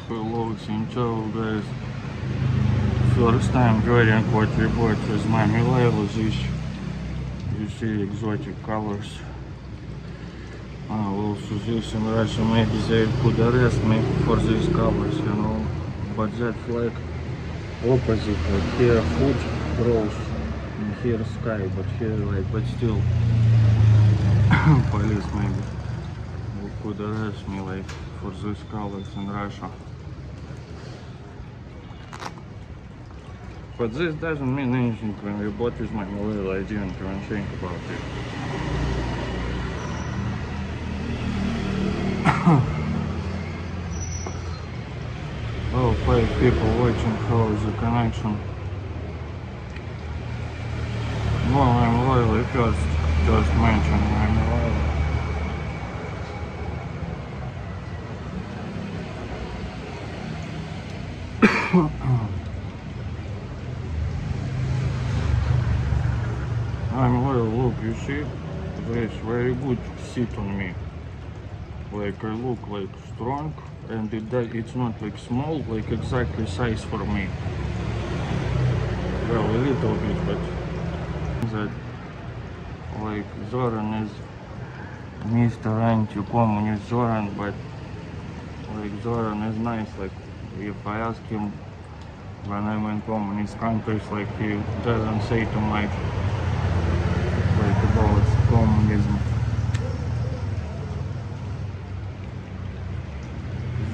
Hello, Sincho guys. First time joining what we bought with Mommy Layla. This, you see exotic colors. Also this in Russia maybe they could arrest me for these colors, you know. But that flag opposite, like here food grows and here sky, but here like, but still police maybe could arrest me like for these colors in Russia. But this doesn't mean anything. When we bought this Mommy Layla, I didn't even think about it. Oh, 5 people watching. How is the connection? No, I'm Layla just mentioned I'm Layla. I'm Layla, look, you see? This very good sit on me. Like I look like strong, and it's not like small, like exactly size for me. Well, a little bit, but that like Zoran is Mr. Anti-Communist Zoran, but like Zoran is nice. Like if I ask him when I'm in communist countries, like he doesn't say too much like about communism.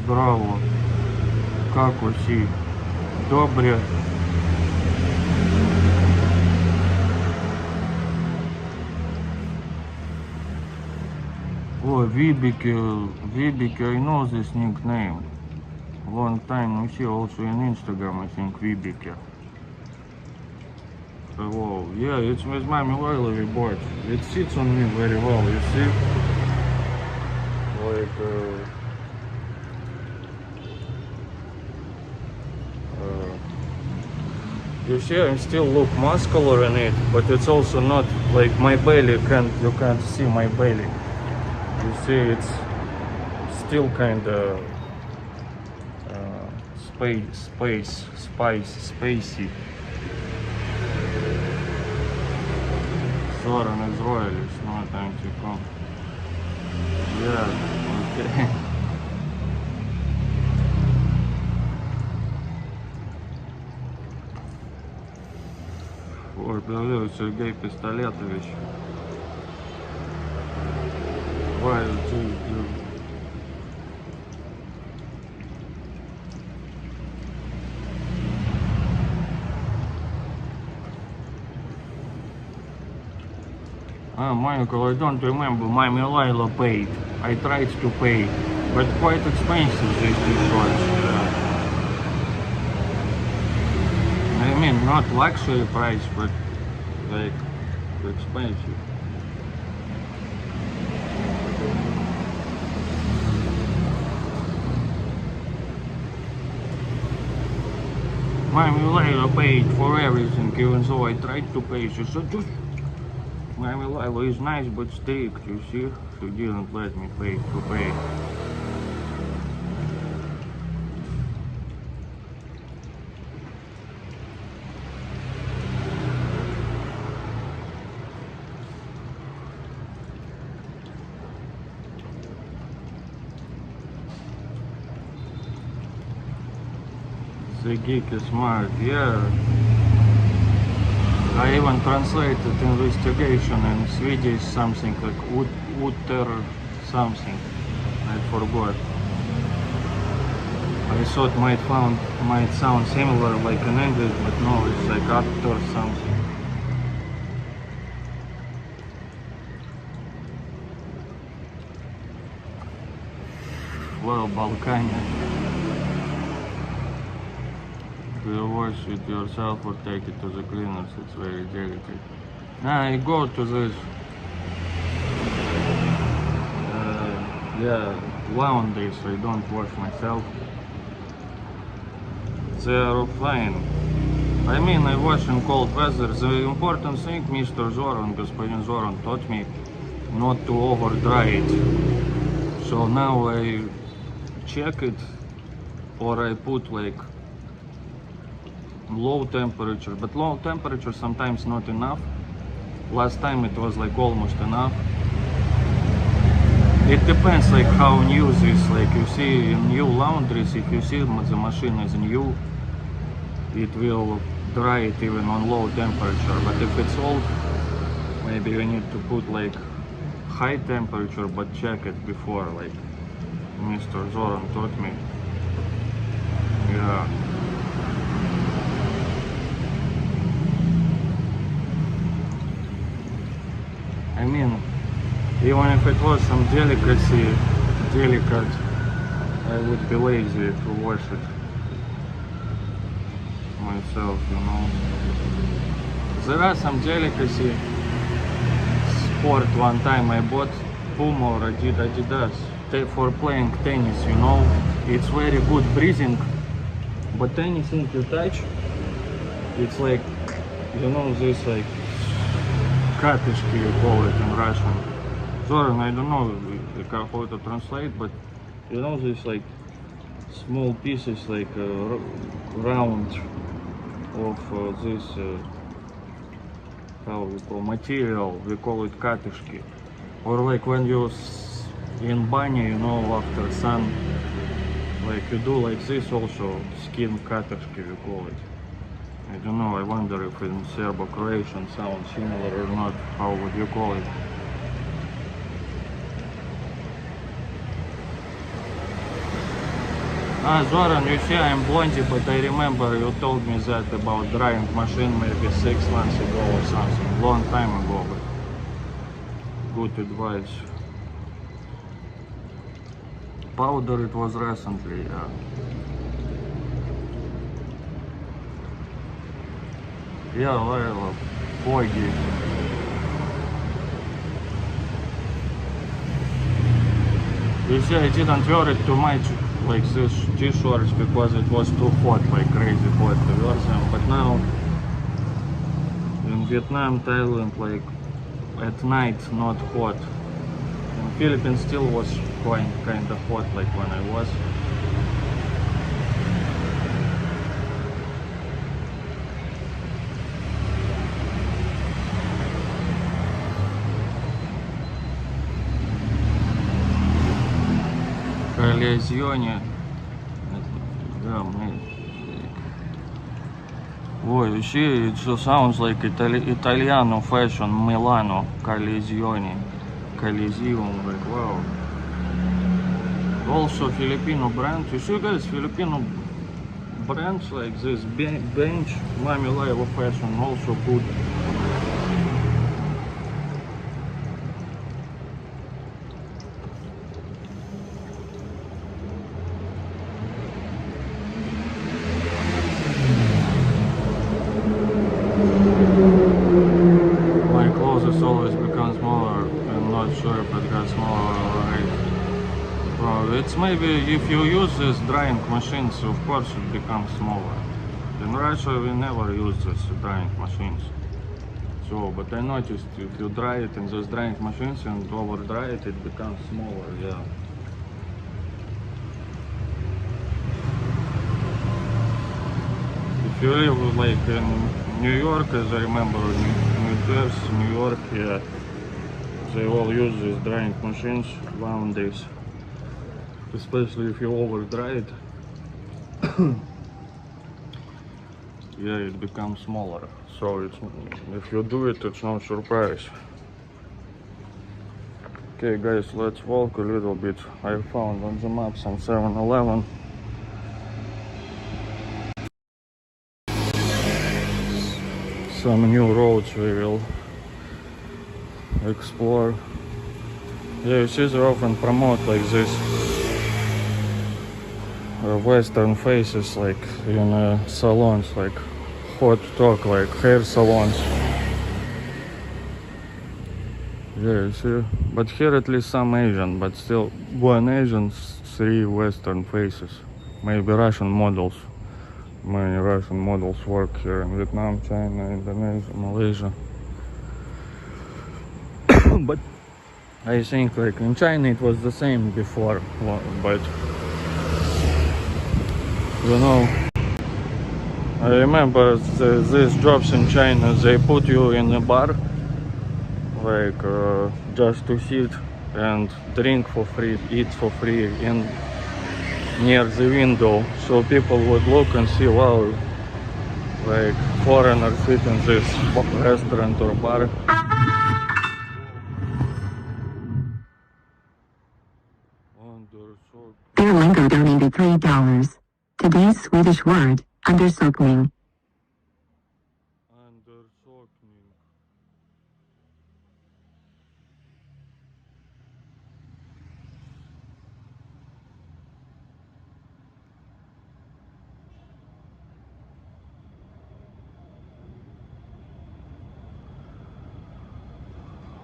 Здраво, как усі, добре. Oh, Vibeke, I know this nickname. Long time no see, also in Instagram, I think, Vibeke. Hello, yeah, it's with Mommy Layla we bought. It sits on me very well, you see? Like, you see, I still look muscular in it, but it's also not like my belly. You can't see my belly. You see, it's still kind of spacey. Zoran is royalist, not anti-com. Yeah, okay. Ой, привет, Сергей Пистолетович. Why do you? Michael, I don't remember. Mommy Layla paid. I tried to pay, but quite expensive these t-shirts. I mean, not luxury price, but like expensive. Mommy Layla paid for everything, even though I tried to pay. She said, just Mommy Layla is nice but strict, you see? She didn't let me pay. The geek is smart, yeah. I even translated investigation in Swedish something like utter something. I forgot. I thought might sound similar like in English, but no, it's like utter something. Well, Balkanian. Do you wash it yourself or take it to the cleaners? It's very delicate. I go to this laundries. I don't wash myself. They are fine. I mean, I wash in cold weather. The important thing, Mr. Zoran, Господин Zoran, taught me not to over dry it. So now I check it or I put like low temperature, but low temperature sometimes not enough. Last time it was like almost enough. It depends like how new this, like you see in new laundries, if you see the machine is new, it will dry it even on low temperature, but if it's old, maybe you need to put like high temperature, but check it before, like Mr. Zoran taught me. Yeah. I mean, even if it was some delicate, I would be lazy to wash it myself, you know. There are some delicacy sport. One time I bought Puma or Adidas for playing tennis, you know. It's very good breathing, but anything you touch, it's like, you know, this like катышки you call it in Russian. Zoran, I don't know how to translate, but you know this like small pieces, like round of this how we call material, we call it катышки. Or like when you in banyo, you know, after sun, like you do like this also, skin катышки we call it. I don't know, I wonder if in Serbo-Croatian sounds similar or not. How would you call it? Ah, Zoran, you see I'm blondie, but I remember you told me that about drying machine maybe 6 months ago or something. Long time ago, but good advice. Powder it was recently, yeah. Yeah, well, foggy. You see, I didn't wear it too much, like this t-shirts, because it was too hot, like crazy hot to wear them. But now, in Vietnam, Thailand, like at night, not hot. In Philippines still was kind of hot, like when I was. Lesione. Yeah, man. Oh, you see, it just sounds like Italiano fashion, Milano, Calesione, Coliseum, like wow. Also Filipino brand. You see guys, Filipino brands like this bench, Mami Live fashion, also good. Always becomes smaller. I'm not sure if it got smaller already. Well, it's maybe if you use these drying machines, of course it becomes smaller. In Russia we never use these drying machines. So, but I noticed if you dry it in these drying machines and over dry it, it becomes smaller, yeah. If you live like in New York, as I remember, New Jersey, New York, yeah, they all use these drying machines nowadays, especially if you over dry it. Yeah, it becomes smaller. So it's, if you do it, it's no surprise. Okay, guys, let's walk a little bit. I found on the map some 7-Eleven. Some new roads we will explore. Yeah, you see they often promote like this Western faces, like in salons, like hot talk, like hair salons. Yeah, you see, but here at least some Asian, but still 1 Asian, 3 Western faces. Maybe Russian models. Many Russian models work here in Vietnam, China, Indonesia, Malaysia. But I think like in China it was the same before, but You know, I remember these jobs in China, they put you in a bar, like just to sit and drink for free, eat for free in near the window, so people would look and see, wow, like foreigners sit in this restaurant or bar. Berlingo donated $3. Today's Swedish word, undersökning.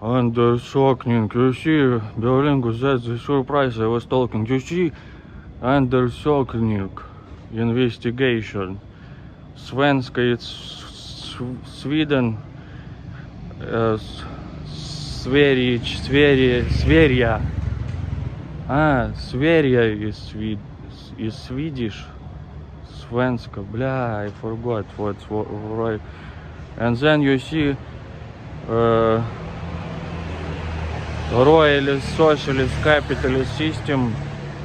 Undersökning, you see, Berlingo, that's the surprise I was talking. You see, undersökning, investigation. Svenska, it's Sweden, Sverige. Sverige is Swedish. Svenska, blah, I forgot what's right. And then you see, royalist, socialist, capitalist system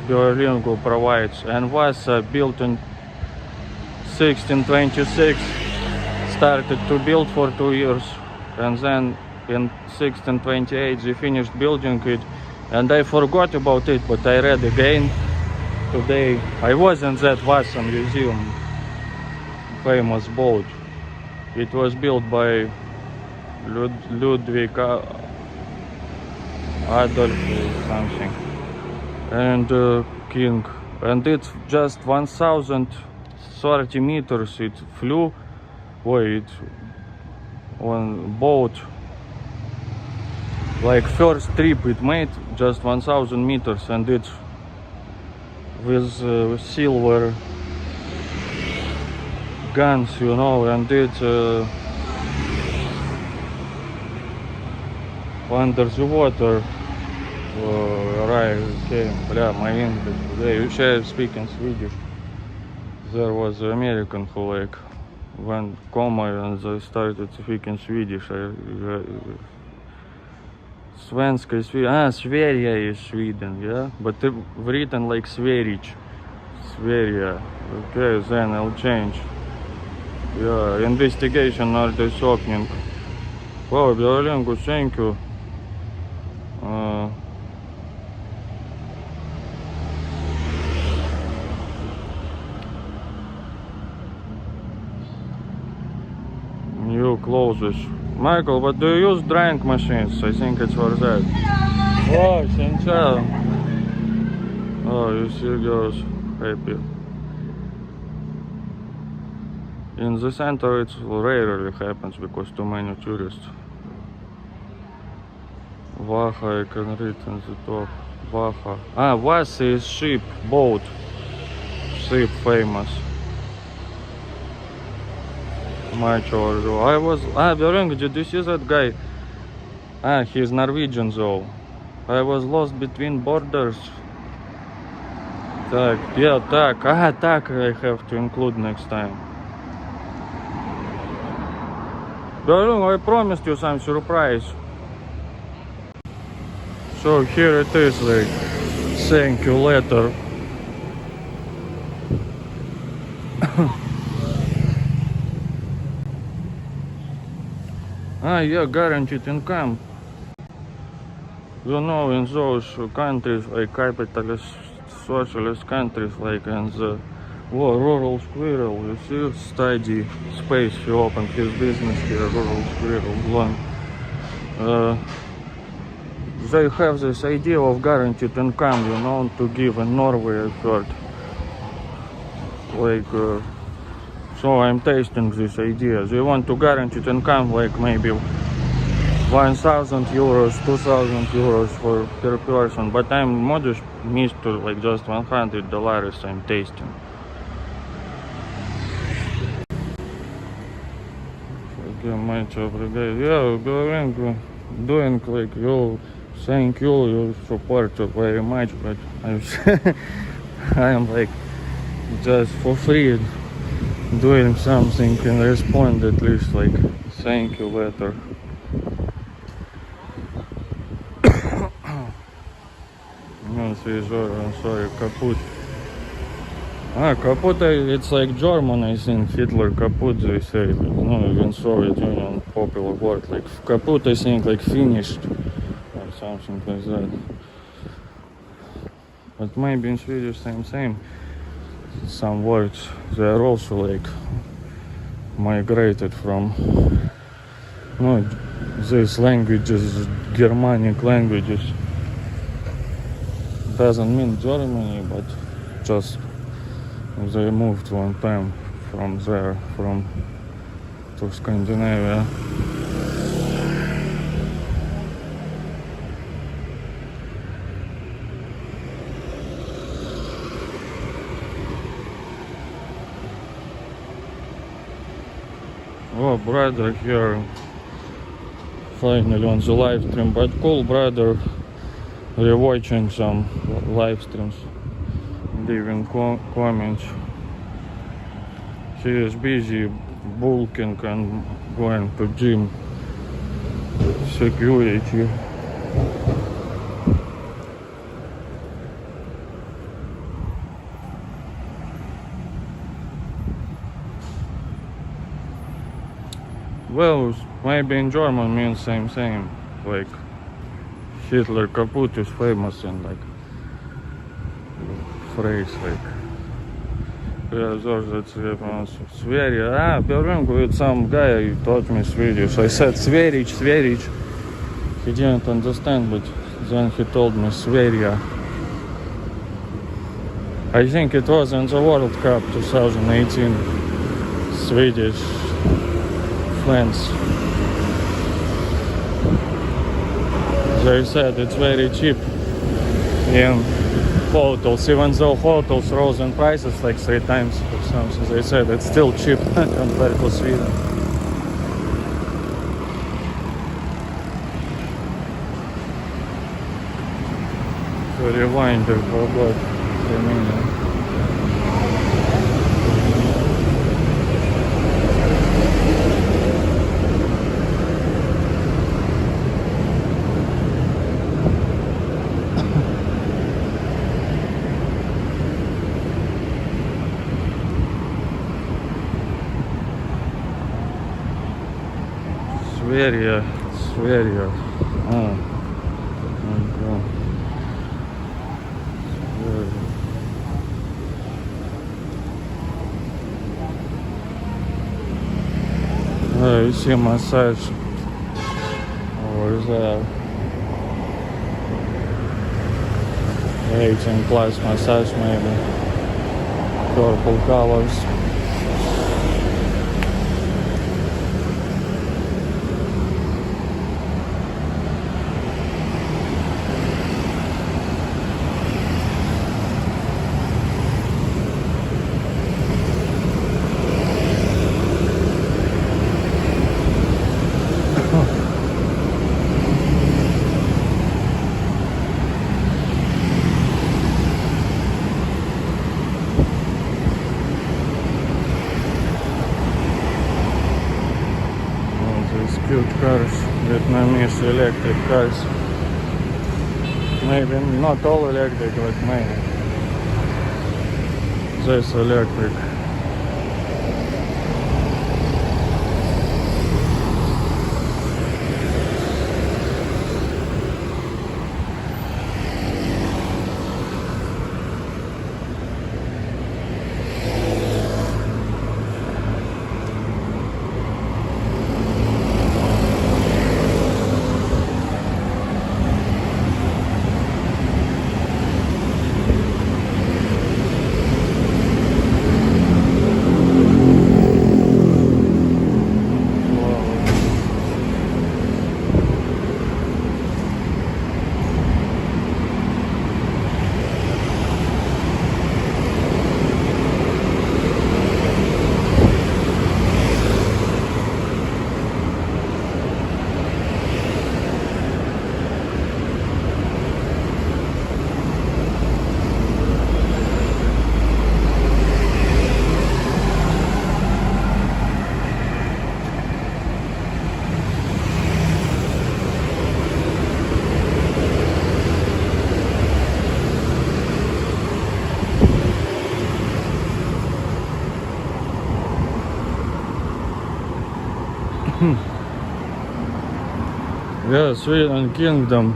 Berlingo provides, and was built in 1626, started to build for 2 years, and then in 1628 they finished building it, and I forgot about it, but I read again today. I was in that Vasa museum, famous boat. It was built by Ludwig Adolf something, and king, and it's just 1030 meters it flew. Wait, on boat, like first trip it made just 1000 meters, and it's with silver guns, you know, and it's under the water. Right, okay, my English today. You should speak in Swedish. There was an American who like went coma and they started speaking Swedish. Svenska is Sweden. Sverige is Sweden, yeah? But written like Sverige. Sverige. Okay, then I'll change. Yeah, investigation undersökning. Wow, Berlingo, thank you. New clothes. Michael, but do you use drying machines? I think it's for that. Oh, thank you. Oh, you see girls happy. In the center it rarely happens because too many tourists. Vaha, I can read on the top. Vaha. Vasa is ship, boat. Ship famous. Much or I was Berlingo, did you see that guy? He's Norwegian though. I was lost between borders. Так, yeah, так. Так I have to include next time. Berlingo, I promised you some surprise. So here it is, like, thank you letter. Yeah, guaranteed income. You know, in those countries, like capitalist, socialist countries, like in the rural squirrel, you see, study space, he opened his business here, rural squirrel, one. They have this idea of guaranteed income, you know, to give in Norway, I've heard. Like, so I'm tasting this idea. They want to guaranteed income, like maybe 1,000 euros, 2,000 euros for per person, but I'm modest, Mr. like just $100 I'm tasting. Yeah, Berlingo, doing like you, thank you, you support very much, but I'm like just for free doing something and respond at least like thank you letter. No, I'm sorry, kaput. Kaput, it's like German, I think, Hitler kaput, they say, no, in Soviet Union, popular word, like kaput, I think, like finished, or something like that. But maybe in Swedish, same. Some words, they are also like migrated from, no, these languages, Germanic languages. Doesn't mean Germany, but just they moved one time from there, to Scandinavia. Oh, brother here, finally on the live stream, but cool brother, rewatching some live streams, leaving comments. He is busy bulking and going to gym, security. Well, maybe in German means same, like Hitler kaput is famous in like phrase like that's Sverige. Berlin with some guy taught me Swedish. I said Sverige. He didn't understand, but then he told me Sverige. I think it was in the World Cup 2018. Swedish fans. They said it's very cheap in hotels, even though hotels rose in prices like 3 times or something. They said it's still cheap compared to Sweden. So reminder for about 3 minutes. Sverige. Oh my god. Oh, you see massage over there. 18 plus massage maybe. Purple colors. Cute cars, Vietnamese electric cars. Maybe not all electric, but maybe this electric. Yeah, Sweden Kingdom.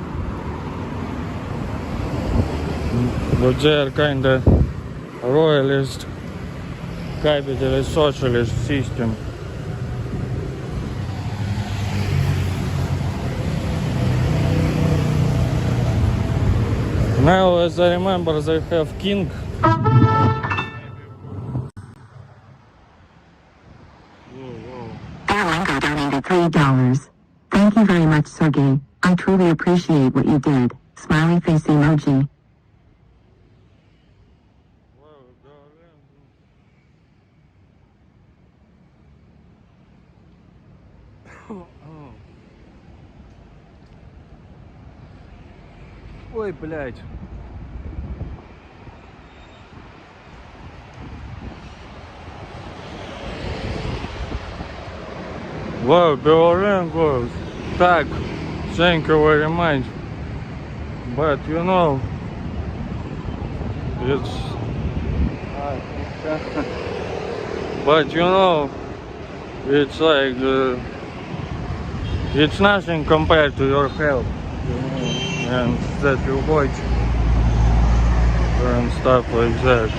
But they're kinda royalist, capitalist, socialist system. Now, as I remember, they have king. Airlingo donated $3. Thank you very much, Sergey. I truly appreciate what you did. Smiley face emoji. Ой, блядь. Wow, Berlin goes. Так, thank you very much. But you know, it's... But you know, it's like... it's nothing compared to your health. You know, and that you watch. And stuff like that.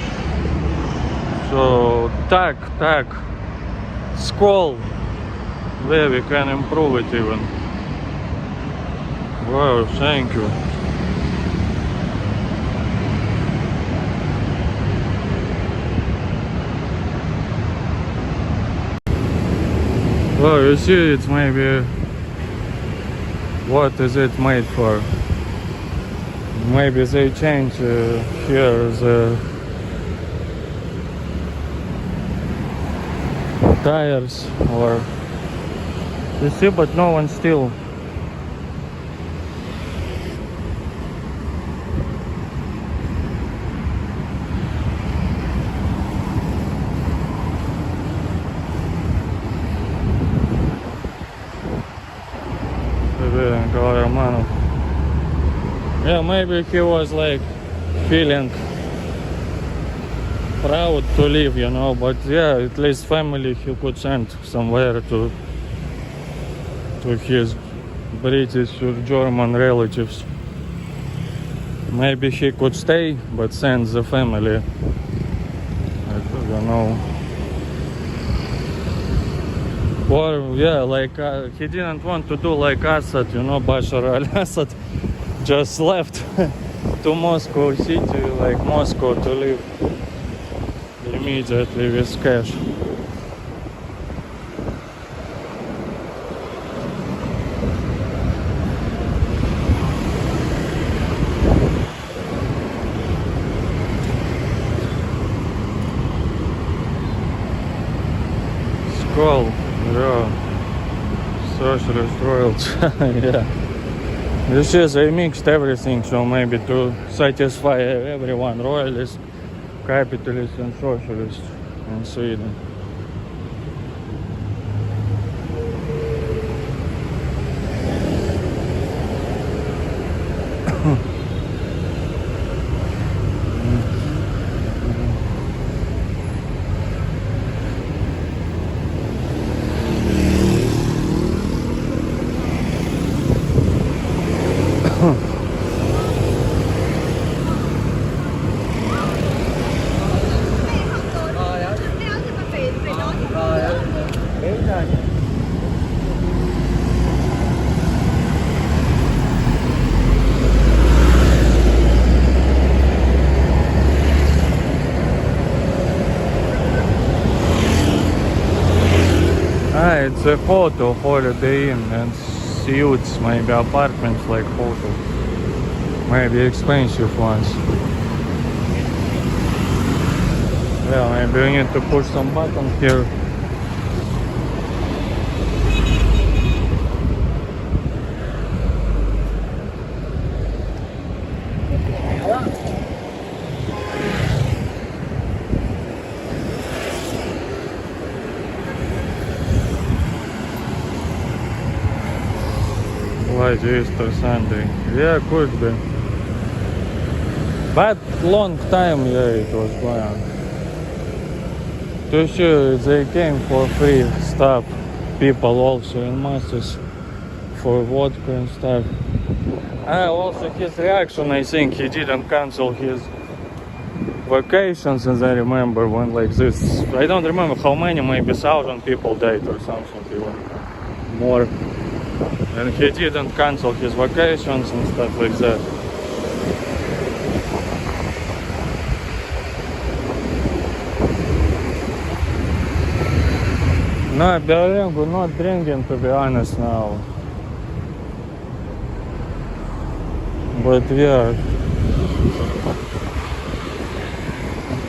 So, так, Skull. Where we can improve it even. Wow, thank you. Well, you see, it's maybe... What is it made for? Maybe they change here the tires or... You see, but no one still. Yeah, maybe he was like feeling proud to live, you know, but yeah, at least family he could send somewhere to his British or German relatives. Maybe he could stay, but send the family. I don't know. Or yeah, like he didn't want to do like Assad, you know, Bashar al-Assad just left to Moscow city, like Moscow, to live immediately with cash. Skull, yeah, socialist royalty, yeah. This is, they mixed everything, so maybe to satisfy everyone, royalist, capitalist and socialist in Sweden. It's a hotel, Holiday Inn, and suites, maybe apartments like hotel, maybe expensive ones. Yeah, maybe we need to push some buttons here. Like Easter Sunday. Yeah, could be. But long time, yeah, it was going. To sure, they came for free stuff. People also in masses for vodka and stuff. Also his reaction, I think he didn't cancel his vacations, as I remember when like this, I don't remember how many, maybe 1,000 people died or something even more, and he didn't cancel his vacations and stuff like that. No, Berlin we're not drinking, to be honest now, but yeah,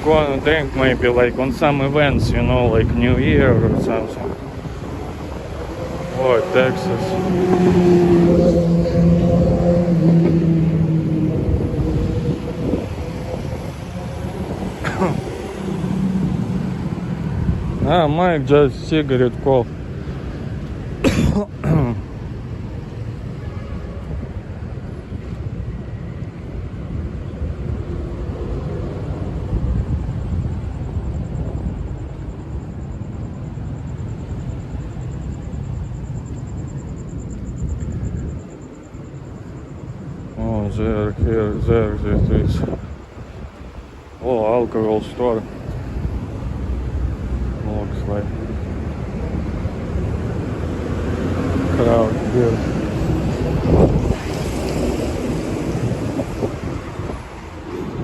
gonna drink maybe like on some events, you know, like New Year or something. Oh, Texas. Mike just cigarette cough. Oh, there it is. Oh, alcohol store. Looks like crowd here.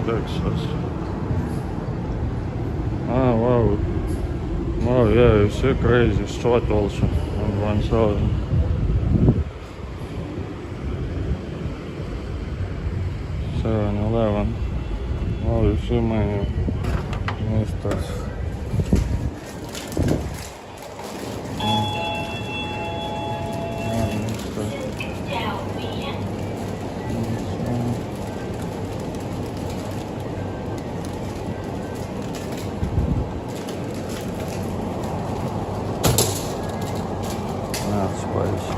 Texas. Wow. Oh yeah, it's so crazy. Shot also on 1,000. $7-11. Oh, you see many misters. That's spicy.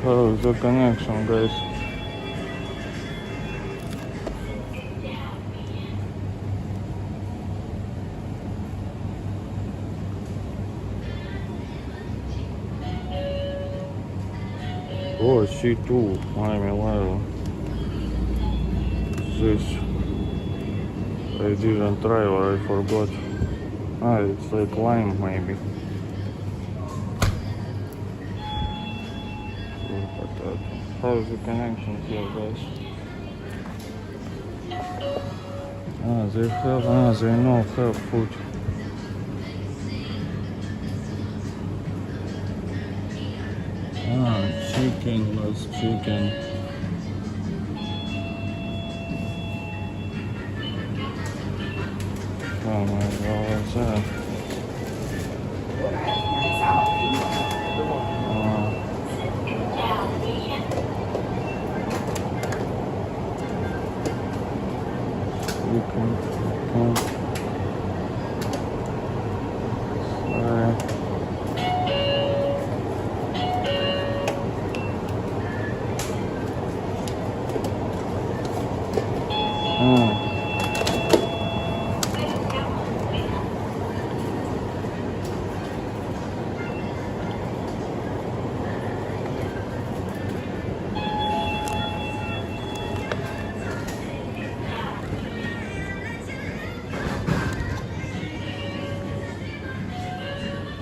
How's the connection, guys? Oh, C2, I'm alive. This I didn't try or I forgot. It's like lime maybe. How's the connection here, guys? They know have food. Chicken, lost chicken. Oh my god, what's that?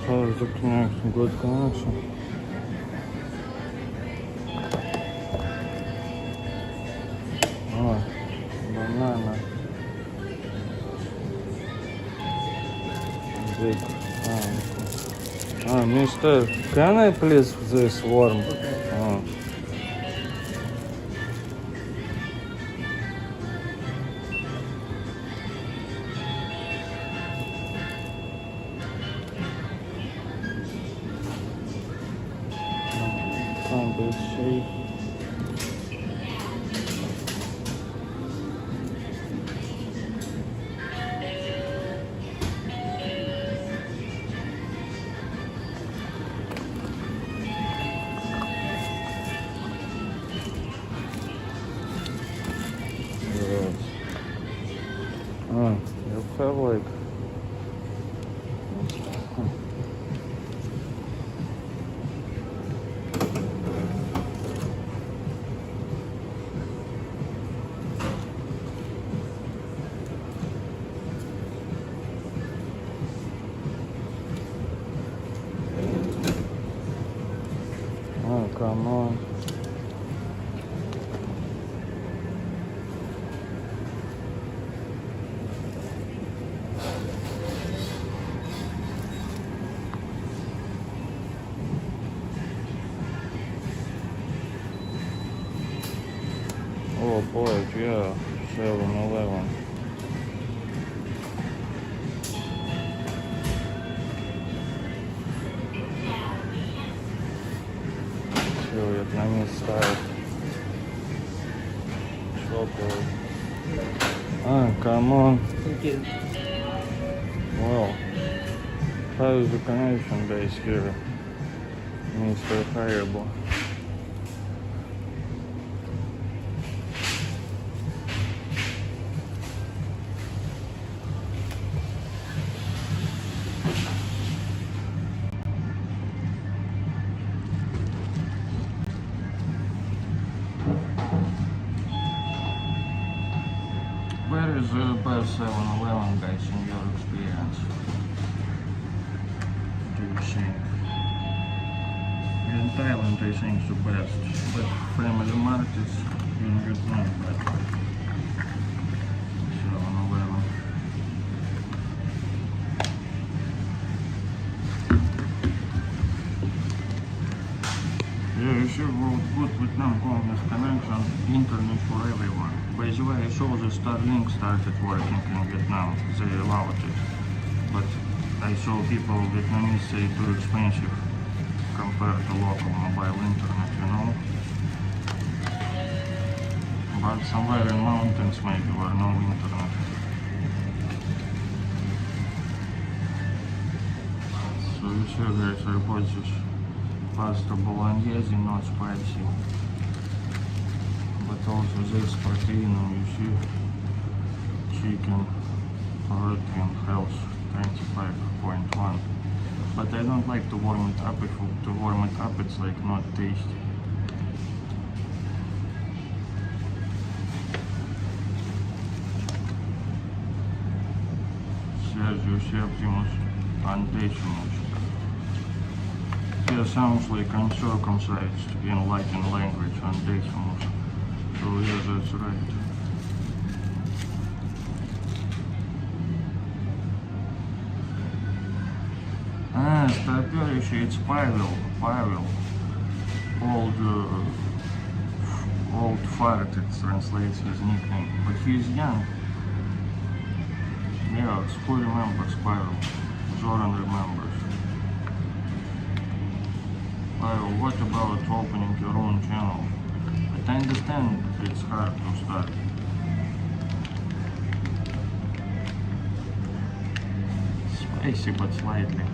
How's the connection? Good connection. Oh, banana. Big. Mister, can I please this worm? Okay. Can't be safe. shop, like, yeah, 7-Eleven. Все, Vietnamese style. Shop, like. Ah, come on. Thank you. Well, how is the connection base here, Mr. Fireball? Where is the best 7-Eleven, guys, in your experience? Do you think? In Thailand, I think the best, but Family Mart is in Vietnam, but 7-Eleven. Yeah, you should go good Vietnam Communist connection, internet for everyone. By the way, I saw the Starlink started working in Vietnam. They allowed it. But I saw people Vietnamese say too expensive compared to local mobile internet, you know. But somewhere in mountains maybe where no internet. So you see guys, I bought this pasta bolognese, not spicy. But also this protein, you see, chicken, protein, health, 25.1. But I don't like to warm it up. If to warm it up, it's like not tasty. Sergio Septimus Undecimus. He sounds like uncircumcised in Latin language, Undecimus. So yeah, that's right. Ah, Старперище, it's Pavel. Old fart, it translates his nickname. But he's young. Yeah, who remembers Pavel? Zoran remembers. Pavel, what about opening your own channel? But I understand it's hard to start. Spicy, but slightly.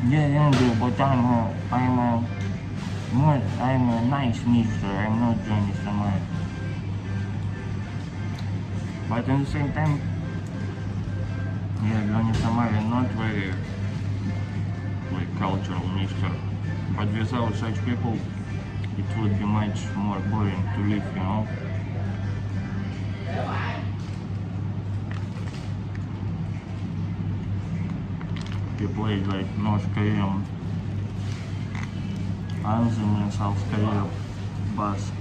Yeah, Andrew, but I'm a nice mister. I'm not Johnny Samar. But at the same time, yeah, Johnny Samar is not very like cultural mister. But without such people, it would be much more boring to live, you know. He played like North Korean anthem in South Korea bass.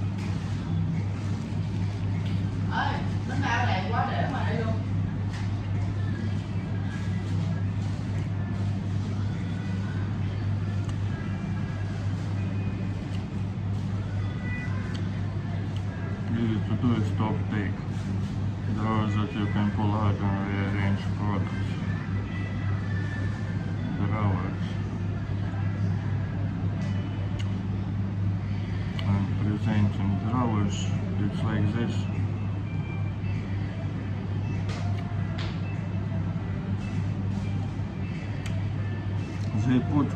Easy to do is top take. Drawers that you can pull out and rearrange products. Drawers. And presenting drawers, it's like this. They put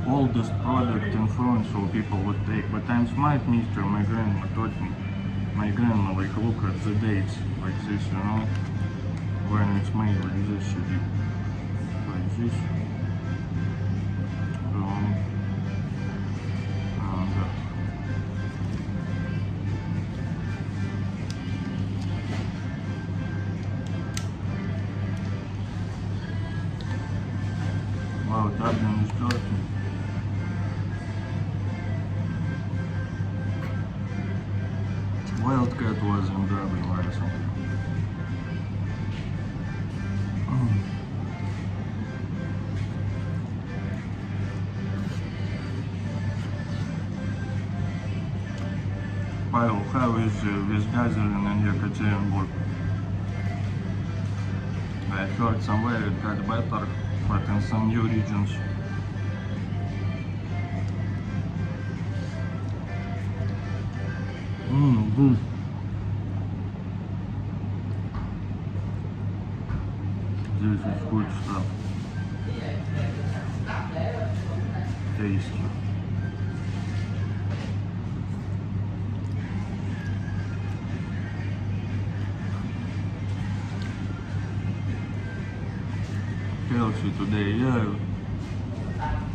oldest product in front so people would take, but I'm smart, mister. My grandma taught me. My grandma, like, look at the dates like this, you know, when it's made like this, you do like this. Wow, Dublin is dirty. Wildcat was in Dublin recently. Pavel, how is this gathering in Yekaterinburg? I heard somewhere it got better, but in some new regions. Good. This is good stuff. Tasty. Healthy today, yeah.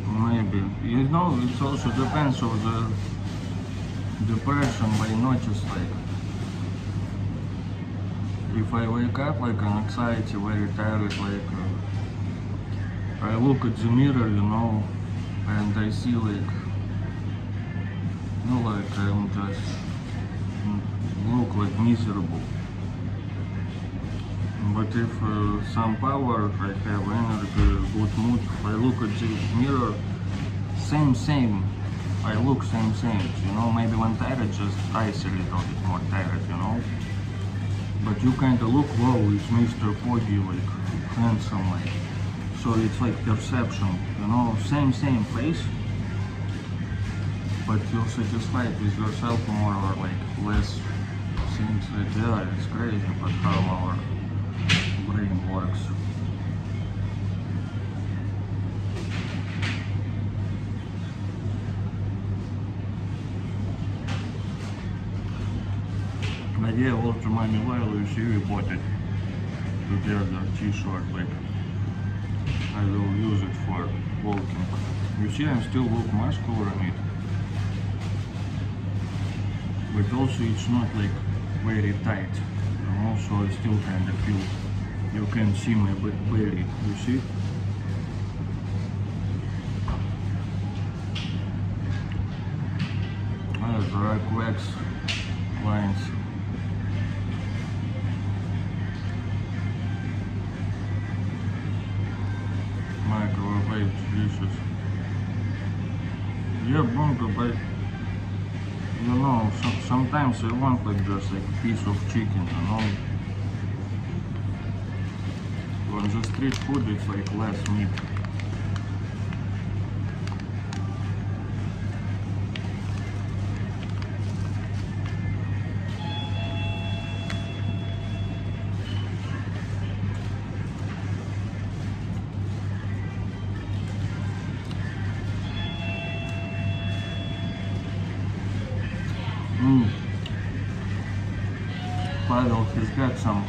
Maybe. You know, it also depends on the depression by notice, like. If I wake up like an anxiety, very tired, like I look at the mirror, you know, and I see like, you know, like I'm just look like miserable. But if some power, I have energy, good mood, I look at the mirror, same. I look same, you know, maybe when tired, just eyes a little bit more tired, you know. But you kind of look, wow, it's Mr. Poggy, like, handsome, like, so it's like perception, you know, same face, but you're satisfied with yourself more or like less things like, yeah, it's crazy, but how our brain works. But yeah, also my mobile, you see, we bought it together, t-shirt, like, I will use it for walking. You see, I still look muscular in it. But also it's not like very tight. And also I still kind of feel, you can see my belly, you see? Dark wax lines. Microwave dishes. Yeah, bunker, but you know, sometimes I want like just like a piece of chicken, you know. On the street food it's like less meat. Pavel has got some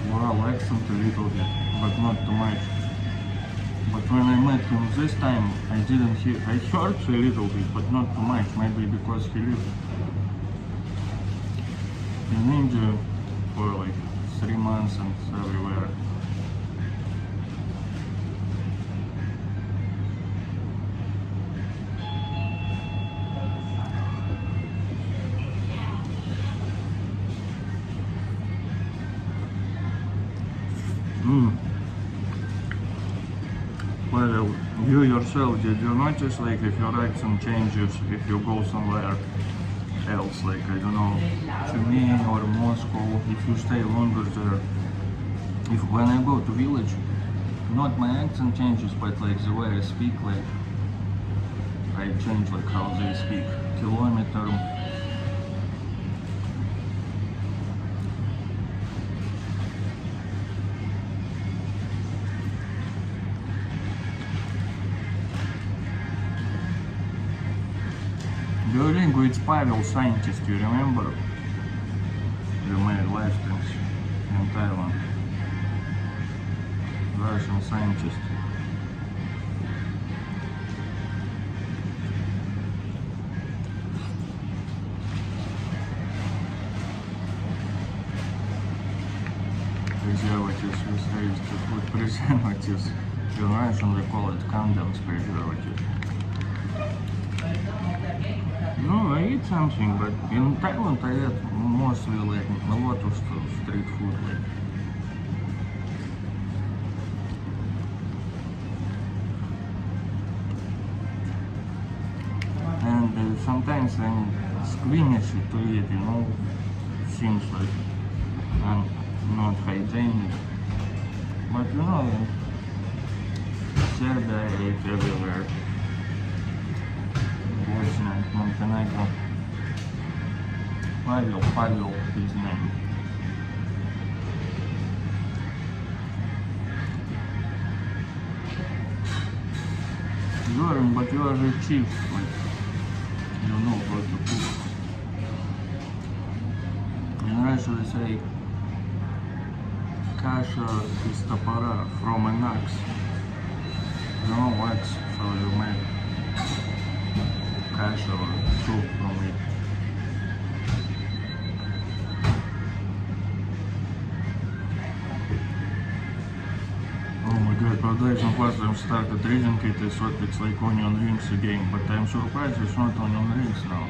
Ural accent a little bit, but not too much. But when I met him this time, I didn't hear, I heard a little bit, but not too much, maybe because he lived in India for like 3 months and everywhere. Well, you yourself, did you notice like if your accent changes if you go somewhere else, like I don't know, Hcmc or Moscow, if you stay longer there? If when I go to village, not my accent changes, but like the way I speak, like I change like how they speak. Kilometer. Duolingo, it's Pavel, scientist, you remember? You made life streams in Thailand. Russian scientist. Preservatives with raised food preservatives. In Russian we call it condoms preservatives. No, I eat something, but in Thailand I eat mostly like a lot of street food. Like. And sometimes when squeamishy to eat, you know, seems like not hygienic. But you know, Serbia I ate everywhere. Bosnia, Montenegro. Pavel, his name. Zoran, but you are the chief, like, you know how to cook. In Russia we say kasha is topora, from an axe. You know axe, so you make kasha or soup from it. Oh my god, production platform started reading it, I thought it's like onion rings again, but I'm surprised it's not onion rings now.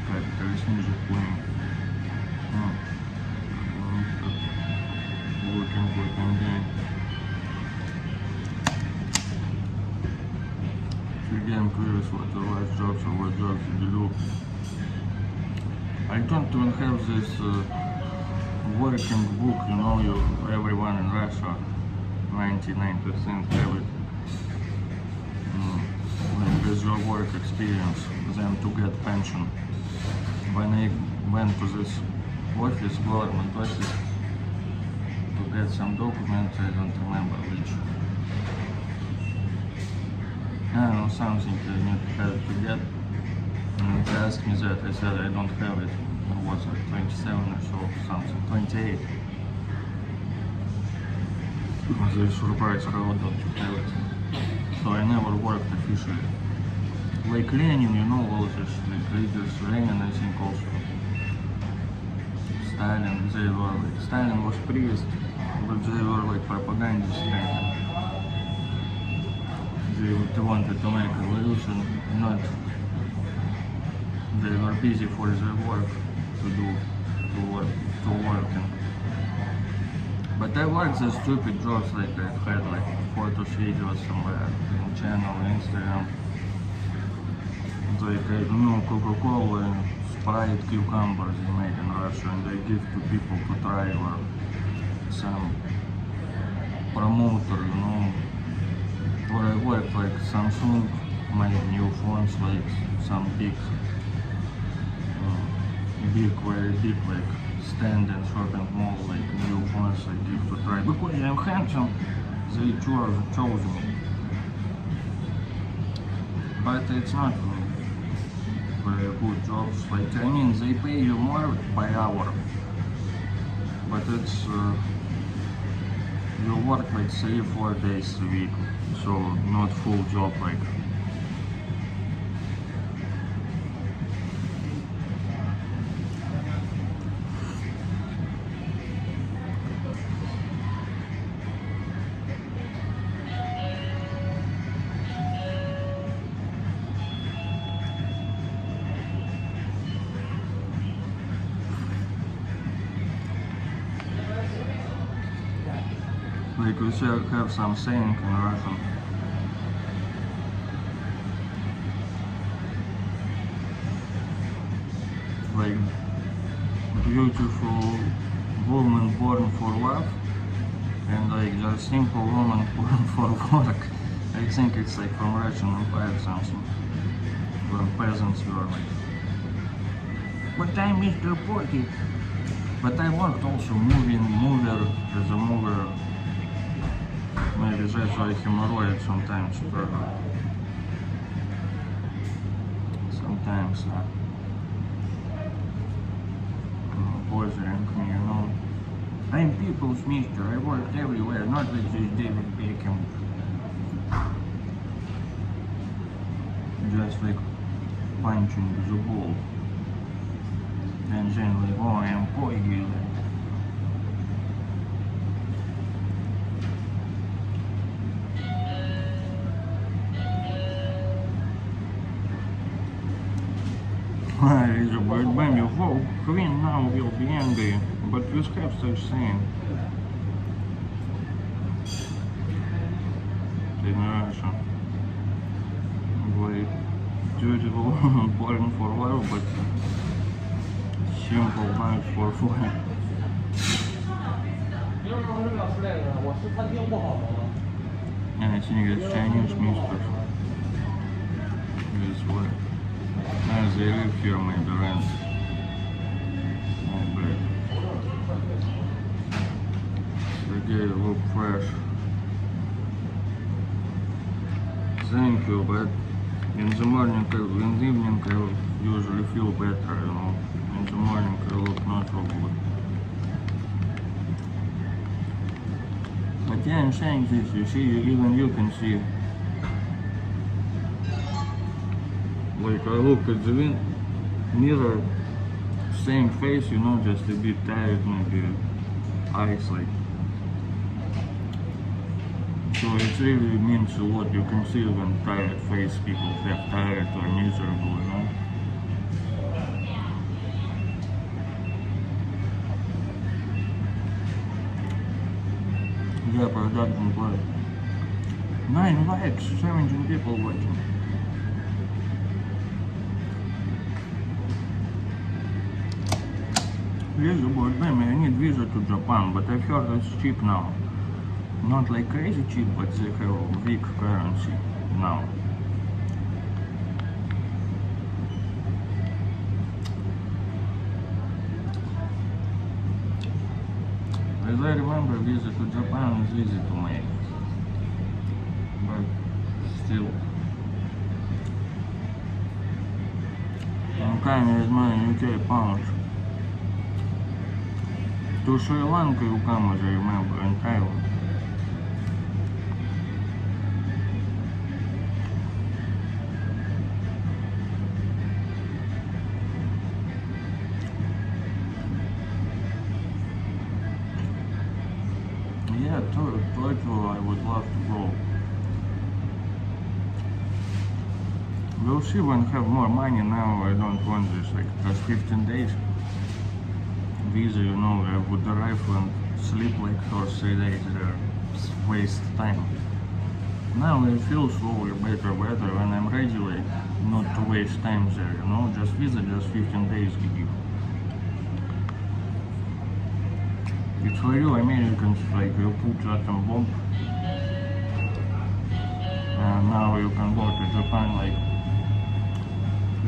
Как-то снизу понял. Working day. Again, I'm curious what the last jobs or what jobs did you do. I don't even have this working book, you know, everyone in Russia, 99% have it. With your work experience, then to get pension. When I went to this office, government office, to get some documents, I don't remember which. I don't know, something I need to get. And they asked me that, I said I don't have it. I was like 27 or so, something, 28. They surprised, how don't you have it? So I never worked officially. Like Lenin, you know, all this, like leaders, Lenin I think also. Stalin, they were like, Stalin was priest, but they were like propagandists kind of. They wanted to make a revolution, not, they were busy for their work to work. But I worked the stupid jobs, like I had like photos, videos somewhere, in channel, Instagram. Like, I don't know, Coca-Cola, Sprite, cucumbers they make in Russia and they give to people to try, or some promoter, you know. Or I worked like Samsung made new phones, like some big, very big, like stand in shopping mall, like new phones I give to try. Because I'm handsome, they chose me. But it's not very good jobs. Like, I mean, they pay you more by hour, but it's you work like 3-4 days a week, so not full job like. Like we should have some saying in Russian. Like, beautiful woman born for love, and like just simple woman born for work. I think it's like from Russian Empire something. When peasants were like, but I'm Mr. Porky. But I worked also mover as a mover. Maybe that's why hemorrhoid sometimes. Sometimes bothering me, you know. I'm people's mister. I worked everywhere, not like this David Beckham. Just like punching the ball. And then like, oh, I'm Porgy. Elizabeth, when you vote, Queen now will be angry, but you have such saying. Generation. Very beautiful, important for love, but simple, nice for fun. 你为什么是表出来的？我是餐厅不好吗？ And I think it's Chinese mistress. This way. As they live here, maybe rent. Oh, black. They look fresh. Thank you, but in the morning, in the evening, I usually feel better, you know. In the morning, I look not so good. But yeah, I'm saying this, you see, even you can see. Like, I look at the mirror, same face, you know, just a bit tired, maybe eyes, like. So it really means a lot. You can see when tired face people have tired or miserable, you know. Yeah, production play. 9 likes, 17 people watching. Visa, but baby, I need visa to Japan, but I heard it's cheap now. Not like crazy cheap, but they have weak currency now. As I remember, visa to Japan is easy to make, but still. Kind is my UK pounds. To Sri Lanka you come, as I remember, and Thailand. Yeah, Tokyo I would love to go. We'll see when I have more money. Now I don't want this, like, just 15 days visa, you know, I would arrive and sleep like for 3 days there, waste time. Now I feel slowly better when I'm ready, like, not to waste time there, you know, just visa, just 15 days give. It's for you Americans, like, you put atom bomb and now you can go to Japan, like,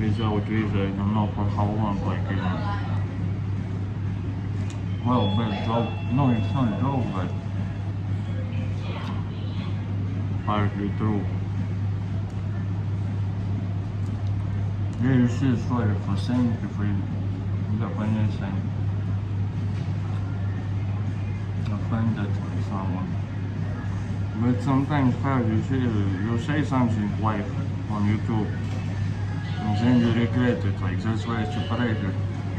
without visa. I don't know for how long, like, even. Well, bad joke. No, it's not a joke, but partly true. Yeah, you see, sorry for saying if we Japanese and offended someone. But sometimes how you say something live on YouTube and then you regret it, like that's why I separated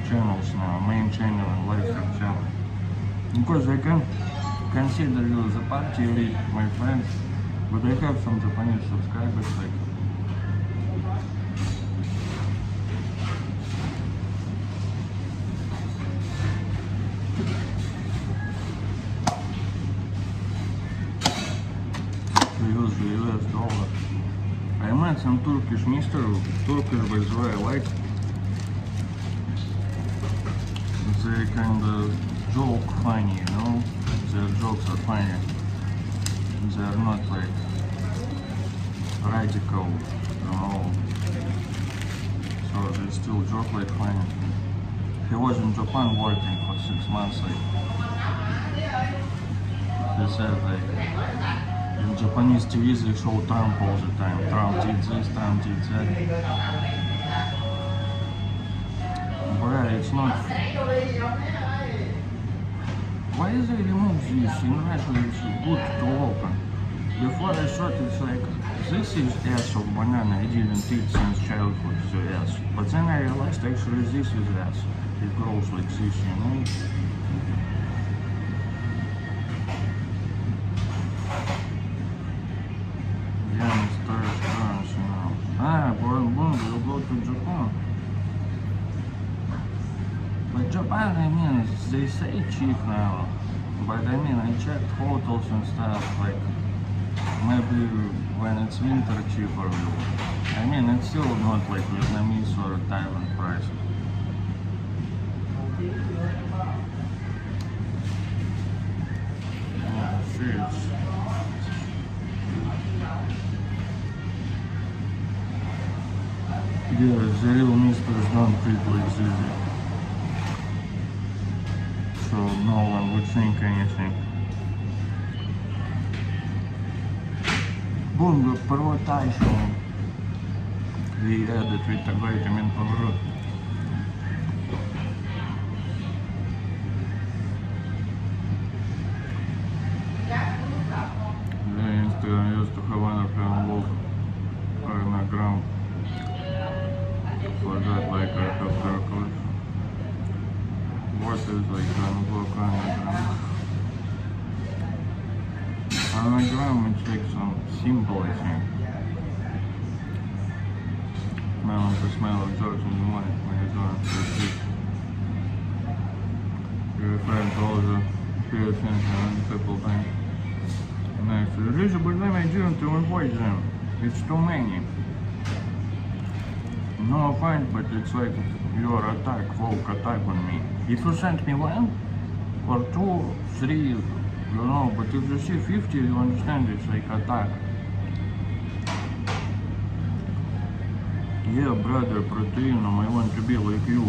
channels now, main channel and lifestyle channel. Because I can consider you the party elite, my friends, but I have some Japanese subscribers, like. To use the US dollar. I met some Turkish by the way I like. They kind of joke funny, you know? Their jokes are funny. They are not like radical, you know? So they still joke like funny. He was in Japan working for 6 months, like. He said, like, in Japanese TV they show Trump all the time. Trump did this, Trump did that. But it's not. Why is they remove this? In Russia it's good to open. Before I thought it's like, this is ass of banana, I didn't eat since childhood, the ass. But then I realized actually this is ass. It grows like this, you know? Yeah, it's currency now. Ah, Boom, we'll go to Japan. Japan, I mean, they say cheap now, but I mean, I checked hotels and stuff, like, maybe when it's winter cheaper. I mean, it's still not like Vietnamese or Thailand prices. Yeah, shit. Yeah, the real misters don't treat like this. So no one would think anything. Boom, провотайшим. We added with a vitamin powder. I used to have 100 wolf on a gram. For that, like I have calculation. What is like 1 block on a gram? On a gram it's like some simple, I think. Smelling the smell of drugs in the morning when you're doing it. You refer to all the few things and people think. Next, Lisa, but let me do to avoid them. It's too many. No offense, but it's like your attack, folk attack on me. If you send me 1 or 2, 3, you know, but if you see 50, you understand it's like attack. Yeah, brother, Proteinum, I want to be like you.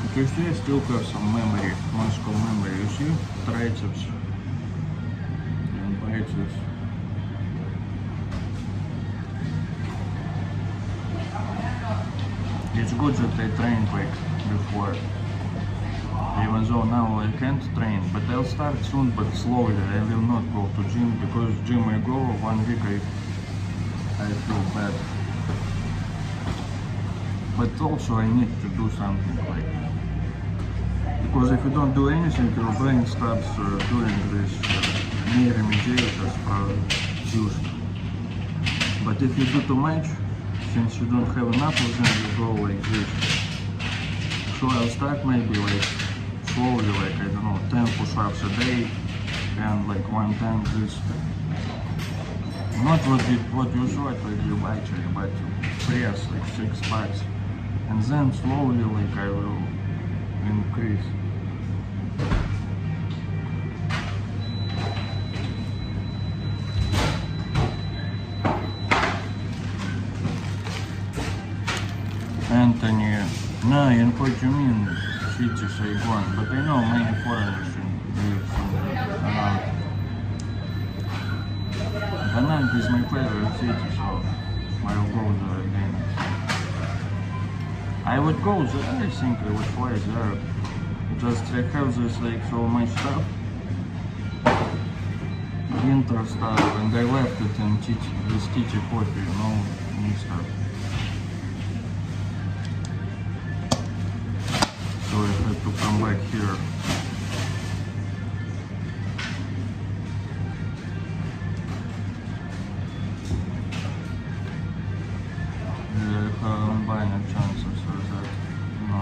Because I still have some memory, muscle memory, you see? Triceps and biceps. It's good that I trained like before. Even though now I can't train, but I'll start soon but slowly. I will not go to gym because gym I go 1 week I feel bad. But also I need to do something like, because if you don't do anything, your brain starts doing this neuromediators used. But if you do too much, since you don't have enough of them, you go like this. So I'll start maybe like slowly, like I don't know, 10 push-ups a day and like 1 time this. Not what you saw at like you actually, but press like 6 packs. And then slowly like I will increase. Anthony, no, in Ho Chi Minh City, Saigon, but I know many foreigners live around. Penang is my favorite city, so I'll go there again. I would go there, I think I would fly there. Just I have this like so much stuff, winter stuff, and I left it in this Titi coffee, you know, mixer. So I had to come back here. I'm buying a chances for that. No.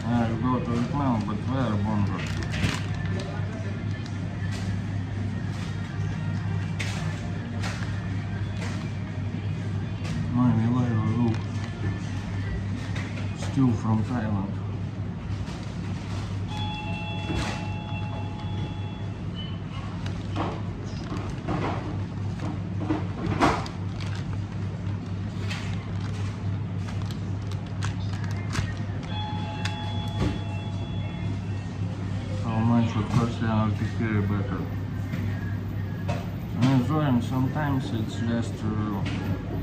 I go to it now, but where Bongo? My Milano look. Still from Thailand. To hear better. And enjoying sometimes it's just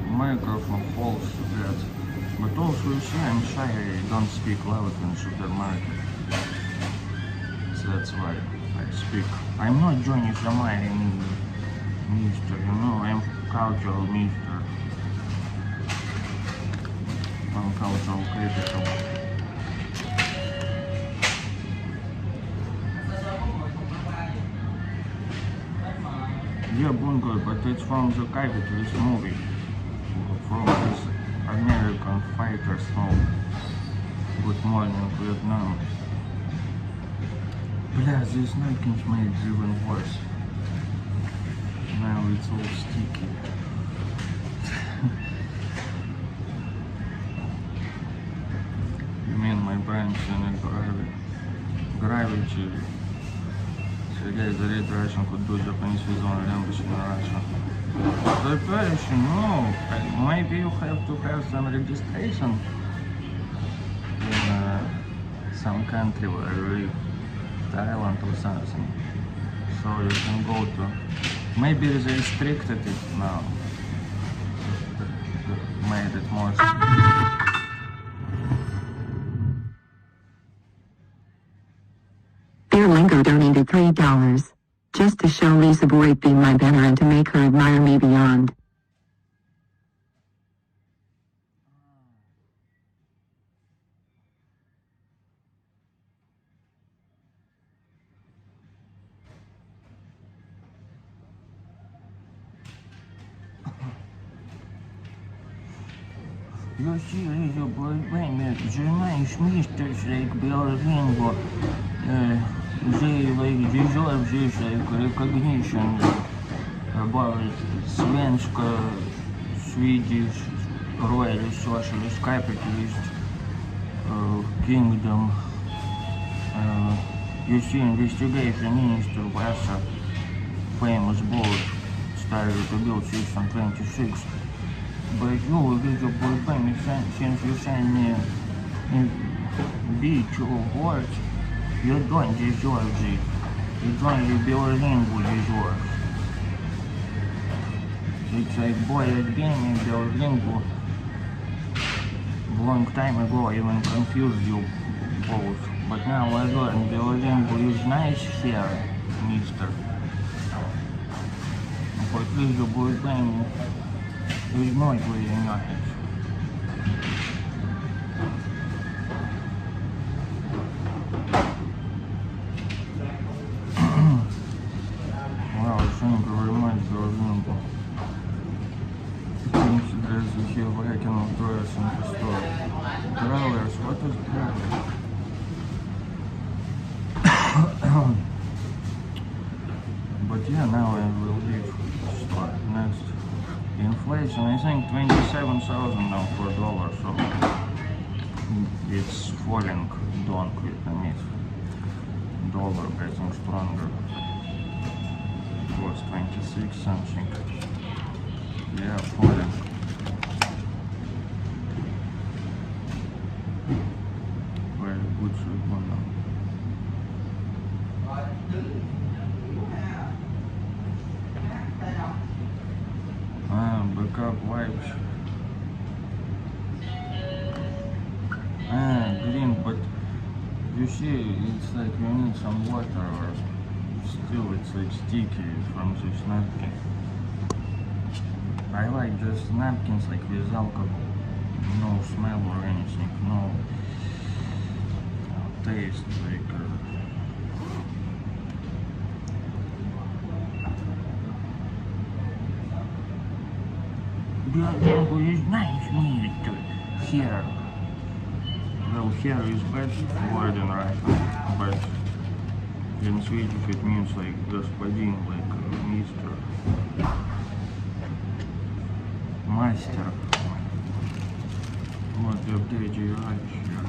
microphone falls to that. But also you see I'm shy, I don't speak loud in supermarket. So that's why I speak. I'm not Johnny Shamai in Mister, you know, I'm cultural Mister. I'm cultural critical. Yeah, Bungo, but it's from the this movie, from this American Fighters movie. Good morning, Vietnam. Bля, these napkins made it even worse. Now it's all sticky. You mean my branch and gravity? Sergei, the red Russian could do Japanese with one language in Russia. Preparation, no. Maybe you have to have some registration in some country where you live, Thailand or something. So you can go to. Maybe they restricted it now. Made it more. Lingo donated $3, just to show Lisa Boyd being my banner and to make her admire me beyond. You see, Lisa Boyd, знаешь, мистер like Беллинго, they like deserve this like recognition about Svenska, Swedish, Royal Socialist Capitalist Kingdom. You see, investigation minister Vasa, famous boat, started to build 626. But you, Lisa Boyd, since you sent me B2 words, you don't deserve it. It's only Berlingo deserves. It's like boy at game in Berlingo. Long time ago I even confused you both. But now I learned Berlingo is nice here, mister. But Lisa Boyd is not really nice. Wow, thank you very much, Berlingo. Considers the here writing of drawers in the store. Growlers, what is growlers? But yeah, now I will leave the store. Next. Inflation, I think 27,000 now for dollar, so it's falling down Vietnamese. Dollar getting stronger. It was 26 something. Yeah, falling. Very good shipment now. Backup wipes. Green, but you see, it's like you need some water, or still it's like sticky from this napkin. I like just napkins like with alcohol, no smell or anything, no taste, like Berlingo is nice meat here. Well, here is bad word in Russian, but in Swedish it means like господин, like mister, master. Вот the update you like here.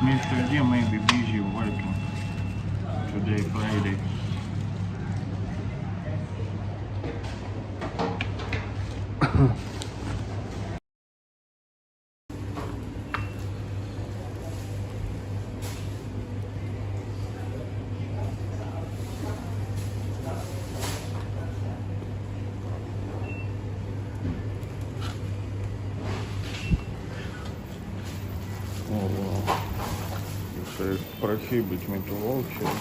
Mr. D may be busy working today, Friday. Prohibit me to walk here.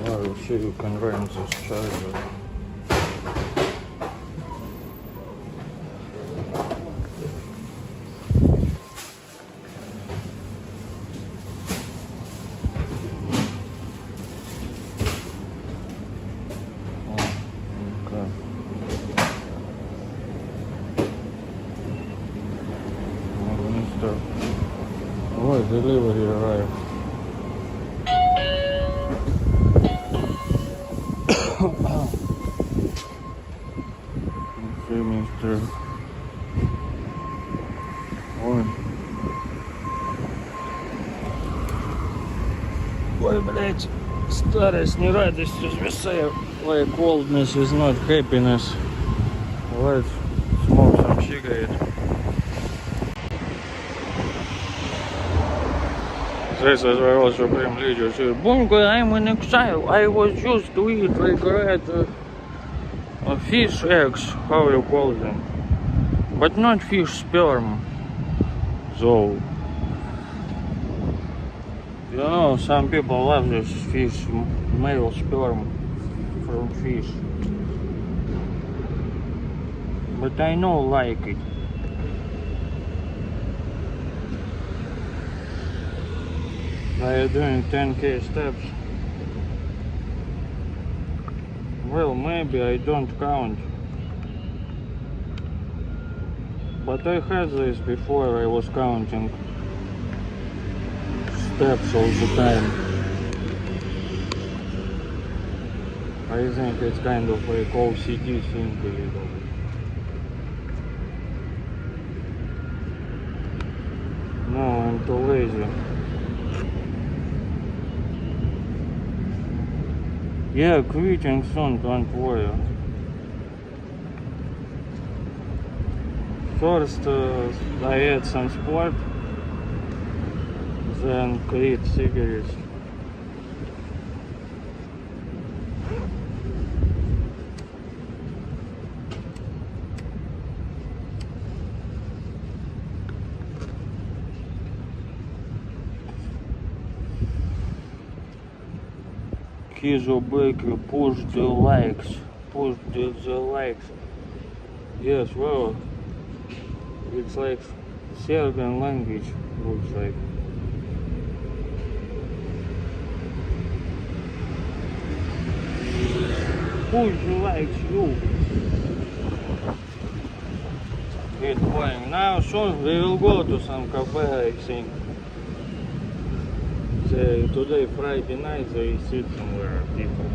Wow, here you can rent this charger. delivery arrived. Okay, Mr. Ой. Ой, блять, старость не радостью звисает. Like coldness is not happiness. Let's smoke some cigarette. This is where also prime leader said, Bungo, I'm in exile. I was used to eat like red fish eggs, how you call them. But not fish sperm. So, you know, some people love this fish, male sperm from fish. But I don't like it. I am doing 10k steps. Well, maybe I don't count. But I had this before, I was counting steps all the time. I think it's kind of like OCD thing a little bit. No, I'm too lazy. Yeah, quitting soon, don't worry. First, I had some sport, then quit cigarettes. Kizo Baker, push the likes, push the likes. Yes, well, it's like Saigon language, looks like. Push the likes, you. It's going. Now soon we will go to some cafe, I think. Today, Friday night, they sit somewhere, people.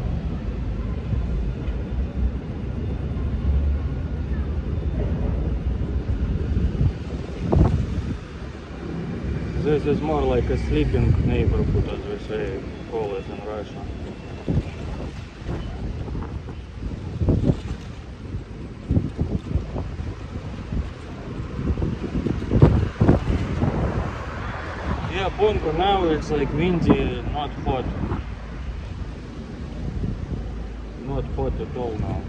This is more like a sleeping neighborhood, as we say, call it in Russia. Yeah, Bongo, now it's like windy, not hot. Not hot at all now.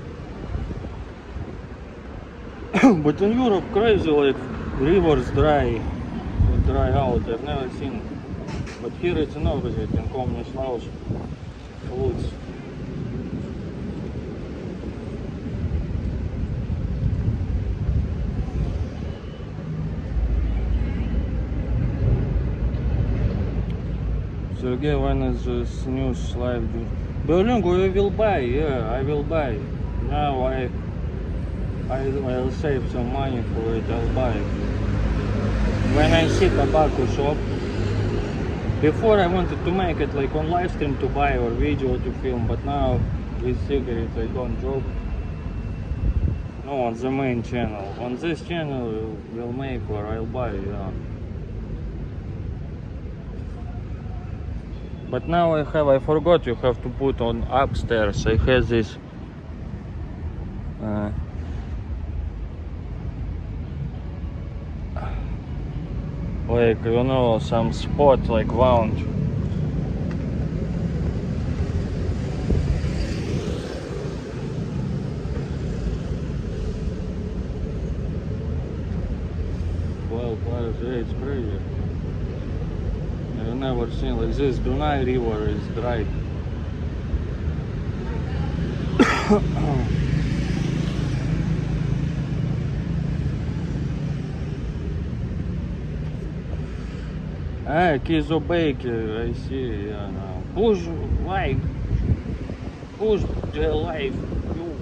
But in Europe, crazy, like rivers dry out. I've never seen. But here it's an opposite. In communist Laos, floods. Sergey, when is this news live? Berlingo, I will buy. Yeah, I will buy. Now I'll save some money for it. I'll buy it. When I see tobacco shop, before I wanted to make it like on live stream to buy or video to film, but now with cigarettes I don't joke. No, on the main channel. On this channel we'll make or I'll buy, yeah. But now I forgot you have to put on upstairs. I have this like, you know, some spot like lounge. Well, it's crazy. I've never seen like this. Dunai River is dry. Kizo Baker, I see, yeah, now. Push like, push the life, you.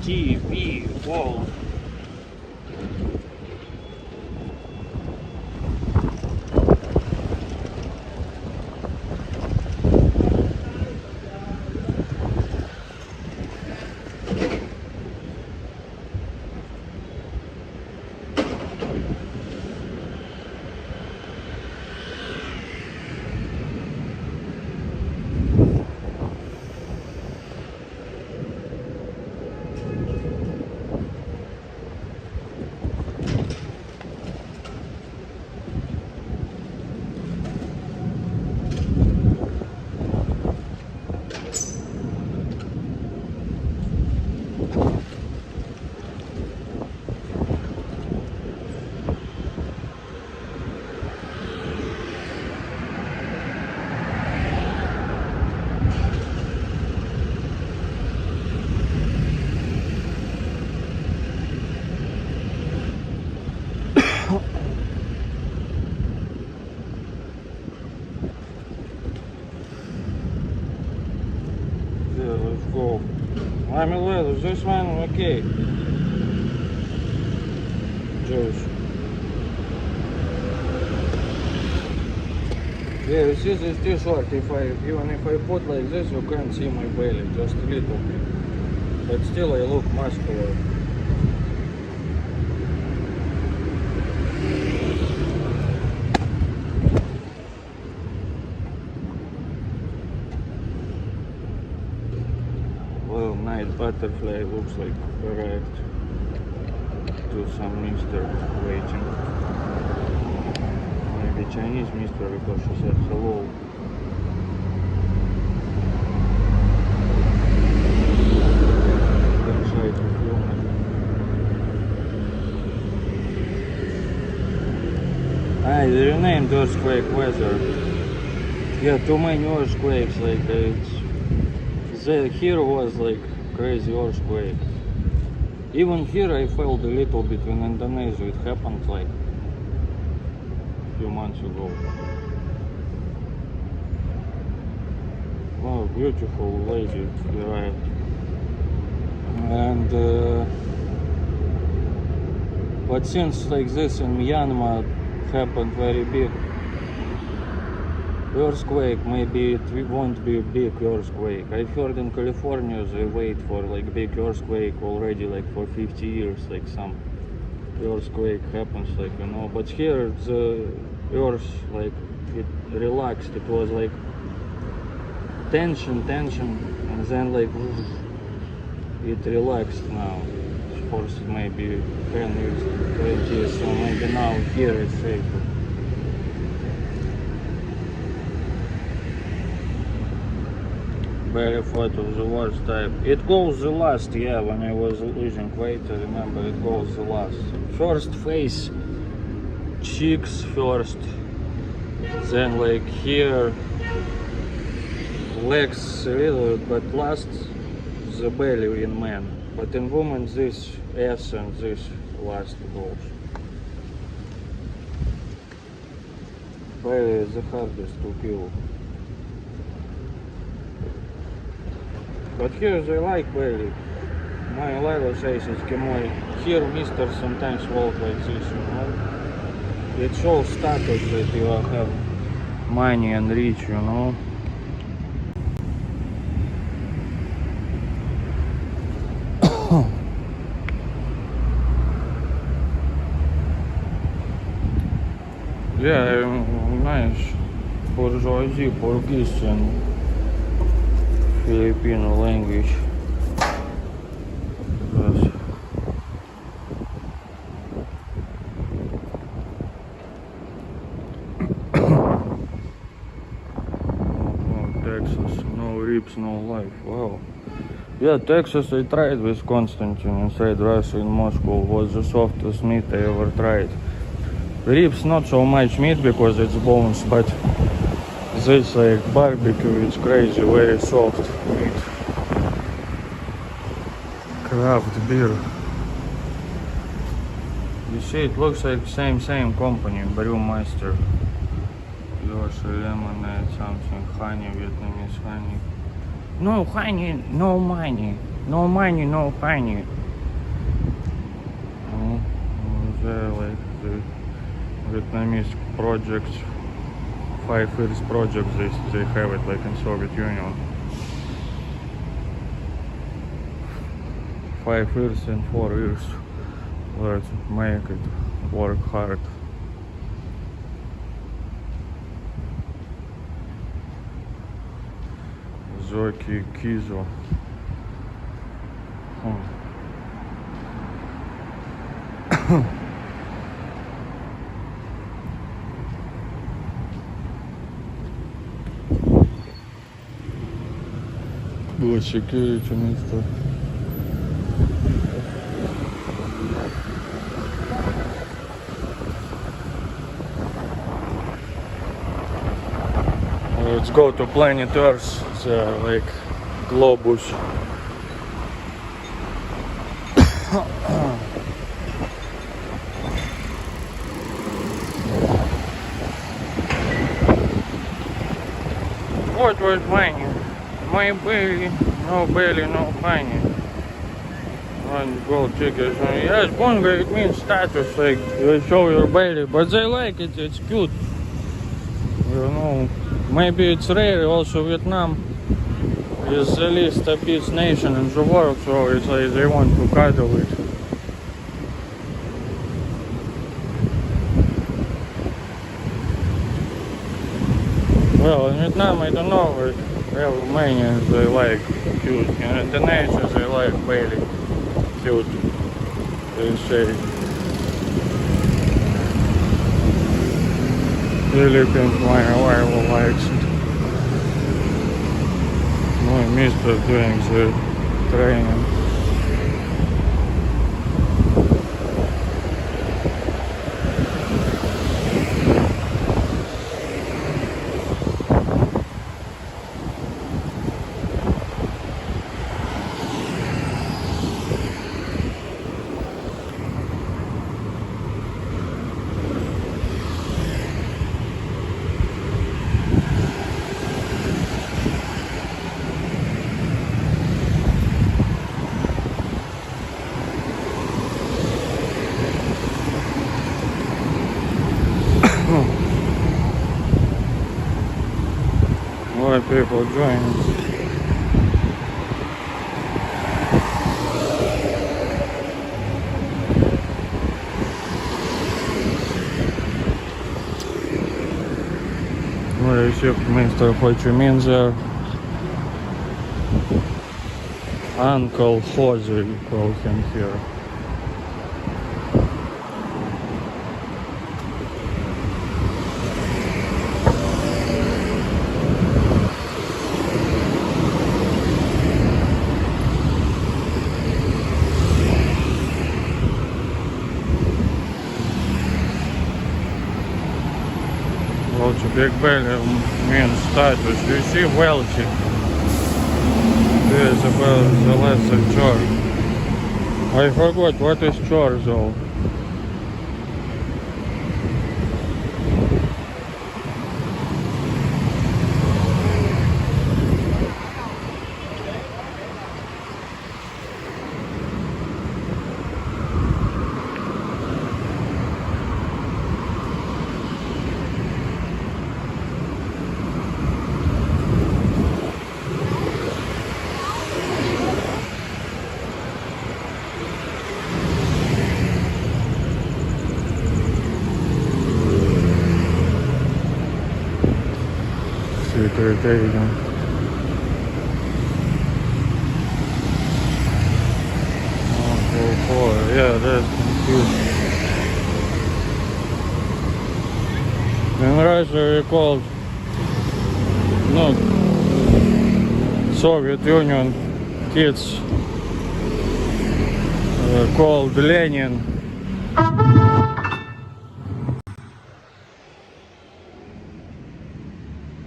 TV, wall. let's go. I'm a little, this one, okay. Just. Yeah, you see this t-shirt, even if I put like this, you can't see my belly, just a little bit. But still I look muscular. Well, nice butterfly looks like arrived to some mister waiting. Maybe Chinese mister because she said hello. Try to film it. They renamed earthquake weather. Yeah, too many earthquakes, like here was like crazy earthquake. Even here I felt a little bit in Indonesia. It happened like a few months ago. Wow, beautiful lady arrived. And but since like this in Myanmar happened very big earthquake, maybe it won't be a big earthquake. I heard in California they wait for like big earthquake already like for 50 years, like some earthquake happens, like, you know. But here the earth, like, it relaxed. It was like tension, and then like it relaxed now. Of course, maybe 10 years, 20 years, so maybe now here it's safer. Very fat of the worst type. It goes the last, yeah, when I was losing weight, I remember it goes the last. First face, cheeks first, then like here, legs a little bit, but last the belly in men. But in women this ass and this last goes. Belly is the hardest to kill. But here they like belly. My Lila says it's Hcmc. Here Mr. sometimes walk like this, you know. It shows status that you have money and rich, you know. Yeah, nice. Bourgeoisie, Portuguese and Filipino language. Yes. Oh, Texas, no ribs, no life. Wow. Yeah, Texas I tried with Konstantin inside Russia in Moscow. Was the softest meat I ever tried. Ribs not so much meat because it's bones, but this like barbecue, it's crazy, very soft meat. Craft beer. You see, it looks like same company, Brewmaster. Yosha, lemonade, something, honey, Vietnamese honey. No honey, no money. No money, no honey. They're like the Vietnamese projects, 5 years projects, they have it like in Soviet Union. 5 years and 4 years. Let's make it work hard. Zoki Kizo. Good security, mister. Let's go to planet Earth, like globus. What was mine? My belly, no belly, no honey. One gold ticket. Yes, bonga, it means status, like you show your belly, but they like it, it's cute. You know, maybe it's rare. Also, Vietnam is the least obese nation in the world, so it's like they want to cuddle it. Well, in Vietnam, I don't know, but Romanians, they like cute. In Indonesia, they like belly cute. They say. Philippines, my arrival likes it. My mister doing the training. More people joining. We received Mr. Hcmc there. Uncle Jose, we call him here. Also, big belly means status. You see, wealthy. This is about the lesser chore. I forgot what is chore though. Secretariat. Oh, yeah, that's confusing. In Russia we called, no, Soviet Union kids called Lenin.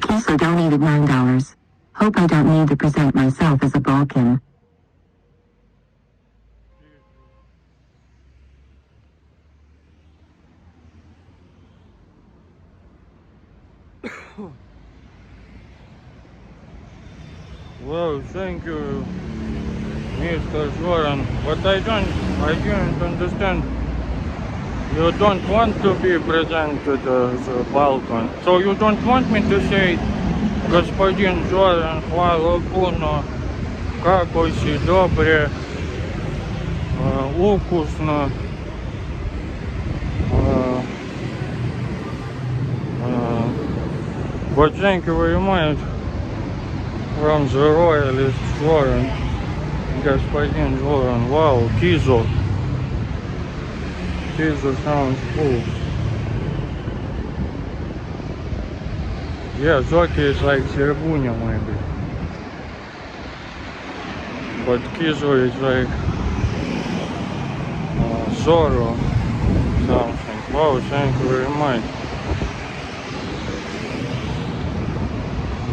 Queso donated $9. Hope I don't need to present myself as a Balkan. Well, thank you, Mr. Zoran, but I didn't understand. You don't want to be presented as a Balkan, so you don't want me to say, господин Zoran, hvala puno, kako si dobre, ukusno, but thank you very much from the royalist Zoran, господин Zoran. Wow, Kizo. Kizo sounds cool. Yeah, Zoki is like Serbunya maybe. But Kizo is like Zoro something. Wow, thank you very much.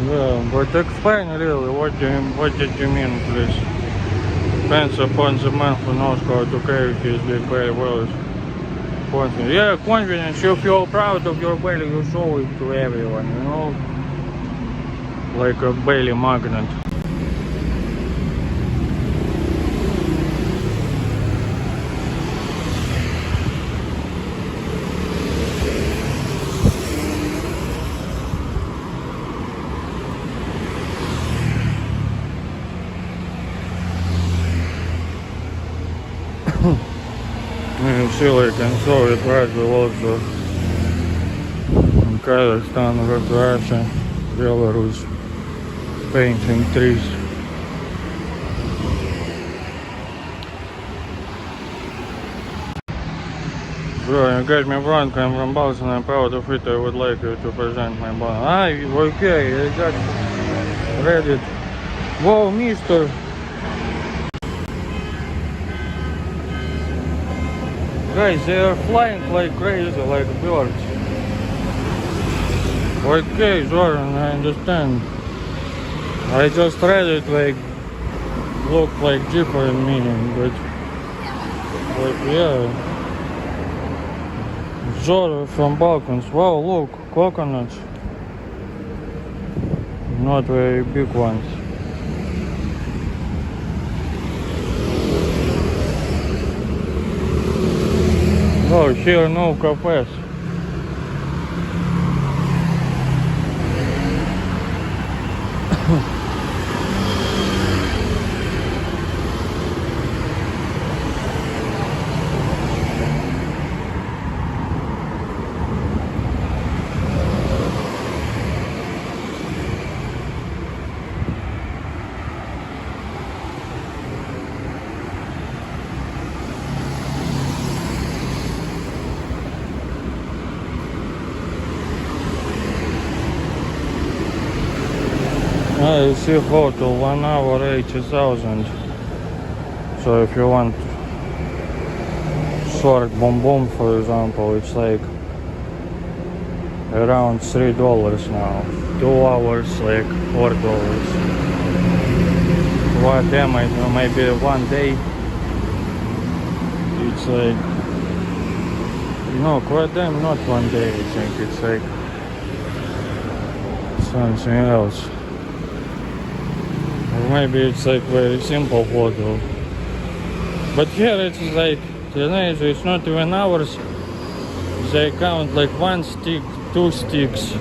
Yeah, but explain really, what did you mean, please? Depends upon the man who knows how to carry his big belly well. Confidence. Yeah, confidence. You feel proud of your belly, you show it to everyone, you know? Like a belly magnet. You see, like in Soviet Russia also, in Kazakhstan, Russia, Belarus, painting trees. Bro, you got me wrong, I'm from Boston, I'm proud of it, I would like you to present my bond. Ah, okay, I got read it. Whoa, mister! Guys, they are flying like crazy, like birds. Okay, Jordan, I understand. I just read it like, look like different meaning, but yeah. Jordan from Balkans. Wow, look, coconuts. Not very big ones. Oh, here no cafes. I see hotel 1 hour 80,000. So if you want short boom for example, it's like around $3 now. 2 hours like $4. What damn, maybe 1 day it's like, no, quite damn, not 1 day. I think it's like something else. Or maybe it's like very simple photo. But here it's like, you know, it's not even hours. They count like 1 stick, 2 sticks.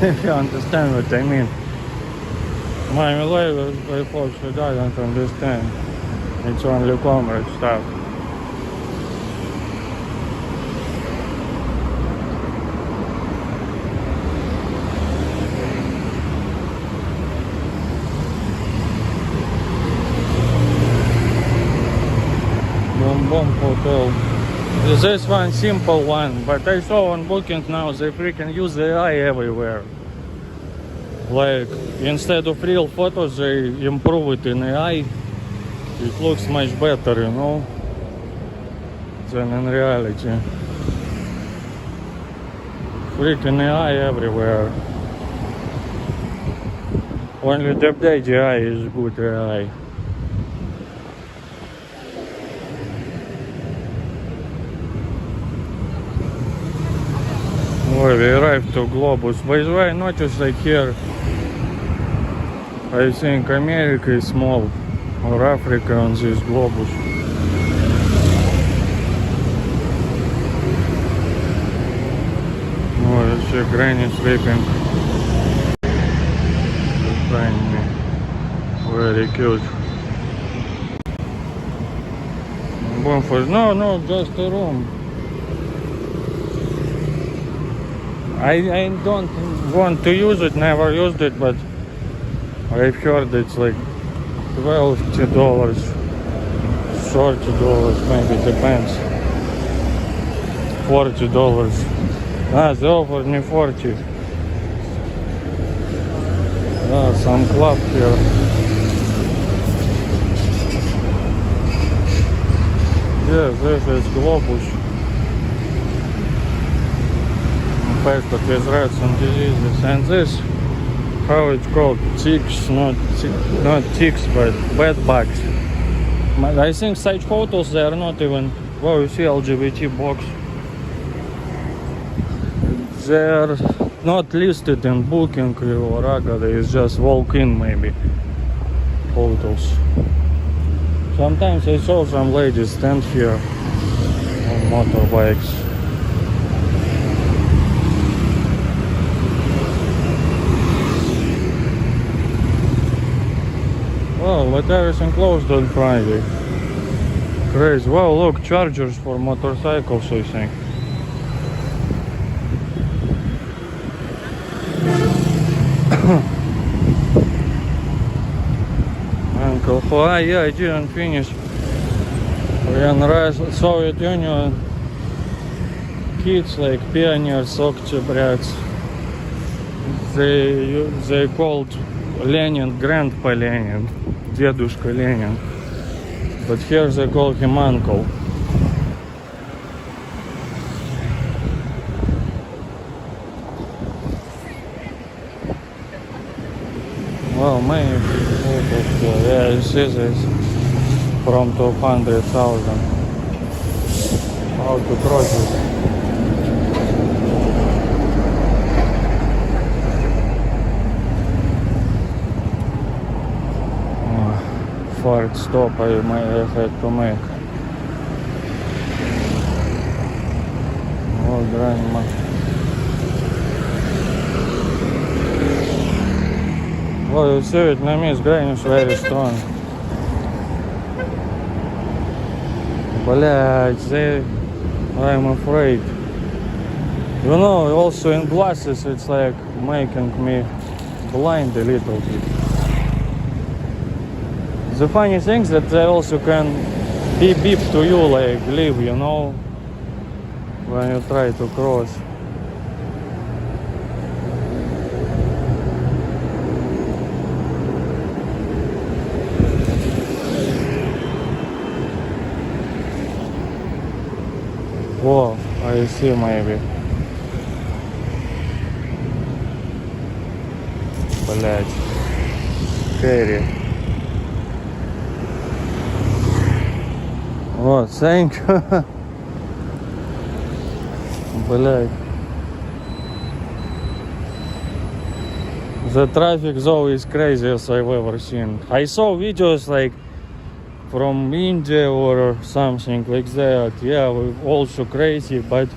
If you understand what I mean. My life, by folks who doesn't understand. It's only commerce stuff. Bomb hotel. This one simple one, but I saw on bookings now they freaking use the AI everywhere. Like instead of real photos they improve it in AI. It looks much better, you know, than in reality. Freaking AI everywhere. Only the update AI is good AI. Oh, we arrived to Globus. By the way, I noticed like here, I think America is small, or Africa on this Globus. Oh, you see granny sleeping. Behind me. Very cute. No, just a room. I don't want to use it, never used it, but I've heard it's like $12, $30, maybe, depends. $40. Ah, they offered me 40. Ah, some club here. Yes, this is Globus. Infected with rats and diseases. And this, how it's called, ticks, not ticks, but bed bugs. I think such hotels, they are not even, well, you see LGBT box. They are not listed in booking or Agada, it's just walk-in maybe hotels. Sometimes I saw some ladies stand here on motorbikes. Oh, but everything closed on Friday. Crazy. Wow, look, chargers for motorcycles, I think. Uncle, oh yeah, I didn't finish. When Soviet Union kids like pioneers, Oktyabryats, they called Lenin Grandpa Lenin, Dedushka Lenin, but here they call him Uncle. Well, maybe, yeah, you see this from 200,000. How to cross it? Fart stop I had to make. Oh, grandma. Oh, you see, Vietnamese grain is very strong. Блядь, I'm afraid. You know, also in glasses it's like making me blind a little bit. The funny thing is that they also can beep beep to you like leave, you know, when you try to cross. Whoa, I see maybe. Блять. Scary. Oh, thank you. Блять. The traffic though is craziest I've ever seen. I saw videos like from India or something like that. Yeah, also crazy, but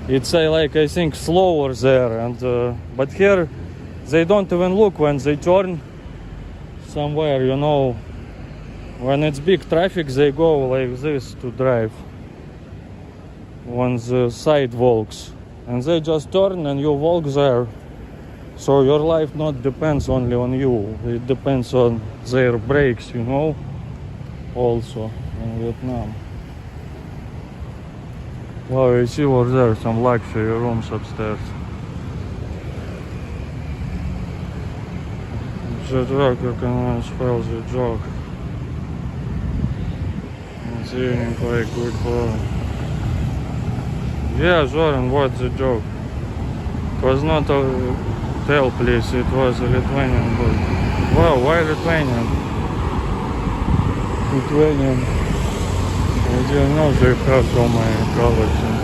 it's like I think slower there. And but here they don't even look when they turn somewhere. You know, when it's big traffic, they go like this to drive on the sidewalks, and they just turn and you walk there. So your life not depends only on you. It depends on their brakes, you know. Also in Vietnam. Wow, you see over there some luxury rooms upstairs. The dog, you can spell the dog. It's evening quite good for. Yeah, Zoran, what's the joke? It was not a hotel place, it was a Lithuanian book. Wow, why Lithuanian? Lithuanian. I didn't know they have so many collections.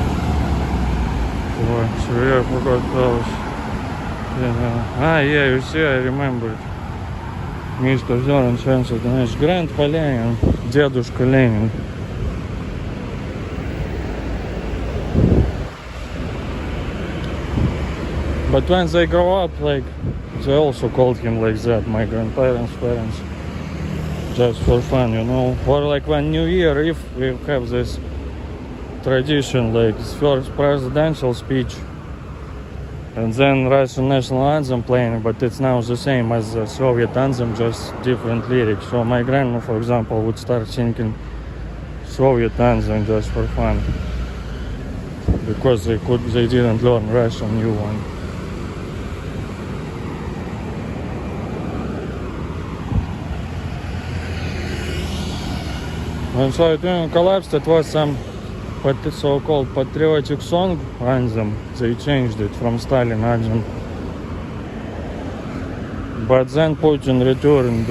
What? So yeah, I forgot those. Yeah. Yeah, you see, I remembered. Mr. Zoran Spencer, значит, Grandpa Lenin, Дедушка Ленин. But when they grow up, like, they also called him like that, my grandparents, parents. Just for fun, you know. Or like when New Year, if we have this tradition, like first presidential speech and then Russian national anthem playing, but it's now the same as the Soviet anthem, just different lyrics. So my grandma, for example, would start singing Soviet anthem just for fun, because they didn't learn Russian new one. When Soviet Union collapsed, it was some so-called patriotic song anthem. They changed it from Stalin anthem. But then Putin returned,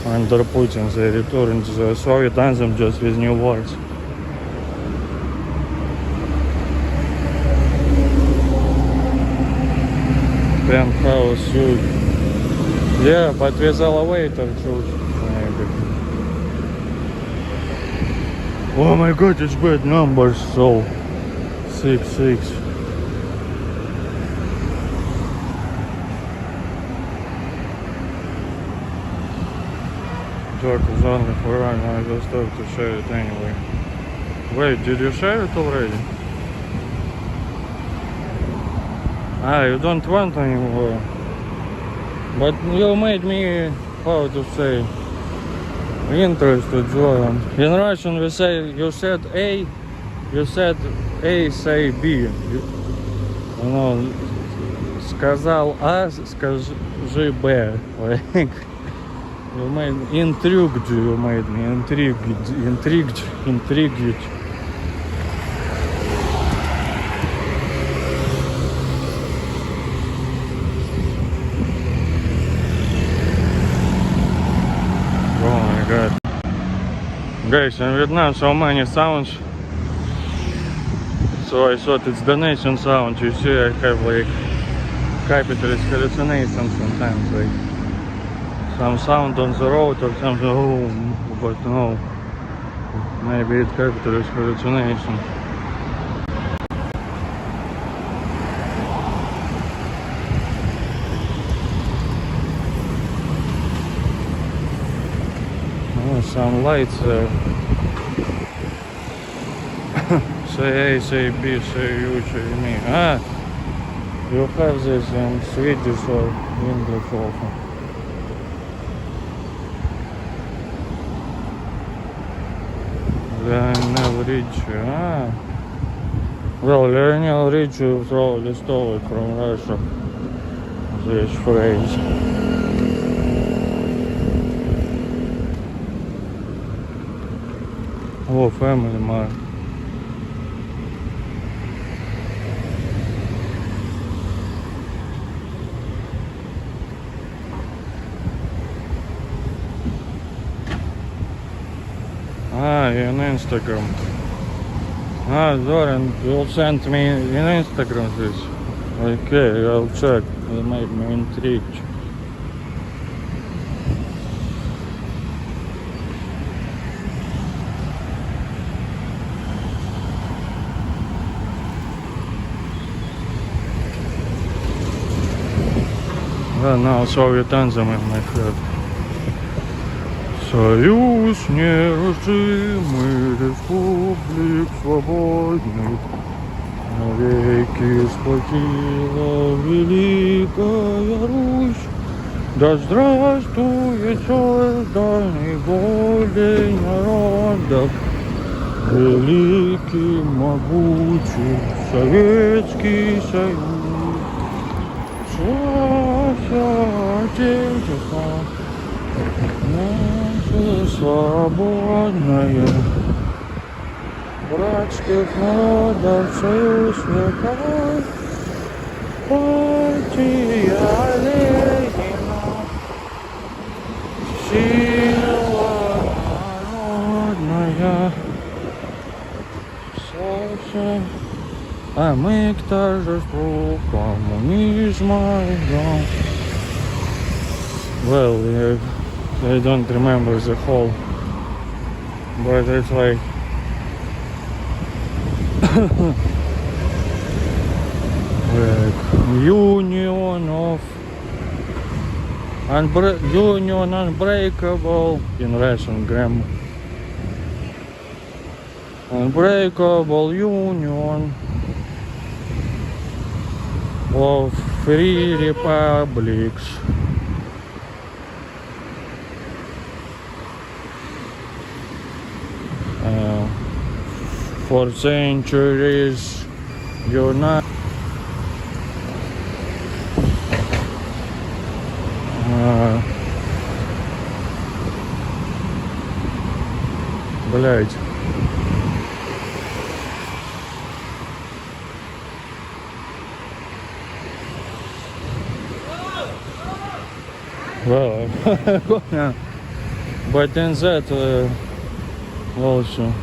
under Putin, they returned the Soviet anthem just with new words. Penthouse suit. Yeah, but with elevator too. Oh my god, it's bad numbers, so 6. Joke is only for right now. I just have to share it anyway. Wait, did you share it already? Ah, you don't want anymore. But you made me, how to say, interested, Zoran. In Russian we say, you said A, say B. You know, сказал А, скажи Б. Like, you made intrigued, you made me intrigued. Oh my god. Guys, in Vietnam so many sounds. So I thought it's donation sound. You see, I have like capitalist hallucinations sometimes, like some sound on the road or something, oh, but no, maybe it's capitalist hallucination. Oh, some lights there. Say A, say B, say you, say me. Ah, you have this in Swedish or English also. Lionel Richie. Ah, well, Lionel Richie probably stole it from Russia. This phrase. Oh, Family Mart. Ah, in Instagram. Ah, Zoran, you'll send me in Instagram this. Okay, I'll check. It made me intrigued. Well, now Soviet anthem in my head. Союз нерушимый республик свободных, навеки сплотила великая Русь. Да здравствует созданный волей народов, великий могучий Советский Союз. Слава Отечество! Наше свободное, братских народов союз веков, партия Ленина, сила народная, солнце, а мы к торжеству коммунизма идем. Well, I don't remember the whole, but it's like union of union unbreakable in Russian grammar. Unbreakable union of free republics. For centuries, united. Блять. Well, but in that also.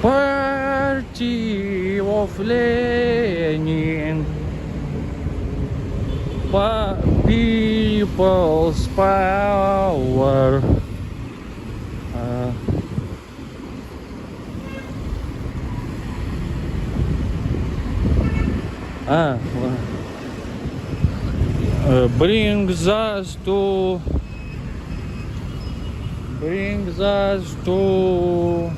Party of Lenin, people's power. Brings us to brings us to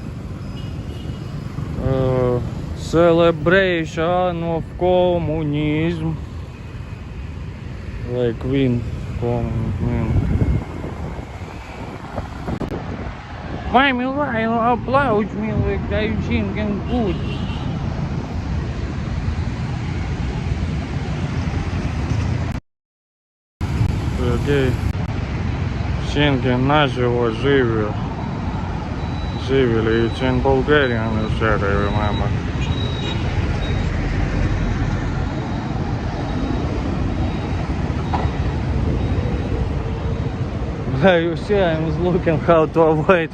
celebration of communism. Like Queen communism. Маме лайну аплауч me like I singing good. Окей. Singing наживо живо. Живели. It's in Bulgarian you said, I remember. You see, I'm looking how to avoid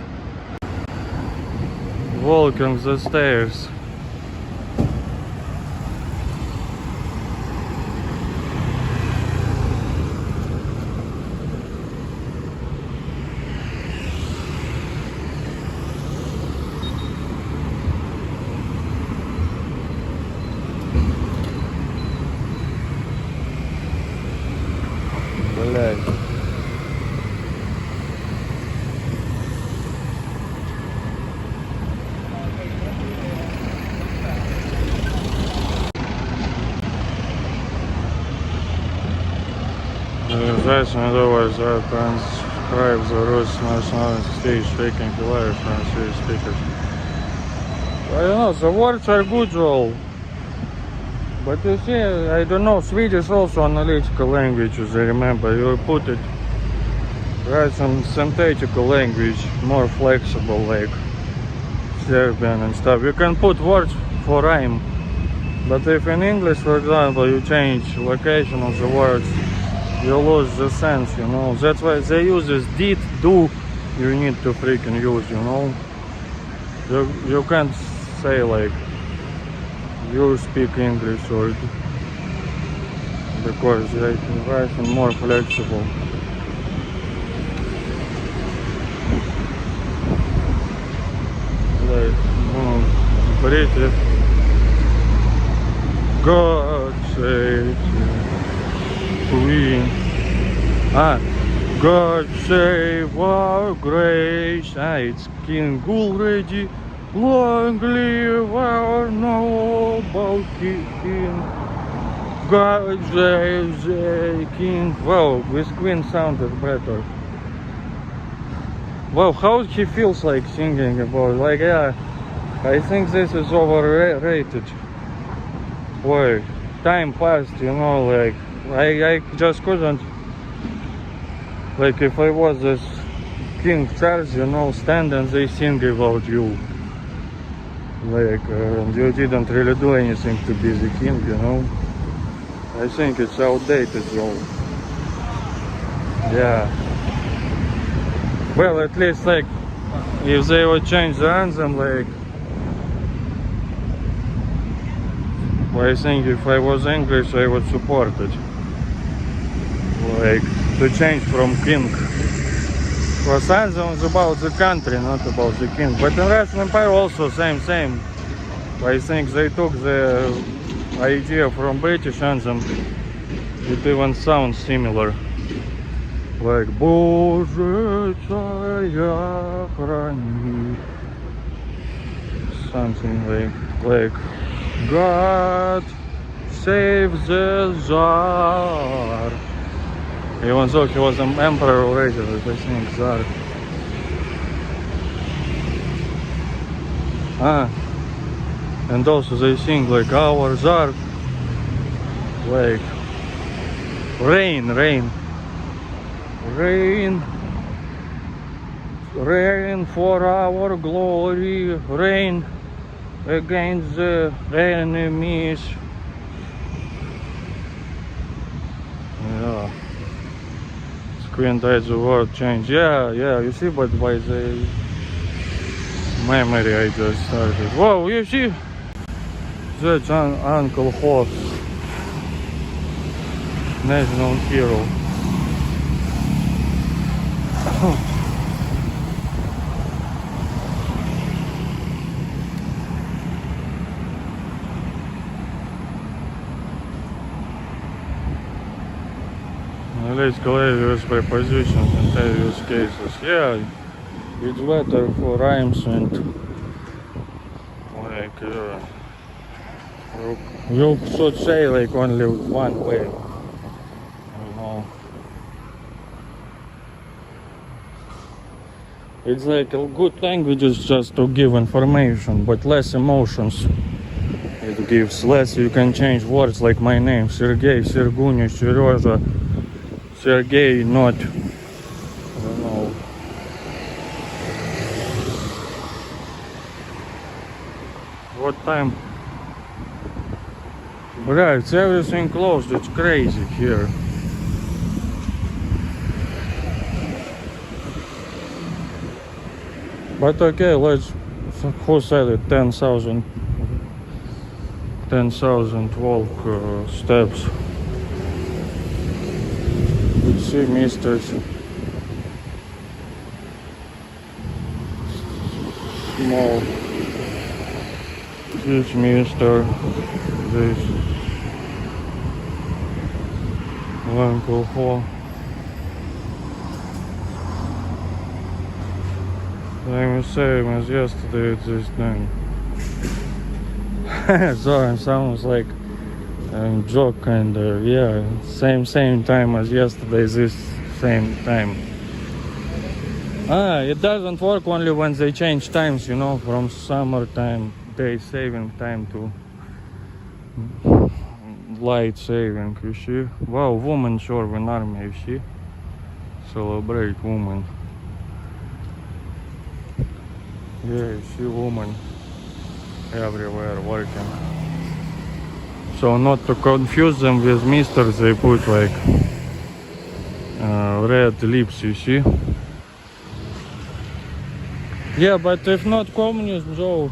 walking the stairs. Блядь. Organization otherwise transcribes the Russian national stage taking live from Swedish speakers. I don't know, the words are good all. But you see, I don't know, Swedish also analytical languages, I remember. You put it, write some synthetical language, more flexible like Serbian and stuff. You can put words for rhyme. But if in English, for example, you change location of the words, you lose the sense, you know. That's why they use this did, do, you need to freaking use, you know. You can't say like you speak English or because like Russian more flexible. Like British. God save Queen. God save our grace. It's King already. Long live our noble King. God save the King. Wow, with Queen sounded better. Wow, how he feels like singing about, like, yeah, I think this is overrated. Boy, time passed, you know, like, I just couldn't, like, if I was this King Charles, you know, stand and they sing about you. Like, you didn't really do anything to be the king, you know. I think it's outdated though. Yeah. Well, at least like if they would change the anthem, like I think if I was English I would support it. Like to change from king. Because anthem is about the country, not about the king. But in Russian Empire also same. I think they took the idea from British anthem. It even sounds similar. Like Боже, царя храни. Something like God save the Tsar. Even though he was an emperor already, I think Tsar. And also they sing like our Tsar, like rain, for our glory, rain against the enemies. Yeah. Queen died, the world changed. Yeah, you see, but by the memory I just started. Whoa, you see? That's Uncle Hoss, national hero. Analytical areas prepositions in various cases. Yeah, it's better for rhymes and like you should say like only one way, you know. It's like a good language is just to give information, but less emotions. It gives less. You can change words like my name, Sergey, Sergunya, Serежа, Sergey, not, I don't know. What time? Bro, it's everything closed. It's crazy here. But okay, let's. Who said it? 10,000 walk steps. Let's see, misters. Small. This mister. This. Alcohol. Same as yesterday, it's this thing. Sorry, sounds like a joke kind of, yeah, same time as yesterday, this same time. It doesn't work only when they change times, you know, from summertime, day saving time to light saving, you see. Wow, woman serve in army, you see. Celebrate woman. Yeah, you see woman everywhere working. So not to confuse them with misters, they put like red lips, you see. Yeah, but if not communism, so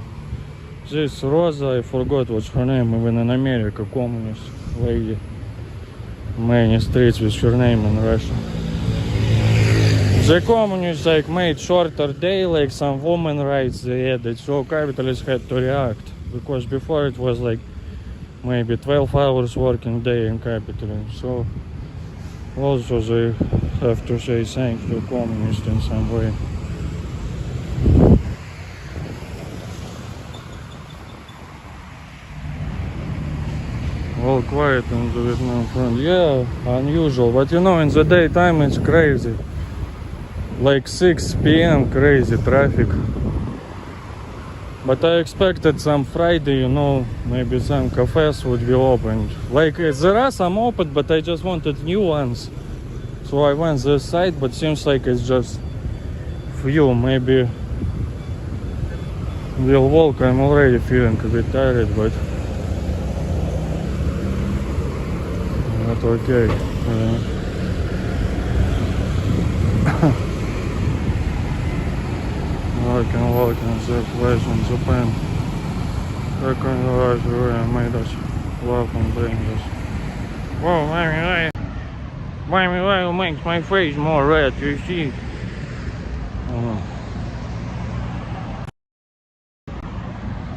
this Rosa, I forgot what's her name, even in America, communist lady. Many streets with her name in Russia. The communists like made shorter day, like some women rights they added, so capitalists had to react. Because before it was like maybe 12 hours working day in capitalism. So also they have to say thanks to communists in some way. All quiet in the Vietnam front. Yeah, unusual, but you know in the daytime it's crazy. Like 6 p.m. crazy traffic. But I expected some Friday, you know, maybe some cafes would be opened. Like there are some open, but I just wanted new ones. So I went this side, but seems like it's just few. Maybe we'll walk. I'm already feeling a bit tired, but okay. Walking, the pleasant Japan. Second large room made us laugh and bring us. Whoa, mommy, why makes my face more red, you see?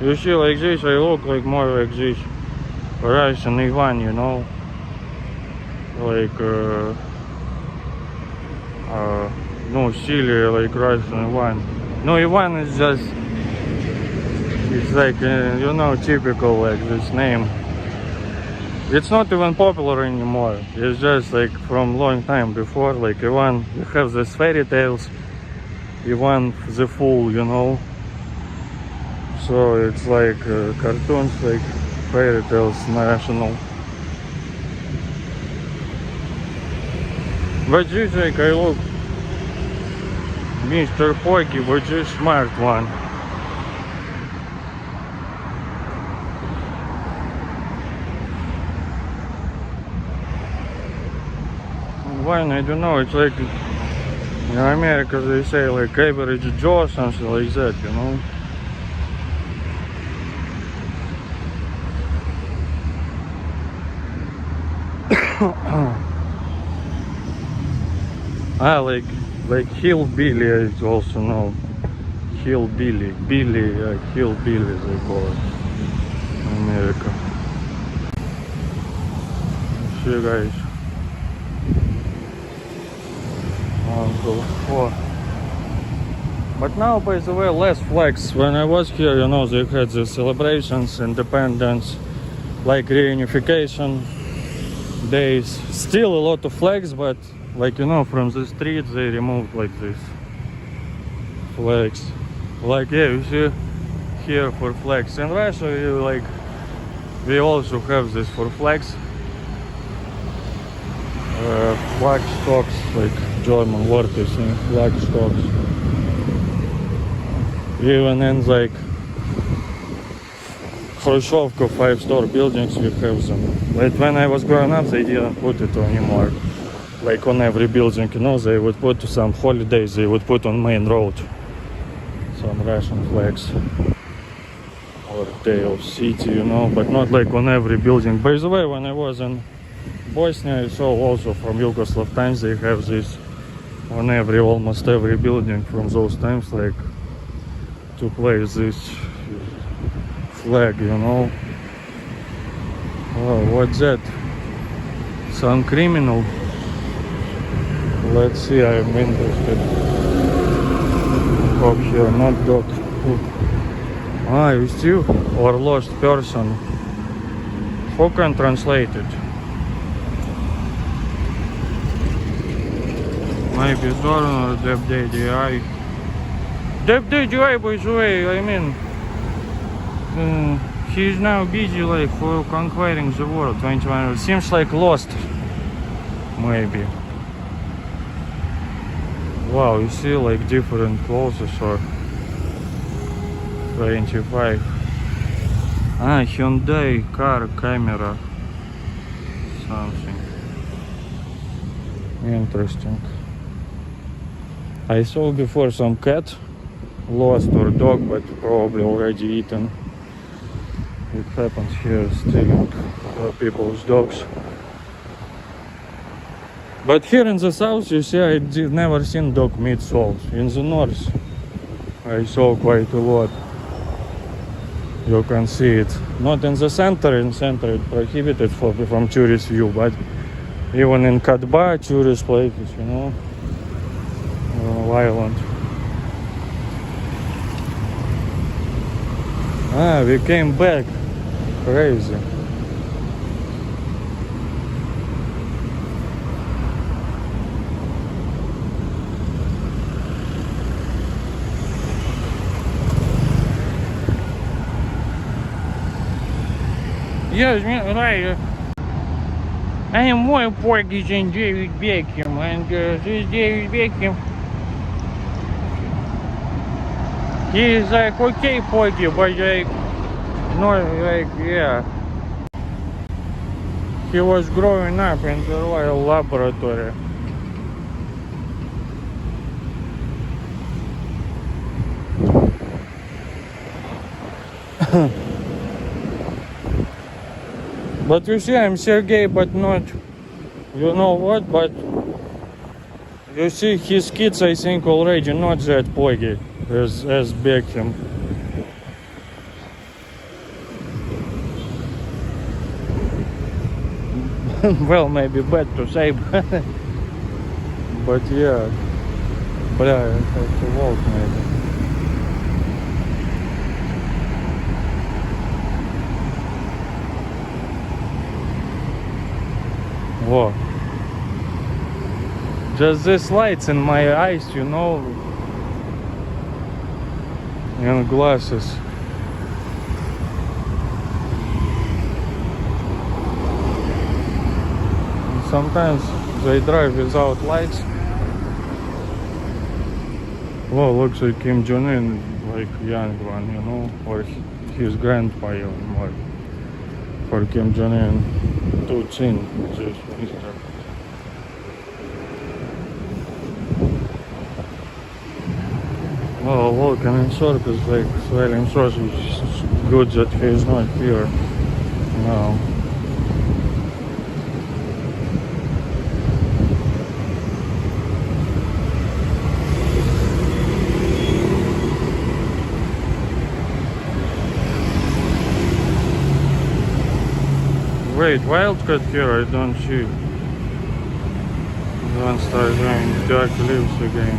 You see, like this, I look like more like this Russian Ivan, you know? Like, no, silly, like Russian Ivan. No, Ivan is just, it's like, you know, typical, like this name. It's not even popular anymore. It's just like from long time before, like Ivan, you have these fairy tales, Ivan the Fool, you know. So it's like cartoons, like fairy tales, national. But this like I look Mr. Poggy, but just smart one. Why? I don't know, it's like in America they say like average Joe or something like that, you know. Like hillbilly I also know. Hillbilly, Billy, hillbilly they call it in America. See you guys. Uncle 4. But now, by the way, less flags. When I was here, you know, they had the celebrations, independence, like reunification days. Still a lot of flags, but like, you know, from the street they removed like this flags. Like, yeah, you see here for flags. In Russia, you like, we also have this for flags. Flag stocks, like German word is in flag stocks. Even in like Khrushchevka 5-star buildings we have them. But when I was growing up they didn't put it anymore. Like on every building, you know, they would put some holidays, they would put on main road some Russian flags. Or day of city, you know, but not like on every building. By the way, when I was in Bosnia, I saw also from Yugoslav times they have this on almost every building from those times, like to place this flag, you know. Oh, what's that? Some criminal? Let's see, I'm interested. Cop here, not dog. Ah, you see? Or lost person. Who can translate it? Maybe Zoran or DebDDI. DebDDI, by the way, I mean, he's now busy like for conquering the world. 21. Seems like lost. Maybe. Wow, you see like different clothes or 25. Ah, Hyundai car camera. Something interesting. I saw before some cat lost or dog, but probably already eaten. It happens here, stealing people's dogs. But here in the south, you see, I did never seen dog meat sold. In the north, I saw quite a lot. You can see it. Not in the center. In center, it's prohibited from tourist view, but even in Katba, tourist places, you know, island. Ah, we came back. Crazy. Yes, right. I am more Porky than David Beckham, and this is David Beckham. He is like okay Porky, but like not like, yeah. He was growing up in the Royal Laboratory. But you see, I'm Sergey, but not, you know what, but you see his kids, I think, already not that poggy as Beckham. Well, maybe bad to say, but yeah, but I have to walk maybe. Whoa. Just these lights in my eyes, you know, and glasses. And sometimes they drive without lights. Well, looks like Kim Jong-un, like young one, you know, or his grandpa even more. For Kim Jong-un to chin, this Mr. Oh, walking in circles like selling sausage. It's good that he is not here now. Wait, wildcat here, I don't see. Don't start going dark leaves again.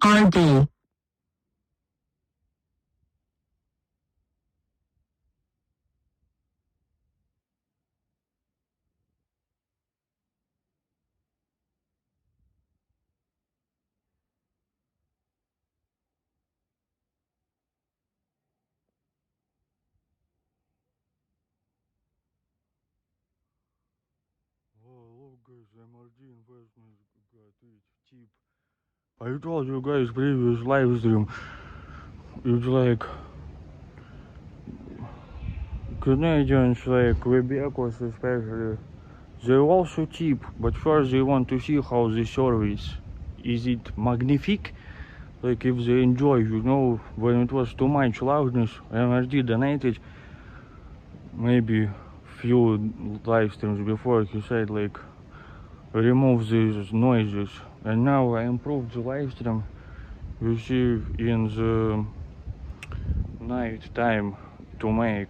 RD. Oh, look guys, MRD investments got it cheap. I told you guys previous live stream, it's like Canadians like Quebecers especially, they're also cheap, but first they want to see how the service is it magnifique, like if they enjoy, you know, when it was too much loudness, MRD donated maybe few live streams before, he said like remove these noises, and now I improved the live stream. You see in the night time to make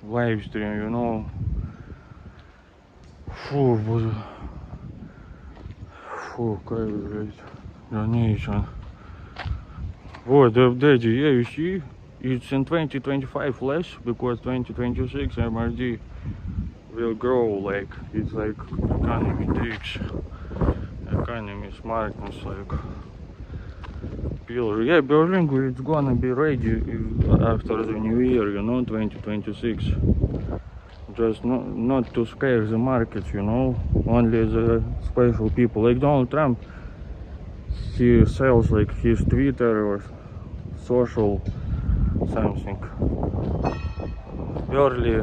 live stream, you know. Фу, боже. Фу, кайф, блядь. Donation. Вот, daddy, yeah, you see? It's in 2025 less, because 2026 MRD will grow, like, it's like economy tricks. Economy smartness, like, pillar. Yeah, Berlin, it's gonna be ready after the new year, you know, 2026. Just not to scare the market, you know, only the special people. Like Donald Trump, he sells like his Twitter or social something. Early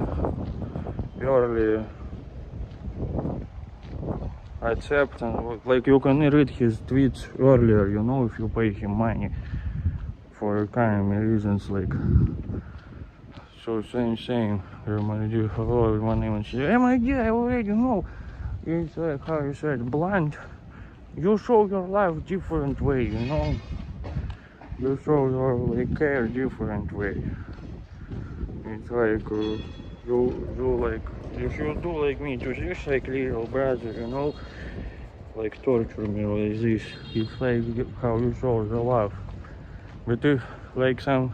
acceptance, like you can read his tweets earlier, you know, if you pay him money for economy reasons, like. So same. MID, hello, my name is MID, I already know. It's like how you said, blunt. You show your love different way, you know. You show your like care different way. It's like you like if you do like me to this like little brother, you know, like torture me like this. It's like how you show the love. But if like some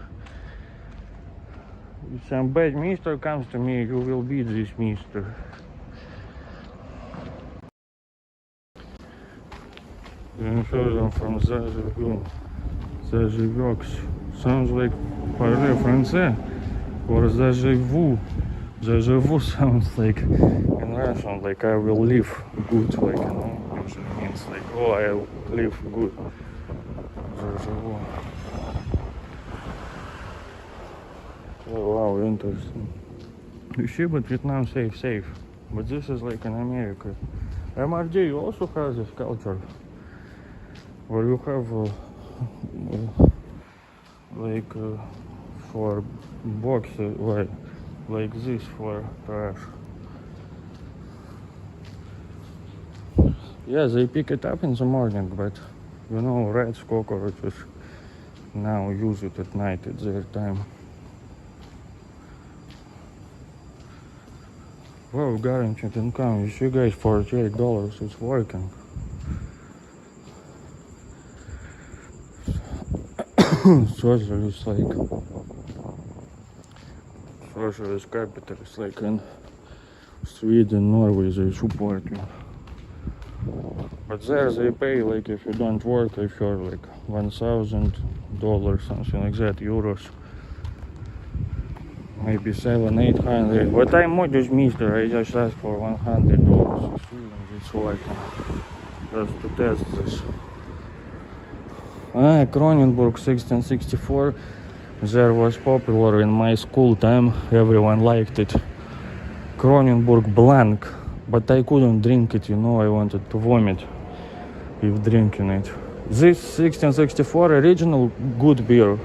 bad mister comes to me, you will beat this mister. I'm sure I'm from Zajivux. Sounds like parler français. Or Zajivу sounds like in Russian, like I will live good, like, you know, usually means like, oh, I'll live good. Zajivу. Oh wow, interesting. You see, but Vietnam safe. But this is like in America. MRD also has this culture where you have for boxes like this for trash. Yeah, they pick it up in the morning, but you know, rats, cockroaches now use it at night at their time. Wow, guaranteed income. You see guys, $48, it's working. Socialist capitalist, like in Sweden, Norway, they support you. But there they pay, like if you don't work, if you're like $1,000, something like that, euros. Maybe 700-800. But I'm modest mister, I just asked for $100. It's working. Just to test this. Kronenburg 1664. There was popular in my school time. Everyone liked it. Kronenburg blank. But I couldn't drink it, you know, I wanted to vomit if drinking it. This 1664 original good beer.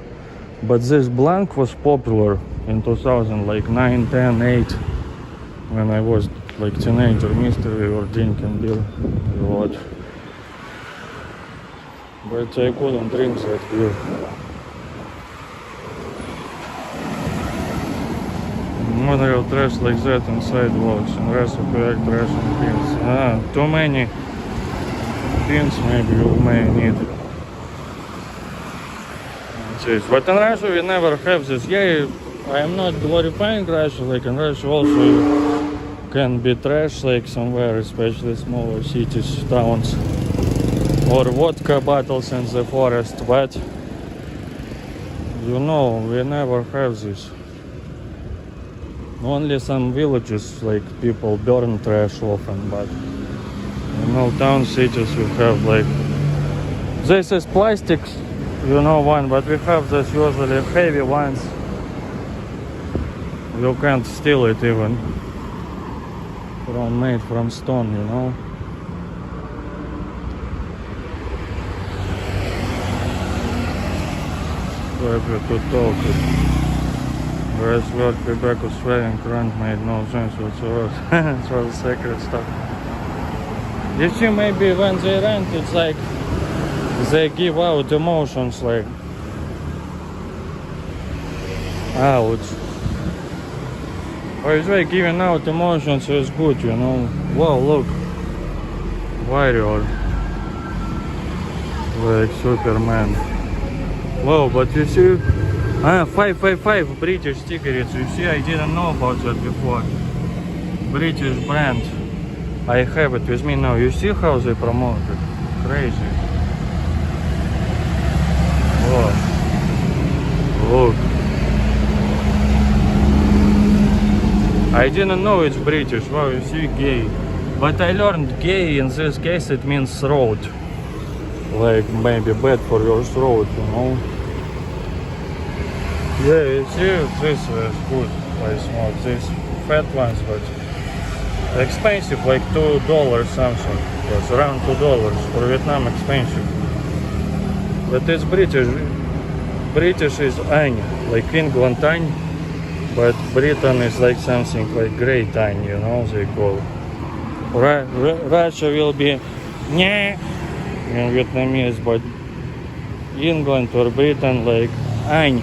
But this blank was popular in 2000, like 9, 10, 8. When I was like teenager, we were drinking beer a lot. But I couldn't drink that beer. Monorail trash like that on sidewalks and rest of Russian beers. Too many pins maybe you may need. This. But in Russia we never have this. Yeah, I am not glorifying Russia, like in Russia also can be trash like somewhere, especially smaller cities, towns, or vodka bottles in the forest, but you know, we never have this. Only some villages, like people burn trash often, but you know, town cities we have like, this is plastics, you know, one, but we have this usually heavy ones. You can't steal it even. Made from stone, you know. Happy to talk. Whereas word feedback Australian current made no sense whatsoever. It's all sacred stuff. You see, maybe when they rent, it's like they give out emotions like ouch. Or it's like giving out emotions is good, you know. Wow, look. Warrior. Like Superman. Wow, but you see, 555 British cigarettes. You see, I didn't know about that before. British brand. I have it with me now. You see how they promote it? Crazy. Wow. Look. I didn't know it's British. Wow, you see, gay. But I learned gay in this case it means throat. Like maybe bad for your throat, you know. Yeah, you see, this is good. I smoke these fat ones, but expensive, like $2 something. Yes, around $2 for Vietnam, expensive. But it's British. British is Agne, like England Agne, but Britain is like something like Great Agne, you know, they call. Russia will be Nha in Vietnamese, but England or Britain like Agne.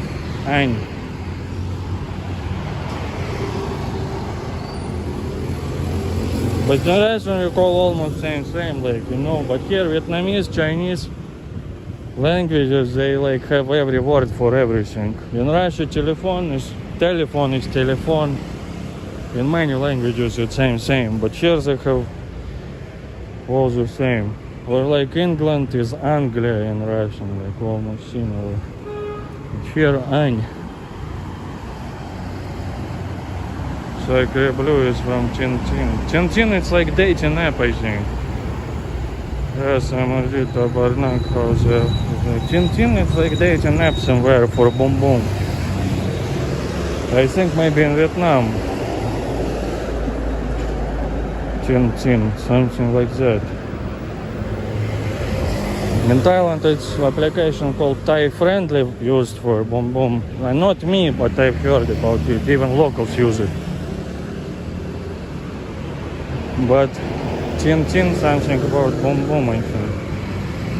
But in Russian we call almost same, like, you know, but here Vietnamese, Chinese languages, they like have every word for everything. In Russia telephone is telephone. In many languages it's same, but here they have all the same. Or like England is Anglia in Russian, like almost similar. Here Agne. So like Blue is from Tintin. Tintin it's like dating app, I think. Yes, I'm a little Barnak house. Tintin it's like dating app somewhere for Boom Boom. I think maybe in Vietnam. Tintin, something like that. In Thailand it's an application called Thai Friendly used for Boom Boom. Not me, but I've heard about it. Even locals use it. But Tintin something about Boom Boom, I think.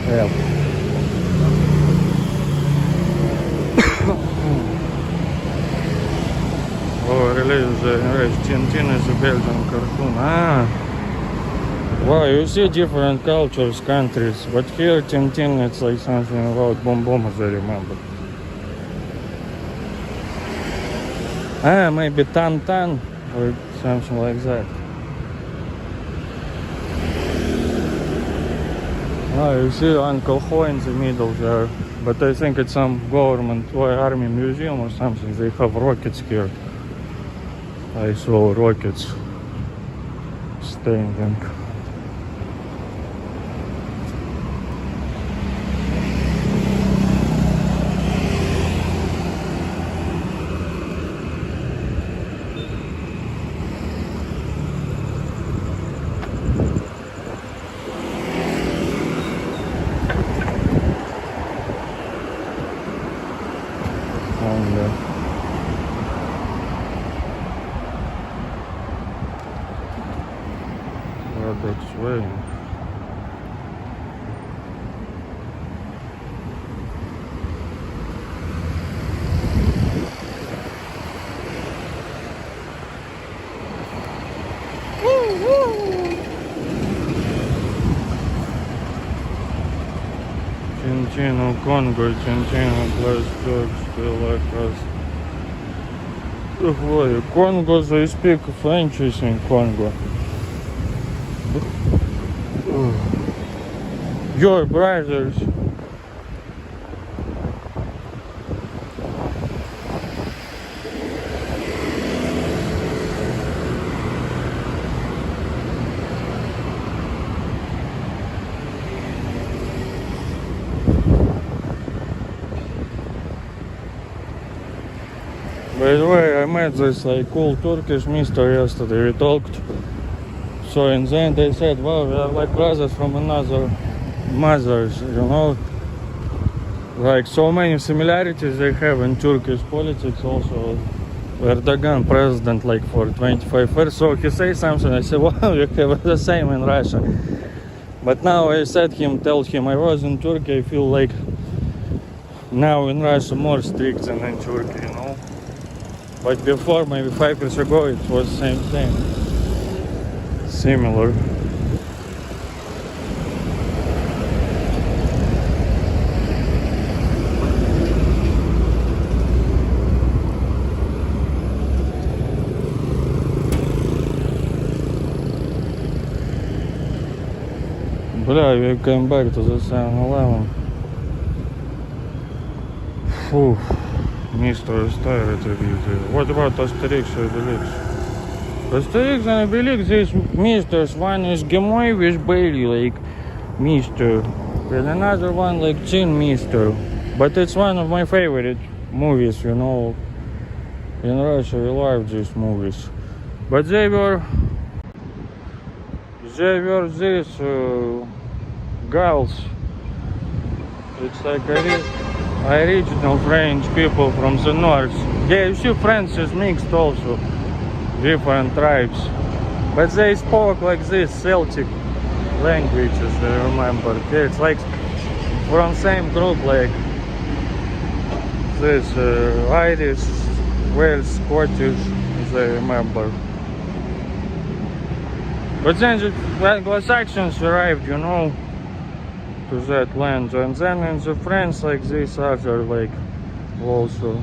Yeah. Oh, really? Tintin is a Belgian cartoon. Wow, you see different cultures, countries, but here Tintin it's like something about Boom Boom, as I remember. Maybe Tan Tan or something like that. You see Uncle Ho in the middle there, but I think it's some government or army museum or something. They have rockets here. I saw rockets standing. That's way. Tintino, Congo, Tintino, plus dogs, still like us. Ой, Congo, they speak French in Congo. Your brothers. By the way, I met this like cool Turkish mister yesterday. We talked. So in the end they said, well, we are like brothers from another mothers, you know. Like so many similarities they have in Turkish politics also. Erdogan president like for 25 years. So he says something, I say, wow, you have the same in Russia. But now I told him I was in Turkey, I feel like now in Russia more strict than in Turkey, you know. But before, maybe 5 years ago, it was same thing. Similar. Bля, we came back to the 7-Eleven. Фух, мистер ставит обиды. What about Asterix and Obelix? Asterix and Obelix, these misters, one is Gemoy with Bailey, like Mister, and another one like Chin Mister. But it's one of my favorite movies, you know. In Russia, we love these movies. But they were these girls. It's like original French people from the north. Yeah, you see, French is mixed also, different tribes. But they spoke like this Celtic languages, I remember. Yeah, it's like from same group, like this Irish, Welsh, Scottish, as I remember. But then the Anglo-Saxons arrived, you know, to that land, and then in the French like this other like also.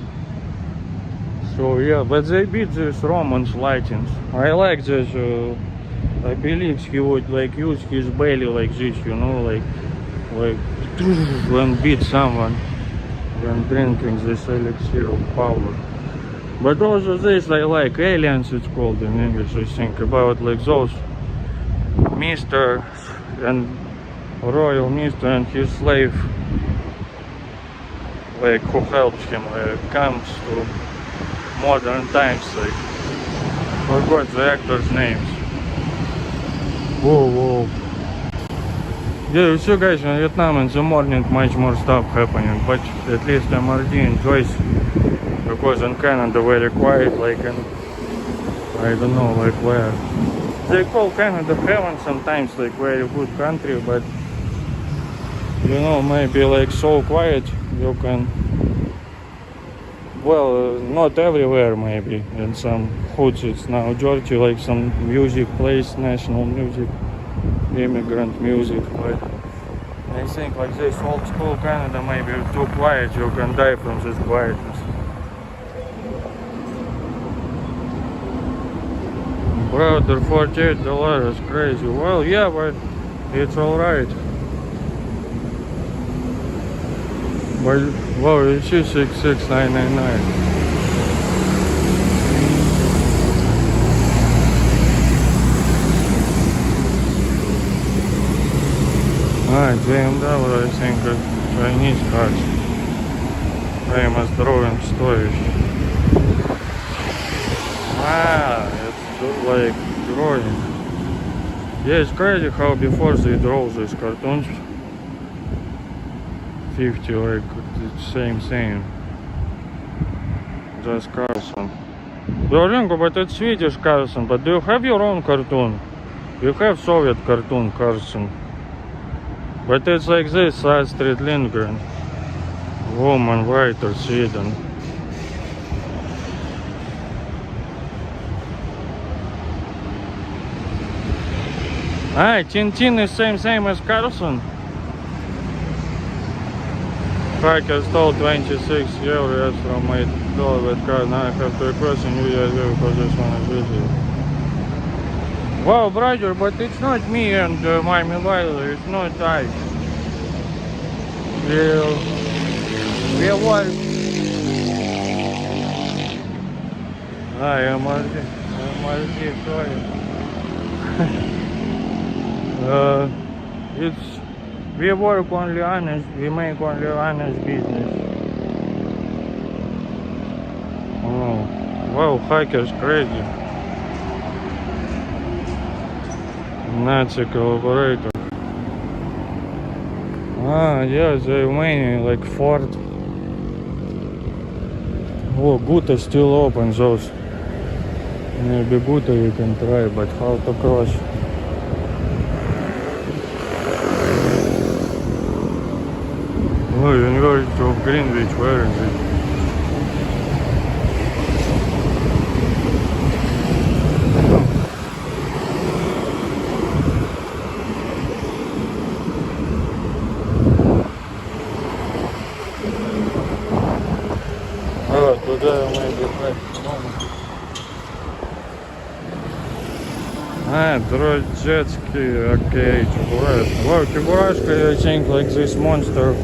So yeah, but they beat these Romans, Latins. I like this. I believe he would like use his belly like this, you know, like when beat someone when drinking this elixir of power. But also this I like aliens, it's called in English, I think, about like those Mr. and Royal Mister and his slave, like who helps him, comes to modern times, like forgot the actors' names. Whoa. Yeah, you see guys, in Vietnam in the morning much more stuff happening, but at least I'm already enjoys, because in Canada very quiet, like in, I don't know, like where. They call Canada heaven sometimes, like very good country, but you know, maybe like so quiet you can, well, not everywhere maybe, in some hoods it's now dirty, like some music plays, national music, immigrant music, but I think like this old school Canada maybe too quiet, you can die from this quietness. Brother, $48 is crazy. Well, yeah, but it's alright. But, whoa, it's just 66999. BMW, I think, Chinese cars. Famous drawing stories. It's like drawing. Yeah, it's crazy how before they draw these cartoons 50, like it's same thing. Just Carlson. Ringo, but it's Swedish Carlson. But do you have your own cartoon? You have Soviet cartoon Carlson. But it's like this, Astrid Lindgren. Woman writer, Sweden. Tintin is same as Carlson. Hacker stole 26 euros from my debit card. Now I have to request a new year because this one is busy. Wow, brother, but it's not me and my mobile. It's not I. We were. MRD, sorry. It's we work only honest. We make only honest business. Oh, wow, hackers crazy. Nazi collaborator. Ah, yeah, they many like Ford. Oh, Guta still open those. Maybe Guta you can try, but how to cross? Oh, University of Greenwich, where is it? Oh, today maybe back. Drojetski, okay, Чебурашка. Wow, Чебурашка, I think like this monster.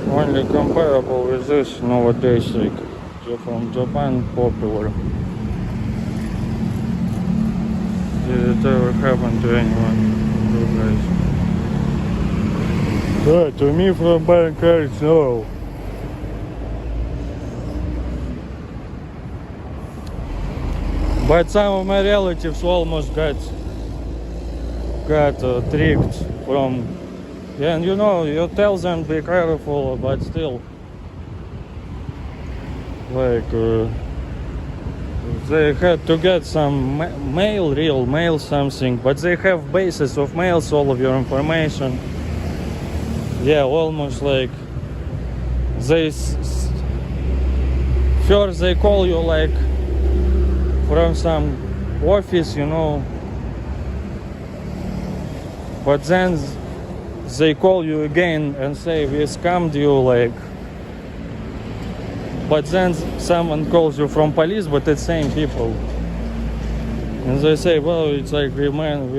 Only comparable with this nowadays, like from Japan, popular. Did it ever happen to anyone? You guys? To me from buying cards, no. But some of my relatives almost got tricked from. Yeah, and you know, you tell them be careful, but still, like they had to get some mail, real mail, something, but they have bases of mails, all of your information. Yeah, almost like they first they call you like from some office, you know, but then they call you again and say we scammed you, like, but then someone calls you from police, but it's same people, and they say, well, it's like we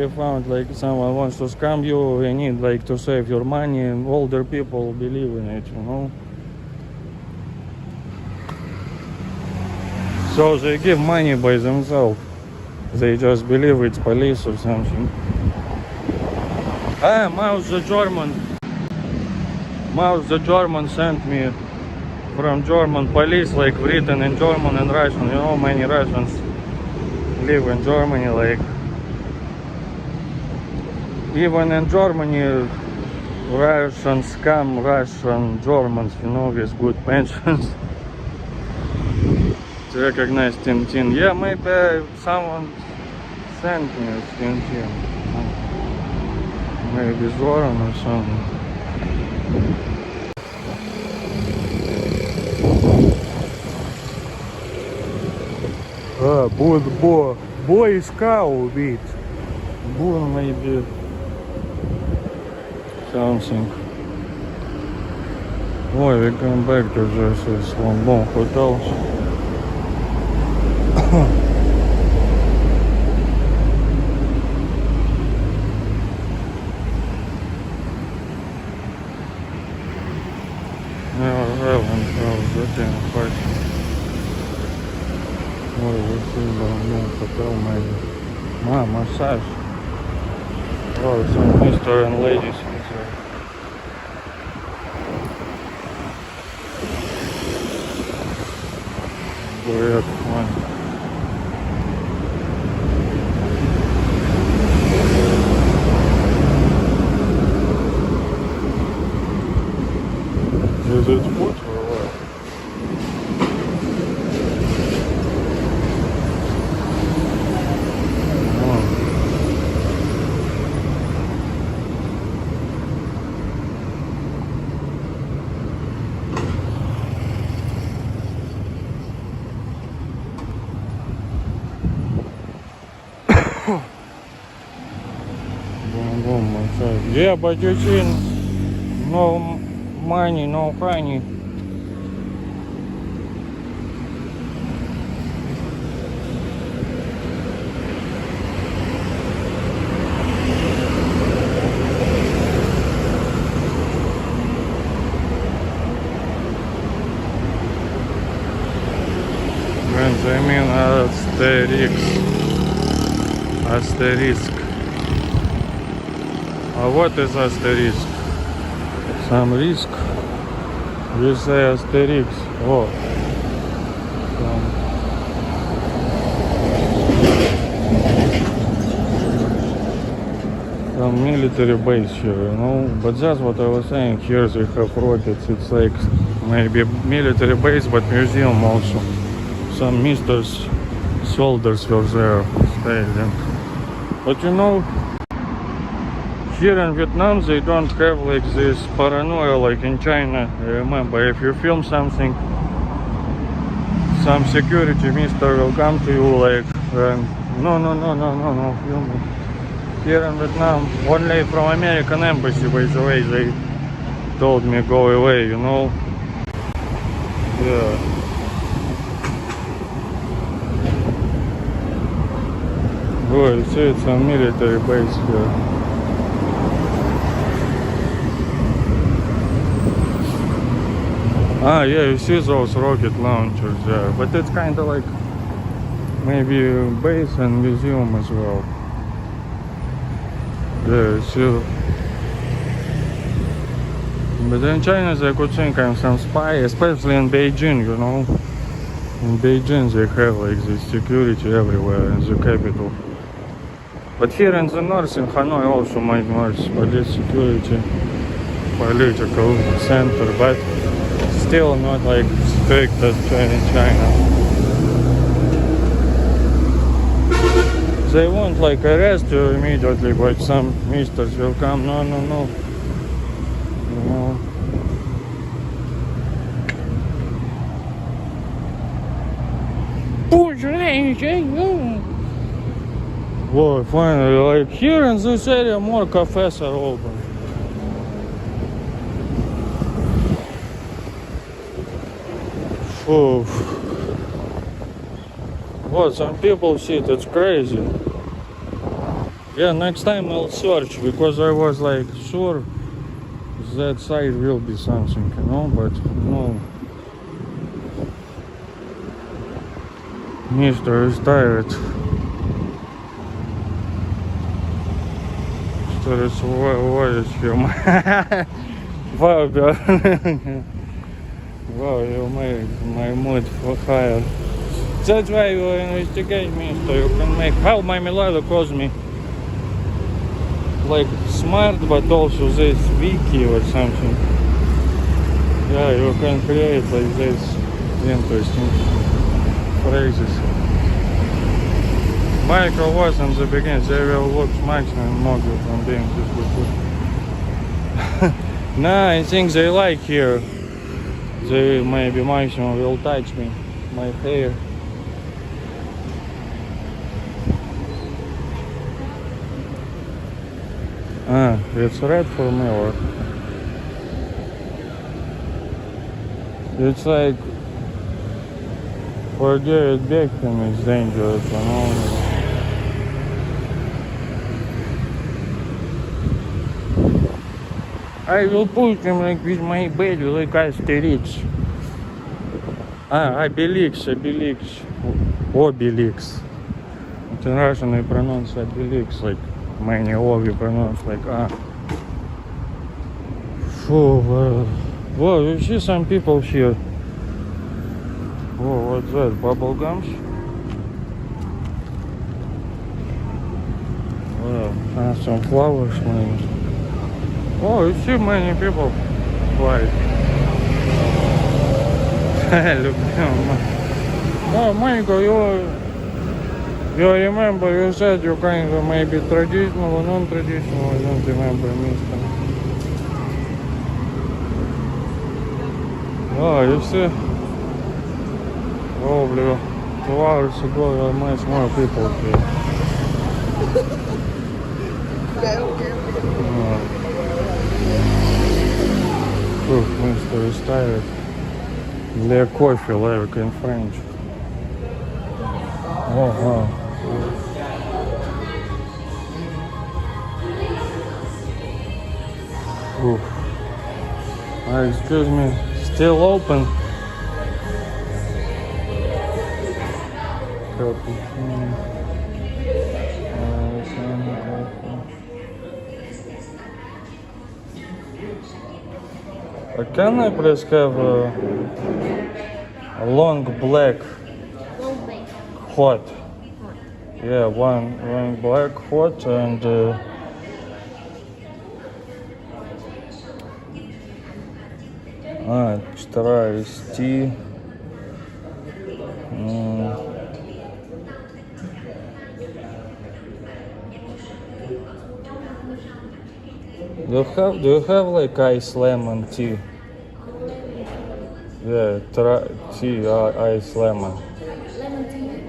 found like someone wants to scam you, we need like to save your money, and older people believe in it, you know. So they give money by themselves. They just believe it's police or something. Mouse the German sent me from German police, like written in German and Russian. You know, many Russians live in Germany, like even in Germany Russians scam Russian Germans, you know, with good pensions. To recognize Tintin. Yeah, maybe someone sent me a Tintin. Maybe Zoran or something. Boy искал убить. Bull maybe something. Oh, we come back to this London hotels. Massage. Oh, some Mr. and ladies inside. Weird one. Is it food or what? Yeah, but you see, no money, no honey. I mean asterisk. What is asterisk? Some risk. You say asterisk. Oh. Some military base here, you know. But that's what I was saying. Here they have rockets. It's like maybe military base, but museum also. Some misters, soldiers were there staying. But you know, here in Vietnam they don't have like this paranoia like in China. I remember, if you film something, some security mister will come to you like, no, film it. Here in Vietnam, only from American embassy, by the way, they told me go away, you know. Yeah. Oh, you see, it's a military base here. Ah, yeah, you see those rocket launchers there, but it's kind of like maybe a base and museum as well. Yeah, you see. But in China they could think I'm some spy, especially in Beijing, you know. In Beijing they have like this security everywhere in the capital. But here in the north, in Hanoi, also might north police security, political center, but still not like strict as in China. They won't like arrest you immediately, but some misters will come, no. You know. Whoa, finally, like here in this area more cafes are open. Whoa. What, some people sit, it's crazy. Yeah, next time I'll search, because I was like sure that side will be something, you know, but no. Mister is tired. It's what him. Wow, wow, you made my mood for higher. That's why you investigate me, so you can make how my Milano calls me like smart, but also this wiki or something. Yeah, you can create like this interesting phrases. Michael was in the beginning, they will look maximum model from being this good. Nah, I think they like here. They maybe maximum will touch me, my hair. Ah, it's red for me or it's like for David Beckham it's dangerous, you know. I will push him like with my belly like Asterix. Obelix. In Russian I pronounce Obelix, like many of you pronounce like Whoa, you see some people here. Whoa, what's that? Bubble gums? Wow, some flowers maybe. Oh, you see many people fly. Look, oh, Michael, you remember you said you kind of maybe traditional or non-traditional, I don't remember, mister. Oh, you see? Probably 2 hours ago there were much more people here. Okay. Ooh. tired. Le coffee, like in French. Oh, wow. Oof. Excuse me, still open? Cappuccino. Can I please have a long black hot? Yeah, one black hot and extra tea. Do you have like ice lemon tea? Yeah, tea, ice lemon. Lemon tea.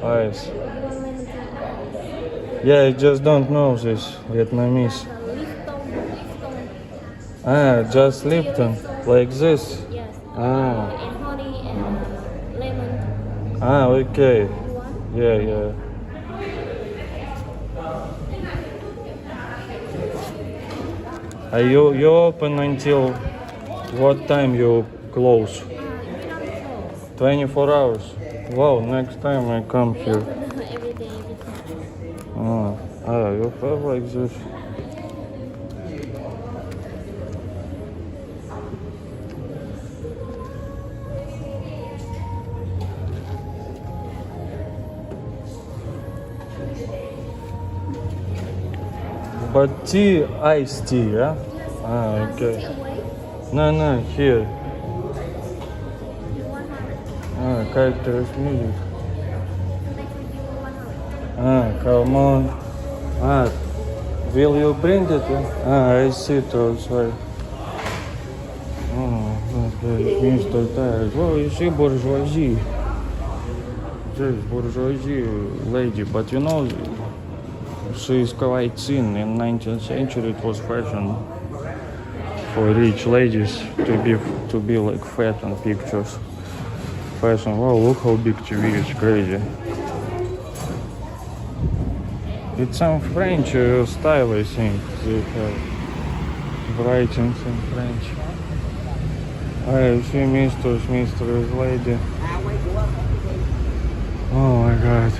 Ice. You want lemon tea? Yeah, I just don't know this Vietnamese. Lipton. Just Lipton, like this. Yes. Ah. And honey and lemon. Okay. You want? Yeah. You open until what time you close? 24 hours. Wow, next time I come here. Every day, every time. You have like this. But tea, iced tea, yeah? Okay. No, here. Characters music. Come on. Will you bring it? I see it outside. Mr. Tired. Well, you see bourgeoisie. This bourgeoisie lady, but you know, she is quite thin. In 19th century, it was fashion for rich ladies to be like fat on pictures. Fashion. Wow, look how big TV is, crazy. It's some French style, I think. They have writings in French. I see Mrs. Lady. Oh my God.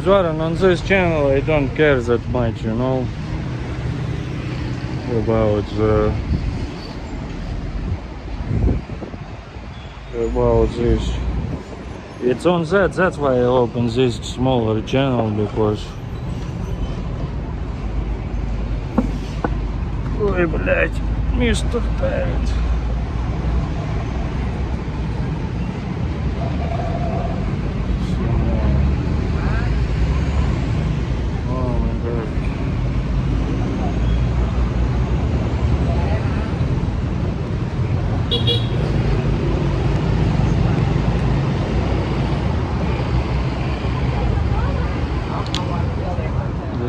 Zoran, on this channel I don't care that much, you know, about this. It's on that's why I opened this smaller channel, because ой, блядь, Mr. Tired. Oh my God.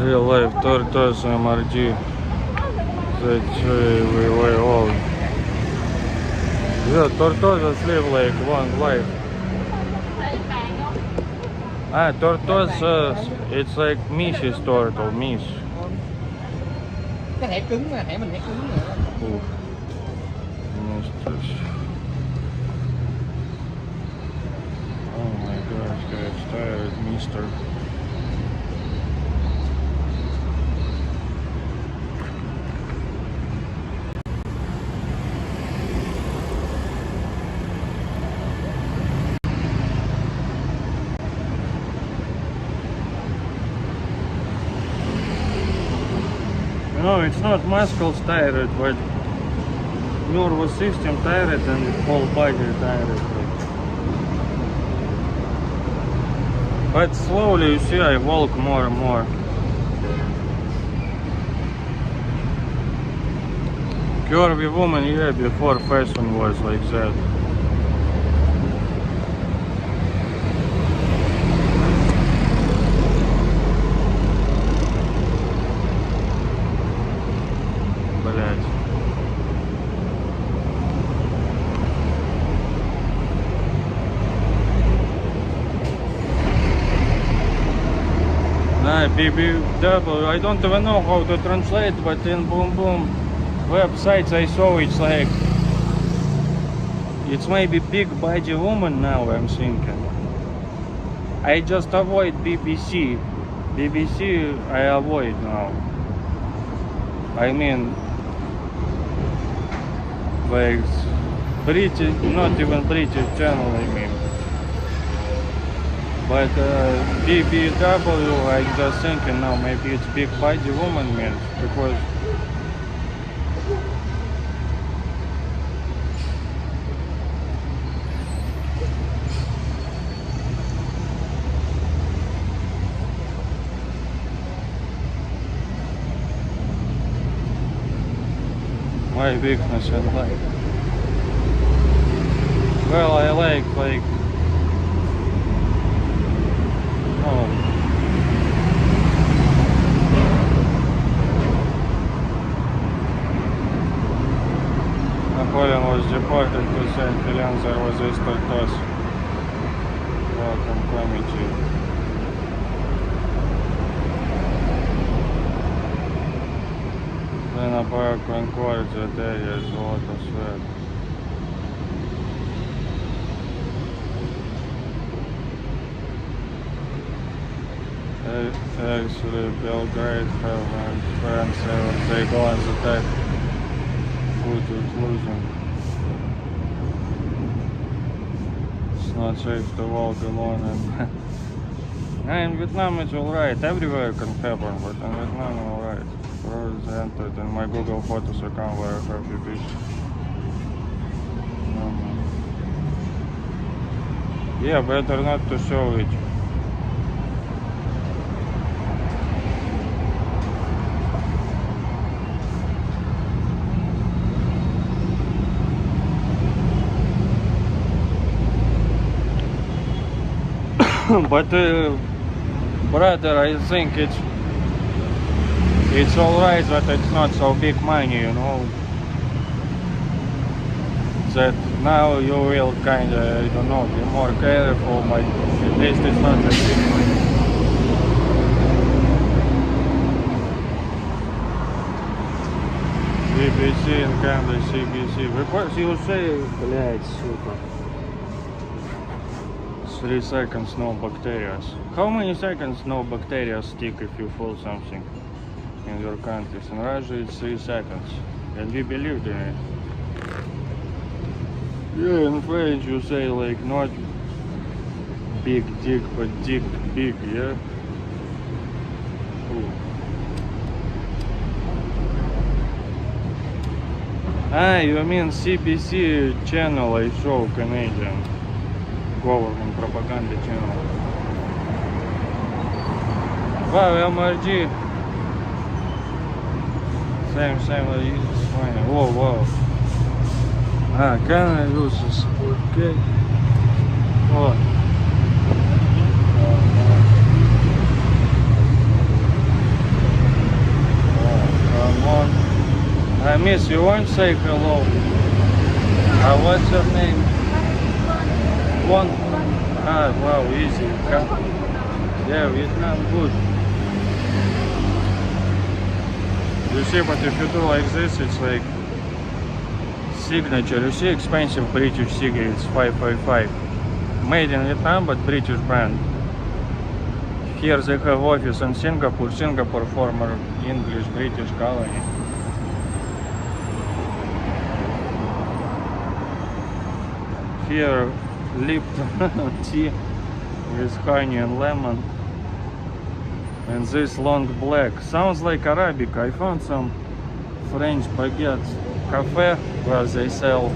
Real life tortoise MRG. That's we all. Yeah, tortoises live like one life. Tortoise, it's like Mrs. turtle, Miss. Cái thẻ cứng mà, thẻ mình thẻ cứng nữa. Oh my gosh, guys, tired, Mister. No, it's not muscles tired, but nervous system tired and whole body tired. But slowly, you see, I walk more and more. Curvy woman, yeah, before fashion was like that. BBW, I don't even know how to translate, but in Boom Boom websites I saw it's like, it's maybe big body woman now, I'm thinking. I just avoid BBC. BBC I avoid now. I mean, like, British, not even British channel, I mean. But BBW, I'm just thinking now, maybe it's big body woman means, because my weakness in life. Well, I like, oh, Napoleon was deported to St. Helens. There was this tortoise. Welcome, committee. Then a bar Concordia, there is a lot of sweat. Actually, Belgrade have friends and Saigon attack. Food is losing. It's not safe to walk alone in Vietnam it's alright. Everywhere can happen, but in Vietnam alright. Roads entered in my Google Photos account where I have a beach. Yeah, better not to show it. But brother, I think it's alright that it's not so big money, you know. That now you will kinda, I don't know, be more careful, but at least it's not that big money. BBC and Canada, CBC. Because you say, блядь, сука. 3 seconds, no bacteria. How many seconds no bacteria stick if you fall something in your countries? In Russia it's 3 seconds. And we believed in it. Yeah, in French you say like not big dick, but dick big, yeah? Ooh. Ah, you mean CBC channel I show Canadian government propaganda channel. Wow, MRG. Same, it's funny. Whoa, wow. Ah, Canada uses. Okay. Oh. Come on. I miss you. Won't say hello. What's your name? One. Ah, wow, easy. Yeah, Vietnam, good. You see, but if you do like this, it's like signature. You see, expensive British cigarettes, 555. Made in Vietnam, but British brand. Here they have office in Singapore. Singapore, former English, British colony. Here, Lipton tea with honey and lemon, and this long black sounds like Arabic. I found some French baguettes cafe where they sell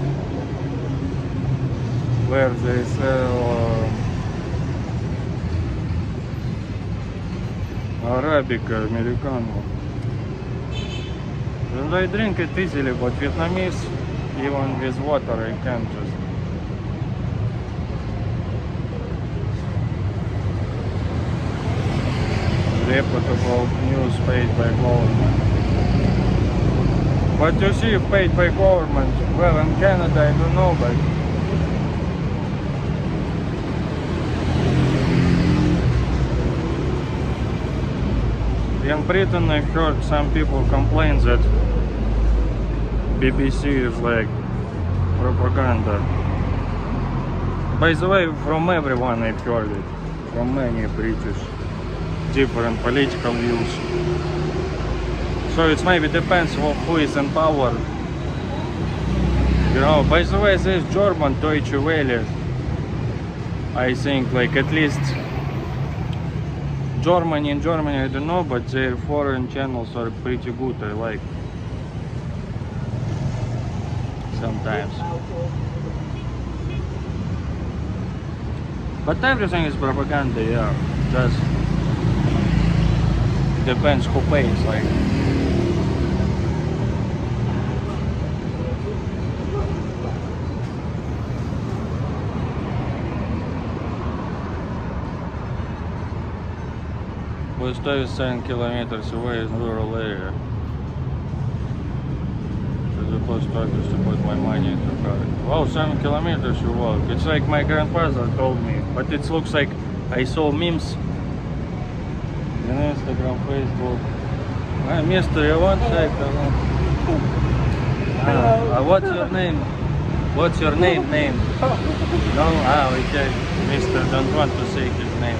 Arabic Americano, and I drink it easily, but Vietnamese, even with water, I can't just. Reputable news paid by government. But you see, paid by government, well, in Canada I don't know, but in Britain I heard some people complain that BBC is like propaganda. By the way, from everyone I've heard it, from many British, different political views. So it maybe depends on who is in power. You know, by the way, this German Deutsche Welle, I think like at least in Germany I don't know, but their foreign channels are pretty good, I like sometimes. But everything is propaganda, yeah. Just depends who pays, like. We stay 7 kilometers away in rural area. To the post office to put my money into car. Wow, 7 kilometers you walk. It's like my grandfather told me, but it looks like I saw memes in Instagram, Facebook. Mister, you want to say what's your name? What's your name? No? Okay. Mister don't want to say his name.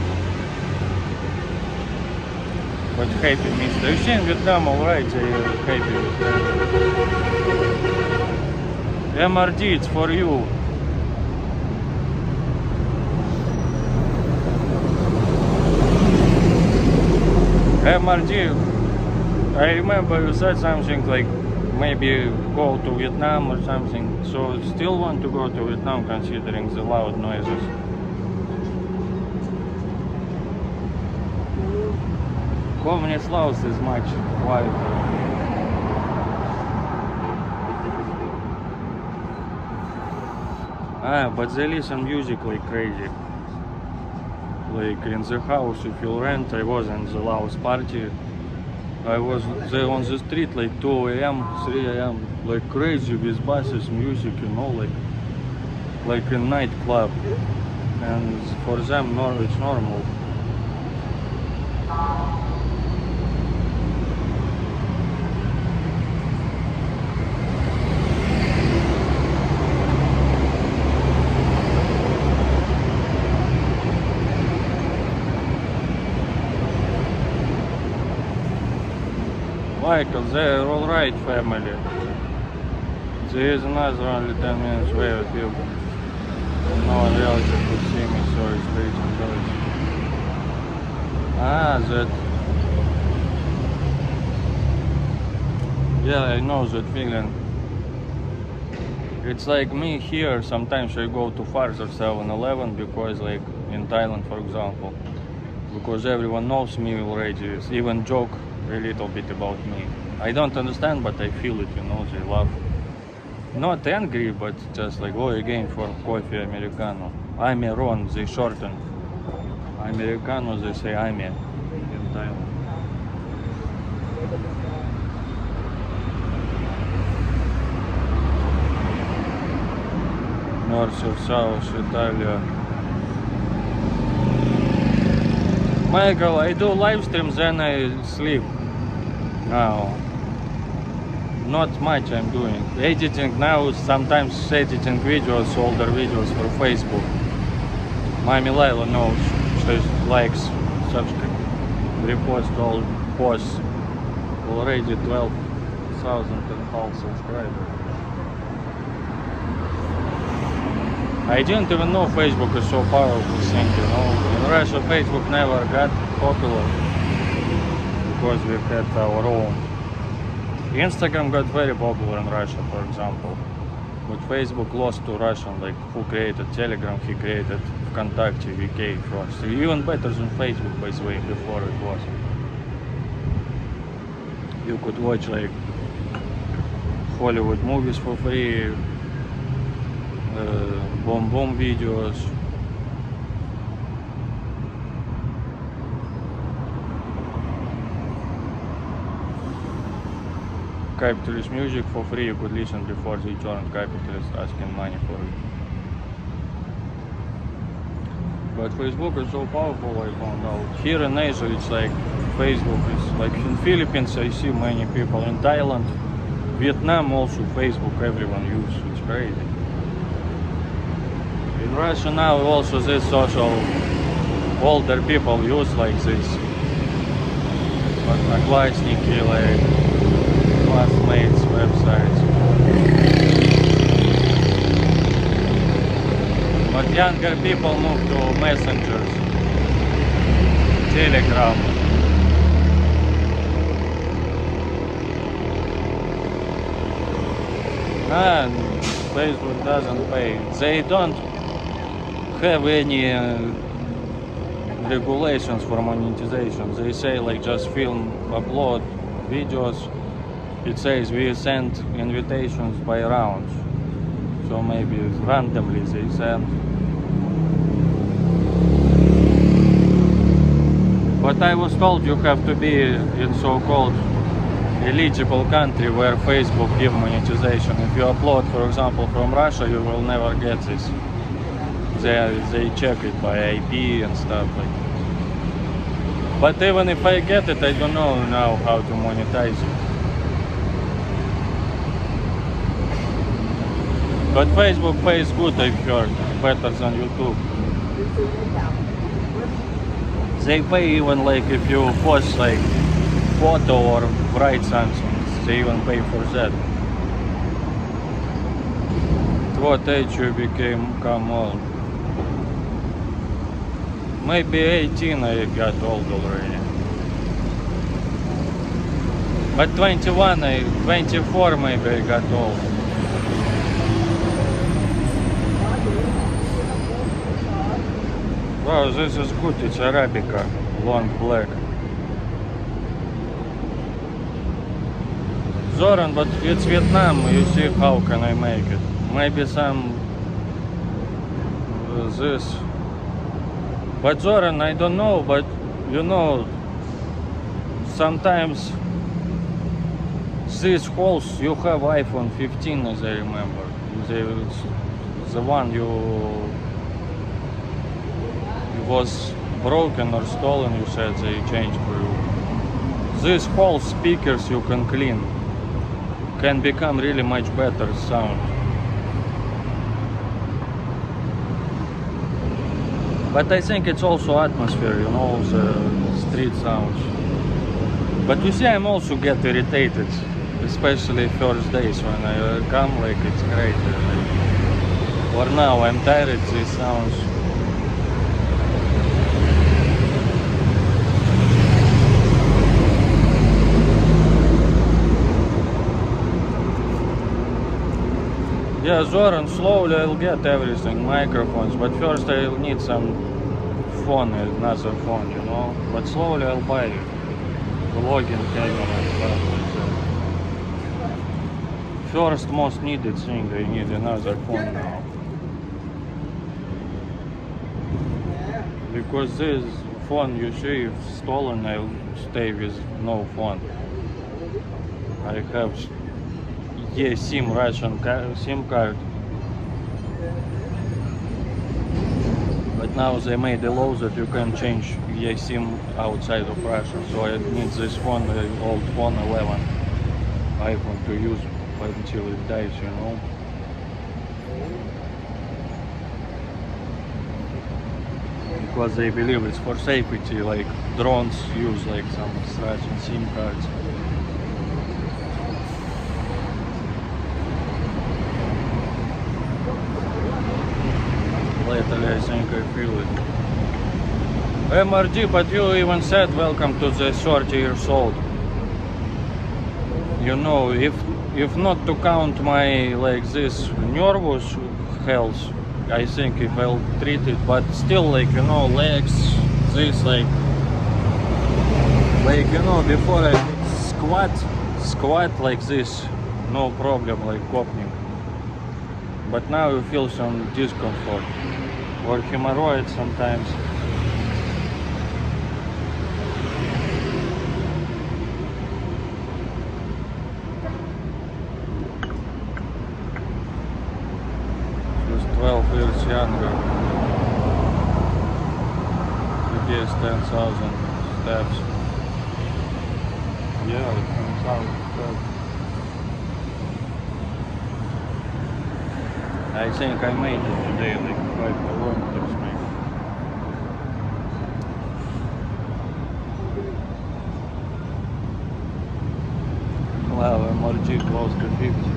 But happy, mister. You see in Vietnam, alright, you're happy with that. MRD, it's for you. MRD, I remember you said something like maybe go to Vietnam or something. So still want to go to Vietnam considering the loud noises. Communist Laos is much quieter. But they listen music like crazy. Like in the house, if you rent, I was in the Laos party. I was there on the street like 2 a.m., 3 a.m. like crazy with buses, music, you know, like a nightclub. And for them, it's normal. Michael, they're alright family. There is another only 10 minutes away with you. No one relative could see me, so it's speaking Deutsch. That. Yeah, I know that feeling. It's like me here, sometimes I go to farther 7-Eleven because like in Thailand for example. Because everyone knows me already, even joke a little bit about me. I don't understand, but I feel it, you know, they laugh. Not angry, but just like, oh, again for coffee Americano. I'm a Ron, they shorten. Americano, they say I'm a in Thailand. North or South, Italia. Michael, I do live streams, then I sleep. Now, not much I'm doing. Editing now, sometimes editing videos, older videos for Facebook. Mommy Lila knows, she likes, subscribe, repost all posts. Already 12,500 subscribers. I didn't even know Facebook is so powerful thing, you know. In Russia, Facebook never got popular because we had our own. Instagram got very popular in Russia, for example. But Facebook lost to Russian, like who created Telegram, he created Vkontakte, VK first. Even better than Facebook, by the way, before it was. You could watch like Hollywood movies for free, bomb videos. Capitalist music for free you could listen before they turned capitalist asking money for it. But Facebook is so powerful, I found out. Here in Asia it's like Facebook is like in Philippines I see many people, in Thailand, Vietnam also Facebook everyone use, it's crazy. In Russia now also this social older people use like this. Одноклассники, like classmates websites. But younger people move to messengers, Telegram. And Facebook doesn't pay. They don't have any regulations for monetization. They say like just film, upload videos. It says we send invitations by rounds. So maybe randomly they send. But I was told you have to be in so-called eligible country where Facebook give monetization. If you upload, for example, from Russia, you will never get this. They check it by IP and stuff like that. But even if I get it, I don't know now how to monetize it. But Facebook pays good, I've heard, better than YouTube. They pay even like if you post like photo or write something, they even pay for that. At what age you become old? Maybe 18 I got old already. But 24 maybe I got old. Wow, this is good, it's Arabica, long black. Zoran, but it's Vietnam, you see how can I make it? Maybe some this. But Zoran, I don't know, but you know, sometimes these holes, you have iPhone 15 as I remember. The one you was broken or stolen, you said they changed for you. These whole speakers you can clean, can become really much better sound. But I think it's also atmosphere, you know, the street sounds. But you see, I'm also get irritated, especially first days when I come, like it's crazy. Like, or now I'm tired of these sounds. Yeah, Zoran, slowly I'll get everything, microphones, but first I'll need some phone, another phone, you know, but slowly I'll buy it. Vlogging camera and stuff like that. First most needed thing, I need another phone now. Because this phone, you see, if stolen, I'll stay with no phone. I have Hcmc Russian SIM card, but now they made a law that you can change eSIM outside of Russia, so I need this phone, old phone 11 iPhone to use until it dies, you know. Because they believe it's for safety, like drones use like some Russian SIM cards. Lately I think I feel it. MRD, but you even said welcome to the 30 years old. You know, if not to count my like this nervous health, I think if I'll treat it, but still like, you know, legs, this like you know, before I squat like this, no problem, like coping. But now you feel some discomfort or hemorrhoids sometimes. She's 12 years younger. She gets 10,000 steps. Yeah, it comes out good. I think I made it today, like 5 kilometers maybe. Wow, MRG close to 50.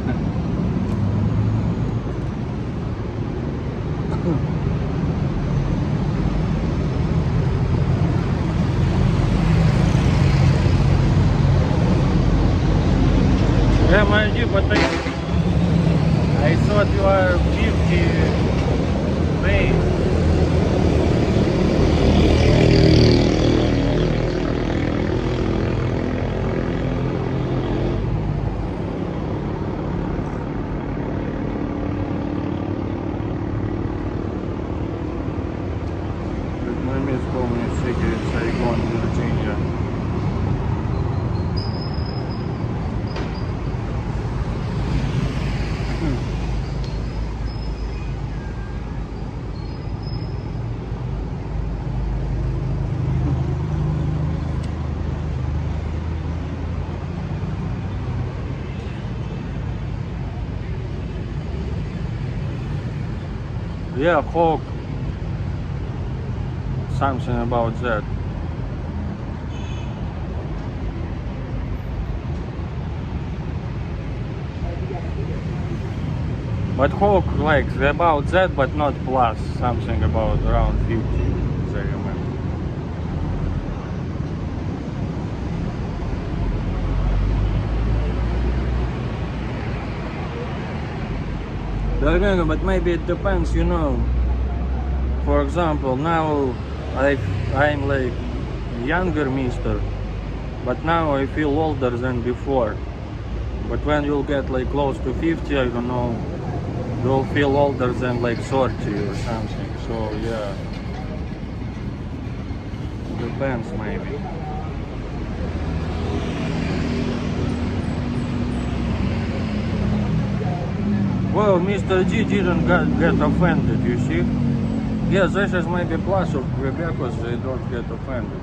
MRG, but I thought you are 50 pace. Мое место помню в Saigon, Virginia. Yeah, Hawk. Something about that. But Hawk like about that, but not plus. Something about around 50, as I remember. Don't know, but maybe it depends, you know. For example, now I'm like younger mister, but now I feel older than before. But when you'll get like close to 50, I don't know, you'll feel older than like 30 or something. So yeah, depends maybe. Well, Mr. G didn't get offended, you see? Yes, this is maybe plus of because they don't get offended.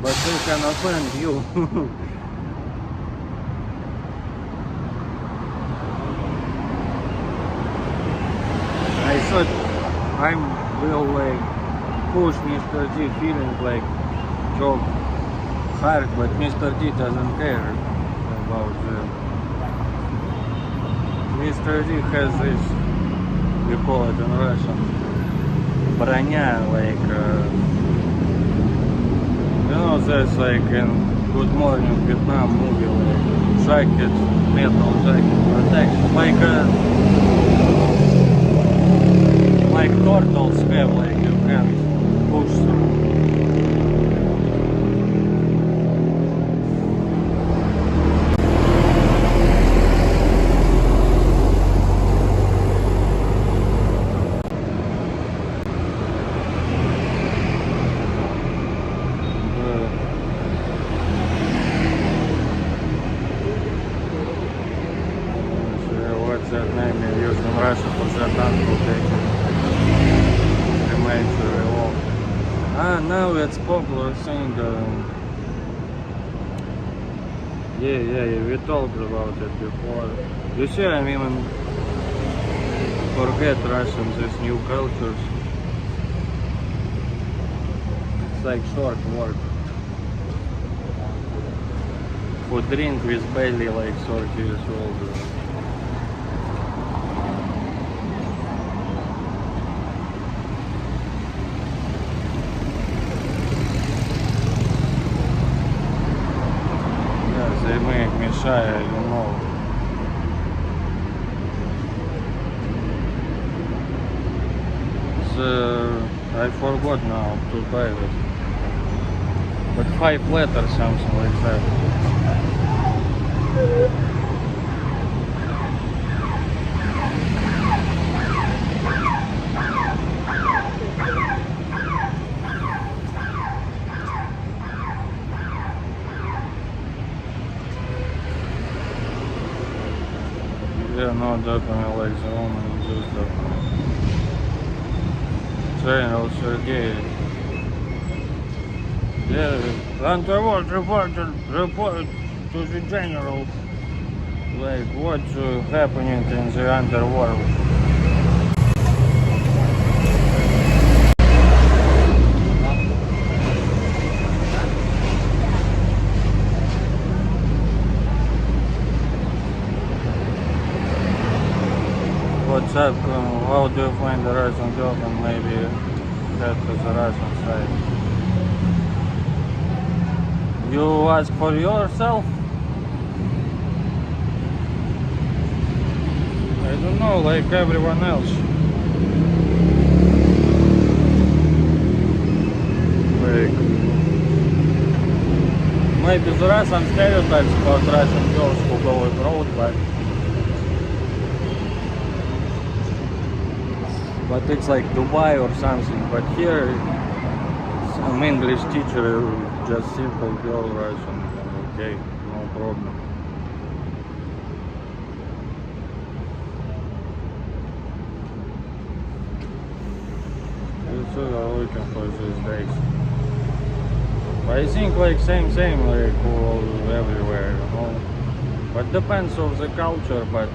But they can offend you. I thought will like push Mr. G feeling like joke hard, but Mr. G doesn't care about that. Mr. D has this, we call it in Russian, броня, like, you know, that's like in Good Morning Vietnam movie, like jacket, metal jacket protection, like turtles have, like you can't push through. That name is used in Russia for that uncle taking remains revolver. Ah, now it's popular thing. Yeah, we talked about it before. You see, I mean, forget Russians, these new cultures. It's like short word. For drink with belly like 30 years old. They make me shy, you know. I forgot now to buy it. But 5 letters, something like that. Yeah, no, definitely like the woman juice, definitely. Trainer Sergey. Yeah, underwater report. to the general, like what's happening in the underworld. What's up? How do you find the Russian job and maybe head to the Russian side? You ask for yourself? I don't know, like everyone else. Like, maybe there are some stereotypes about Russian girls who go abroad, but it's like Dubai or something. But here, some English teacher, just simple girl Russian, okay, no problem. That's what I'm looking for these days. But I think like same like all everywhere, you know. But depends of the culture, but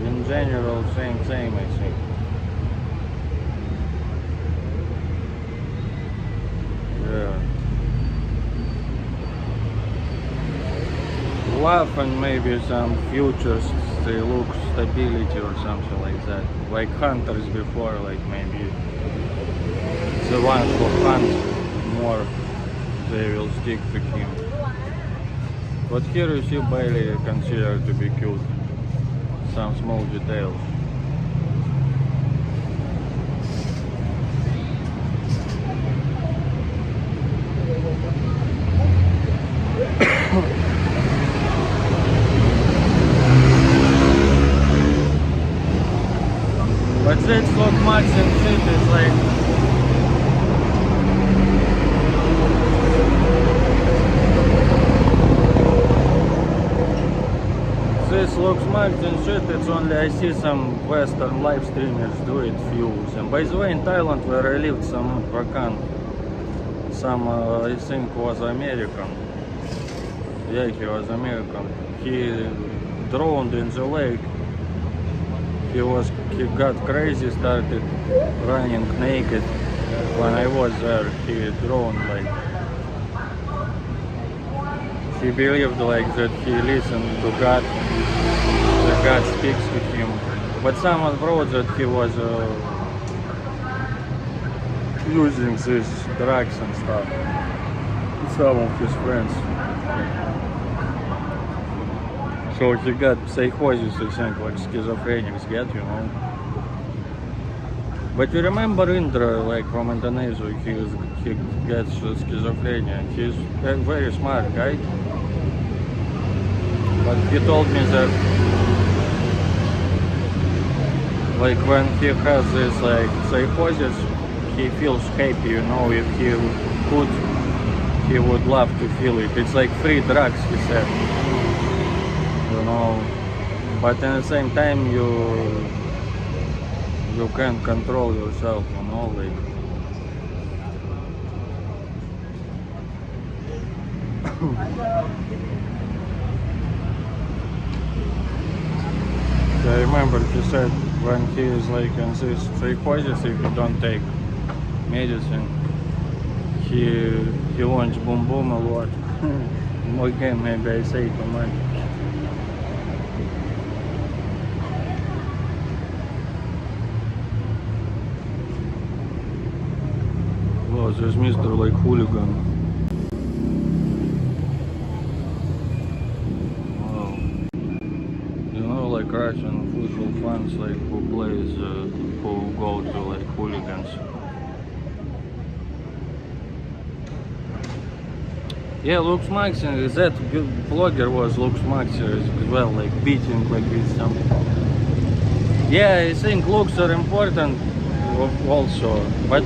in general same I think. Yeah. Love and maybe some futures, they look stability or something like that. Like hunters before, like maybe the ones who hunt more, they will stick to him. But here you see barely considered to be cute. Some small details. But this look Max and shit is like this looks Max and shit, it's only I see some Western live streamers do it few. And by the way, in Thailand where I lived, some Rakan, some I think was American. Yeah, he was American. He drowned in the lake. He got crazy, started running naked. When I was there, he drowned like. He believed like that he listened to God, that God speaks to him. But someone wrote that he was using these drugs and stuff. Some of his friends. So he got psychosis, I think, like schizophrenics get, you know. But you remember Indra, like from Indonesia, he gets schizophrenia. He's a very smart guy. But he told me that, like when he has this like psychosis, he feels happy, you know. If he could, he would love to feel it. It's like free drugs, he said. You know, but at the same time you can't control yourself, you know, like. I remember he said when he is like in this psychosis, if you don't take medicine, he wants boom boom a lot. Okay, maybe I say too much. Oh, there's Mr. like hooligan. Wow. You know, like Russian football fans, like who plays, who go to like hooligans. Yeah, Lux Maxi, that blogger was Lux Maxi as well, like beating like with some. Yeah, I think looks are important also, but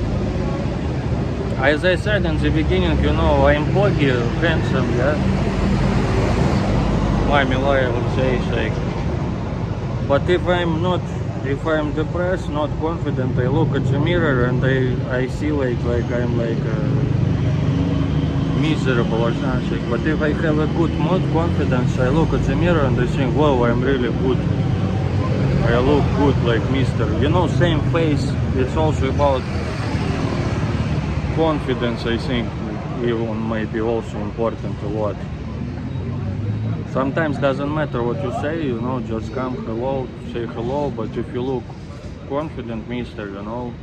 as I said in the beginning, you know, I'm boggy, handsome, yeah. Mommy Laya would say, like. But if I'm depressed, not confident, I look at the mirror and I see like I'm like miserable or something. But if I have a good mood, confidence, I look at the mirror and I think, wow, I'm really good. I look good like Mr. You know, same face. It's also about confidence, I think, even might be also important a lot. Sometimes doesn't matter what you say, you know, just come hello, say hello, but if you look confident, Mr., you know,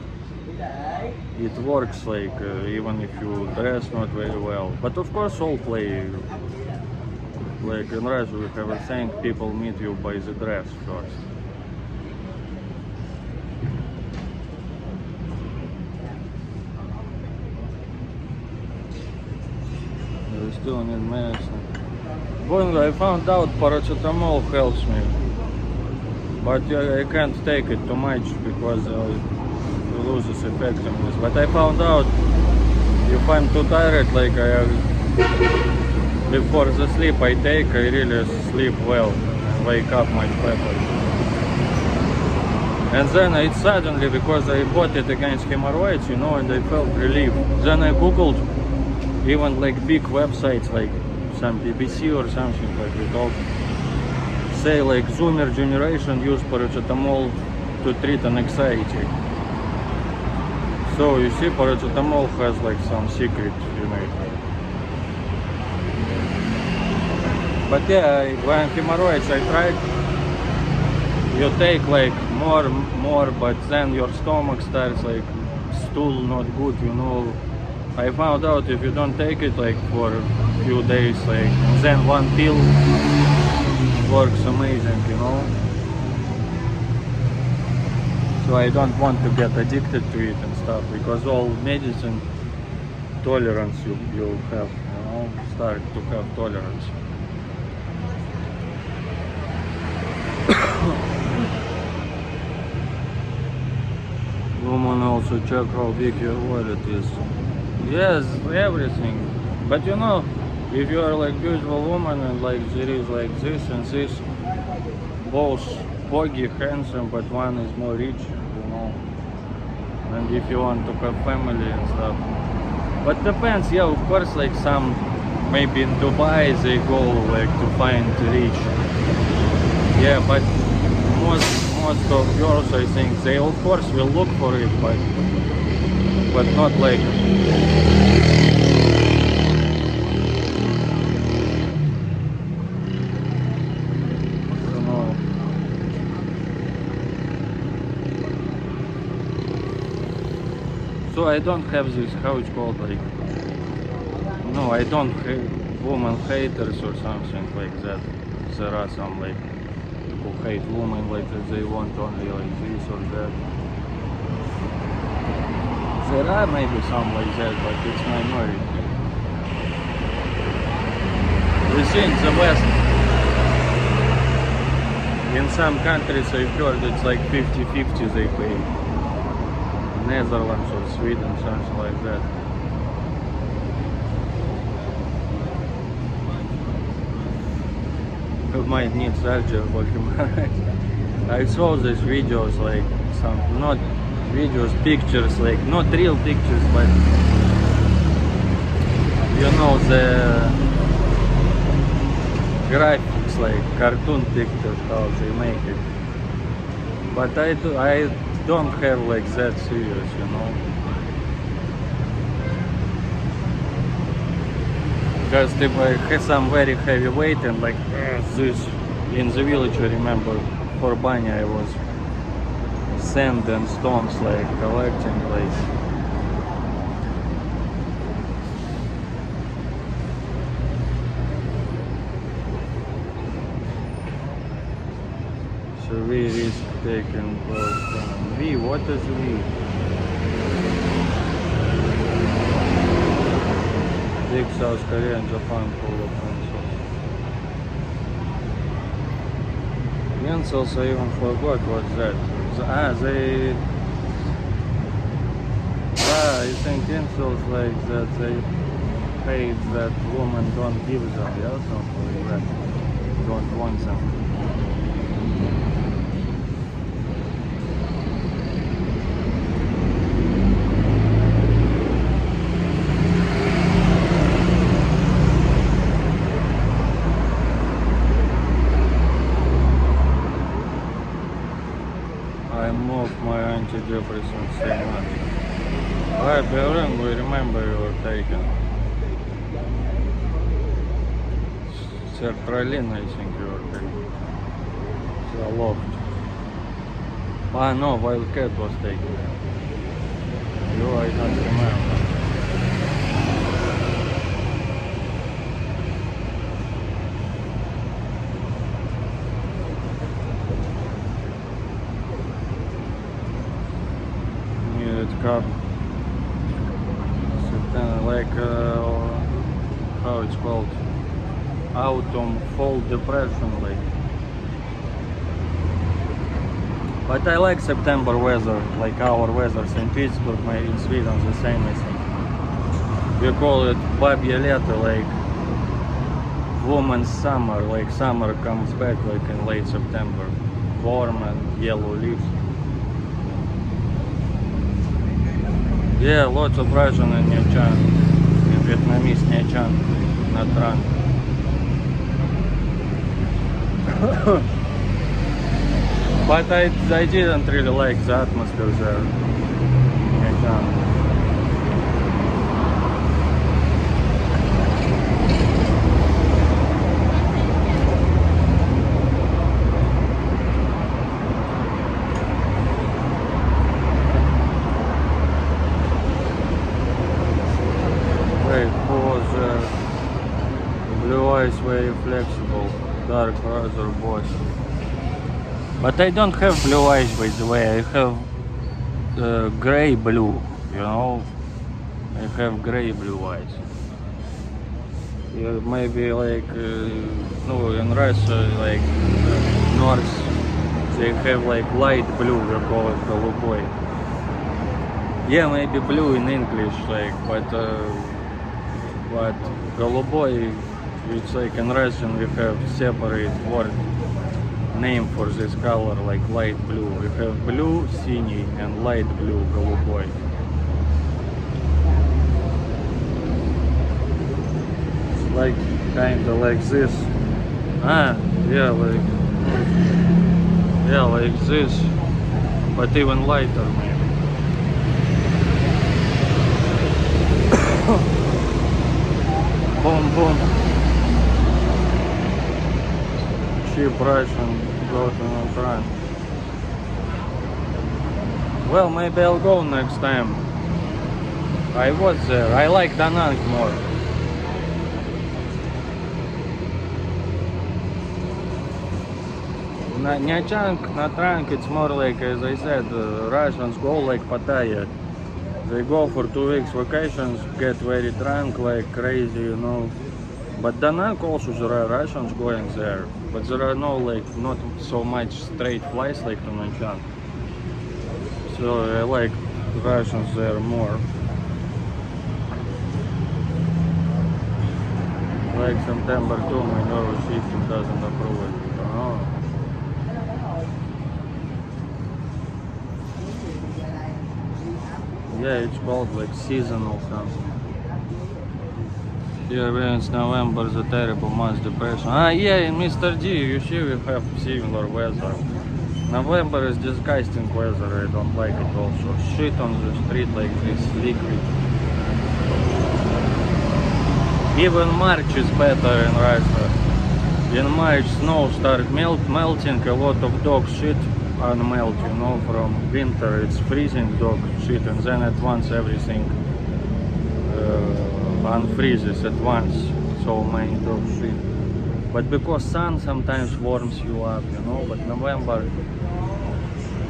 it works like even if you dress not very well. But of course all play, like in Russia we have a saying, people meet you by the dress first. You still need medicine. Well, I found out paracetamol helps me, but I can't take it too much because it loses effectiveness. But I found out if I'm too tired, like before the sleep I take, I really sleep well and wake up much better. And then it suddenly, because I bought it against hemorrhoids, you know, and I felt relief. Then I googled even like big websites like some BBC or something like it all say like Zoomer generation use paracetamol to treat an anxiety. So you see, paracetamol has like some secret, you know. But yeah, when hemorrhoids I tried, you take like more, but then your stomach starts like stool not good, you know. I found out if you don't take it like for a few days, like, and then one pill works amazing, you know. So I don't want to get addicted to it and stuff, because all medicine tolerance you have, you know, start to have tolerance. Woman also check how big your wallet is. Yes, everything. But you know, if you are like beautiful woman and like there is like this and this, both foggy, handsome, but one is more rich, you know. And if you want to have family and stuff. But depends, yeah, of course, like some, maybe in Dubai they go like to find rich. Yeah, but most of girls, I think, they of course will look for it, but not like, you know. So I don't have this, how it's called, like, no, I don't have woman haters or something like that. There are some like who hate women, like they want only like this or that. There are maybe some like that, but it's minority. We see in the West, in some countries I've heard it's like 50-50 they pay. Netherlands or Sweden, something like that. You might need surgery for him. I saw these videos, like some, not videos, pictures, like not real pictures, but you know, the graphics, like cartoon pictures, how they make it. But I don't have like that serious, you know. Because if I had some very heavy weight and like this, in the village I remember, for Banya I was sand and stones like collecting like. So we risk taking V, what is V? Big South Korea and Japan full of pencils. Pencils, I even forgot what's that. I think pencils like that they hate that woman don't give them, yeah, something like that. Don't want them. different same month. Alright, Berlin, we remember you were taken. Sertralin, I think you were taken. The loft. Ah no, Wildcat was taken. You, I don't remember. Needed cup. Like how it's called? Autumn fall depression, like. But I like September weather, like our weather in Pittsburgh, maybe in Sweden the same, I think. We call it Babje Leto, like woman's summer, like summer comes back like in late September. Warm and yellow leaves. Yeah, lots of Russian and Nyachan, and Vietnamese Nyachan, not drunk. But I didn't really like the atmosphere there. Nyachan. Blue eyes very flexible, dark rather boss. But I don't have blue eyes, by the way. I have gray blue, you know. I have gray blue eyes. Yeah, maybe like no, in Russia, like north, they have like light blue. We call it голубой. Yeah, maybe blue in English, like, but голубой, it's like in Russian we have separate word name for this color, like light blue. We have blue, синий, and light blue, голубой. It's like kinda like this. Ah, yeah, like this, but even lighter maybe. Boom, boom. Cheap Russian, go to no trunk. Well, maybe I'll go next time. I was there. I like Da Nang more. Nyachan, not trunk, it's more like, as I said, Russians go like Pattaya. They go for 2 weeks vacations, get very drunk like crazy, you know. But Da Nang also there are Russians going there, but there are no like not so much straight flights like to Nyachan. So I like Russians there more. Like September 2, my nervous system doesn't approve it. Oh. Yeah, it's called like seasonal something. Yeah, it's November, the terrible month depression. Ah, yeah, in Mr. D, you see we have similar weather. November is disgusting weather, I don't like it also. Shit on the street like this, liquid. Even March is better in Russia. In March snow starts melting, a lot of dog shit unmelt, you know, from winter it's freezing dog shit, and then at once everything unfreezes at once, so many dog shit. But because sun sometimes warms you up, you know, but November,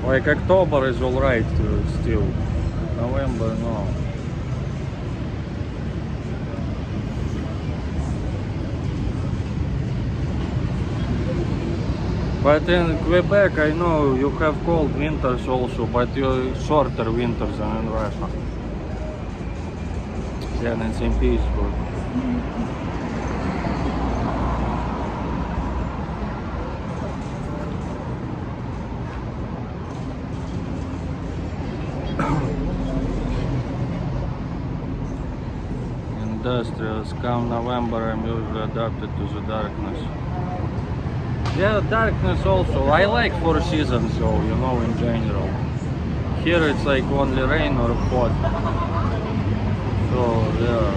like October is alright still, November no. But in Quebec, I know you have cold winters also, but you shorter winters than in Russia. Than in St. Petersburg. Industrials, come November, I'm usually adapted to the darkness. Yeah, darkness also. I like 4 seasons though, you know, in general. Here it's like only rain or hot. So yeah.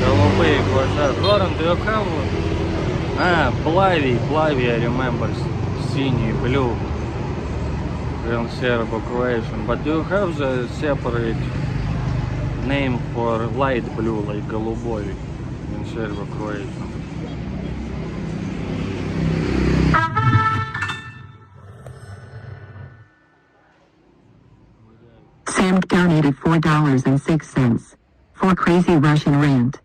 Голубые глаза. Zoran, do you have... Blavy, I remember. Синий, blue. In Serbo-Croatian. But do you have the separate name for light blue, like голубой in Serbo-Croatian? Sam donated $4.06 for Crazy Russian Rant.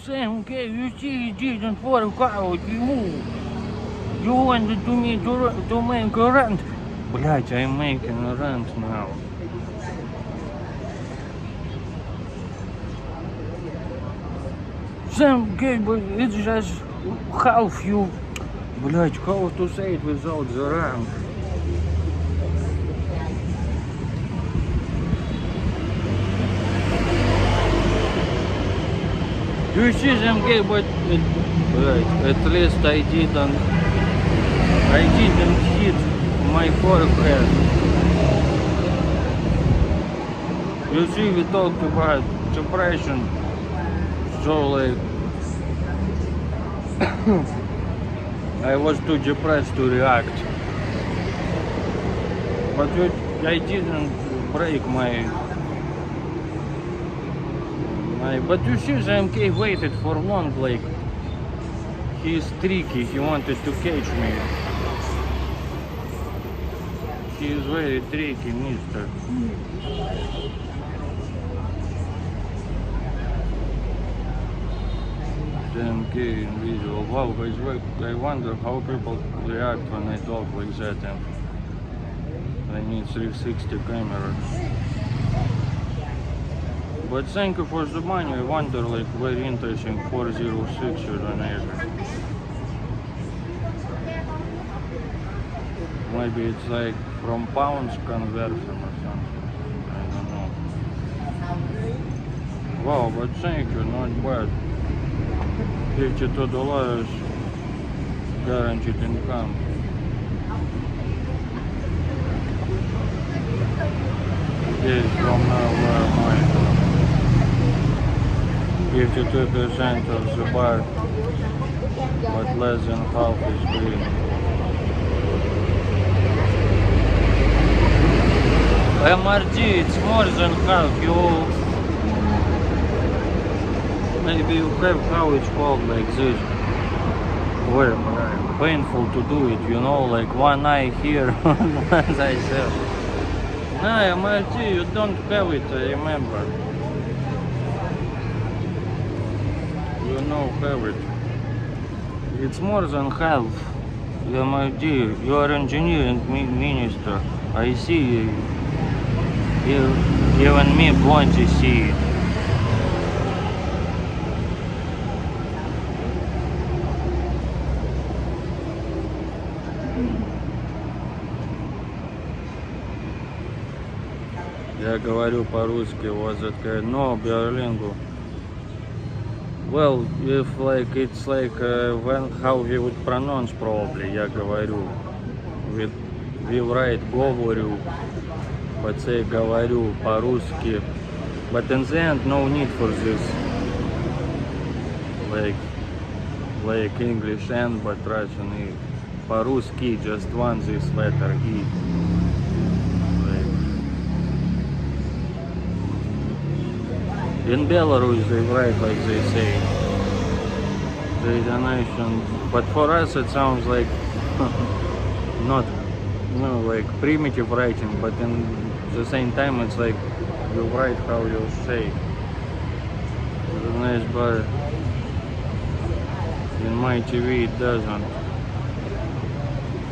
Sam, okay, you see, it didn't work out. You wanted me to make a rent. Блять, I'm making a rent now. Sam, okay, but it's just half you. Блять, how to say it without the rent? You see them gay, but at least I didn't hit my forehead. You see, we talked about depression, so like I was too depressed to react, but I didn't break my. But you see, the MK waited for long, like, he's tricky, he wanted to catch me. He is very tricky, mister. The MK individual. Wow, I wonder how people react when I talk like that, and I need 360 camera. But thank you for the money. I wonder, like, very interesting 406 you donated. Maybe it's like from pounds conversion or something. I don't know. Wow, but thank you, not bad. $52 guaranteed income. Yes, from now where am I? 52% of the bar, but less than half is green. MRG, it's more than half. Maybe you have how it's called like this. Well, painful to do it, you know, like one eye here, as I said. No, MRG, you don't have it, I remember. You know, have it. It's more than half. MRG, you are engineering minister. I see. Even me, Blondie, see it. Я говорю по-русски, вот that no, bilingual. Well, if like it's like when how we would pronounce probably, я говорю. We write говорю, but say говорю по-русски. But in the end, no need for this. Like English and but Russian E. По-русски just one this letter E. In Belarus they write like they say. The donation, but for us it sounds like not, like primitive writing, but in the same time it's like you write how you say. It's a nice bar. In my TV it doesn't.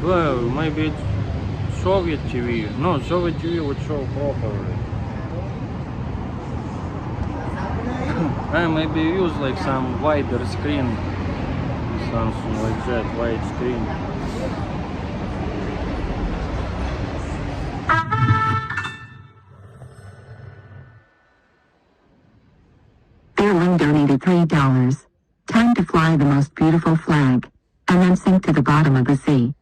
Well, maybe it's Soviet TV. No, Soviet TV would show properly. Maybe use like some wider screen, something like that, wide screen. $3. Time to fly the most beautiful flag, and then sink to the bottom of the sea.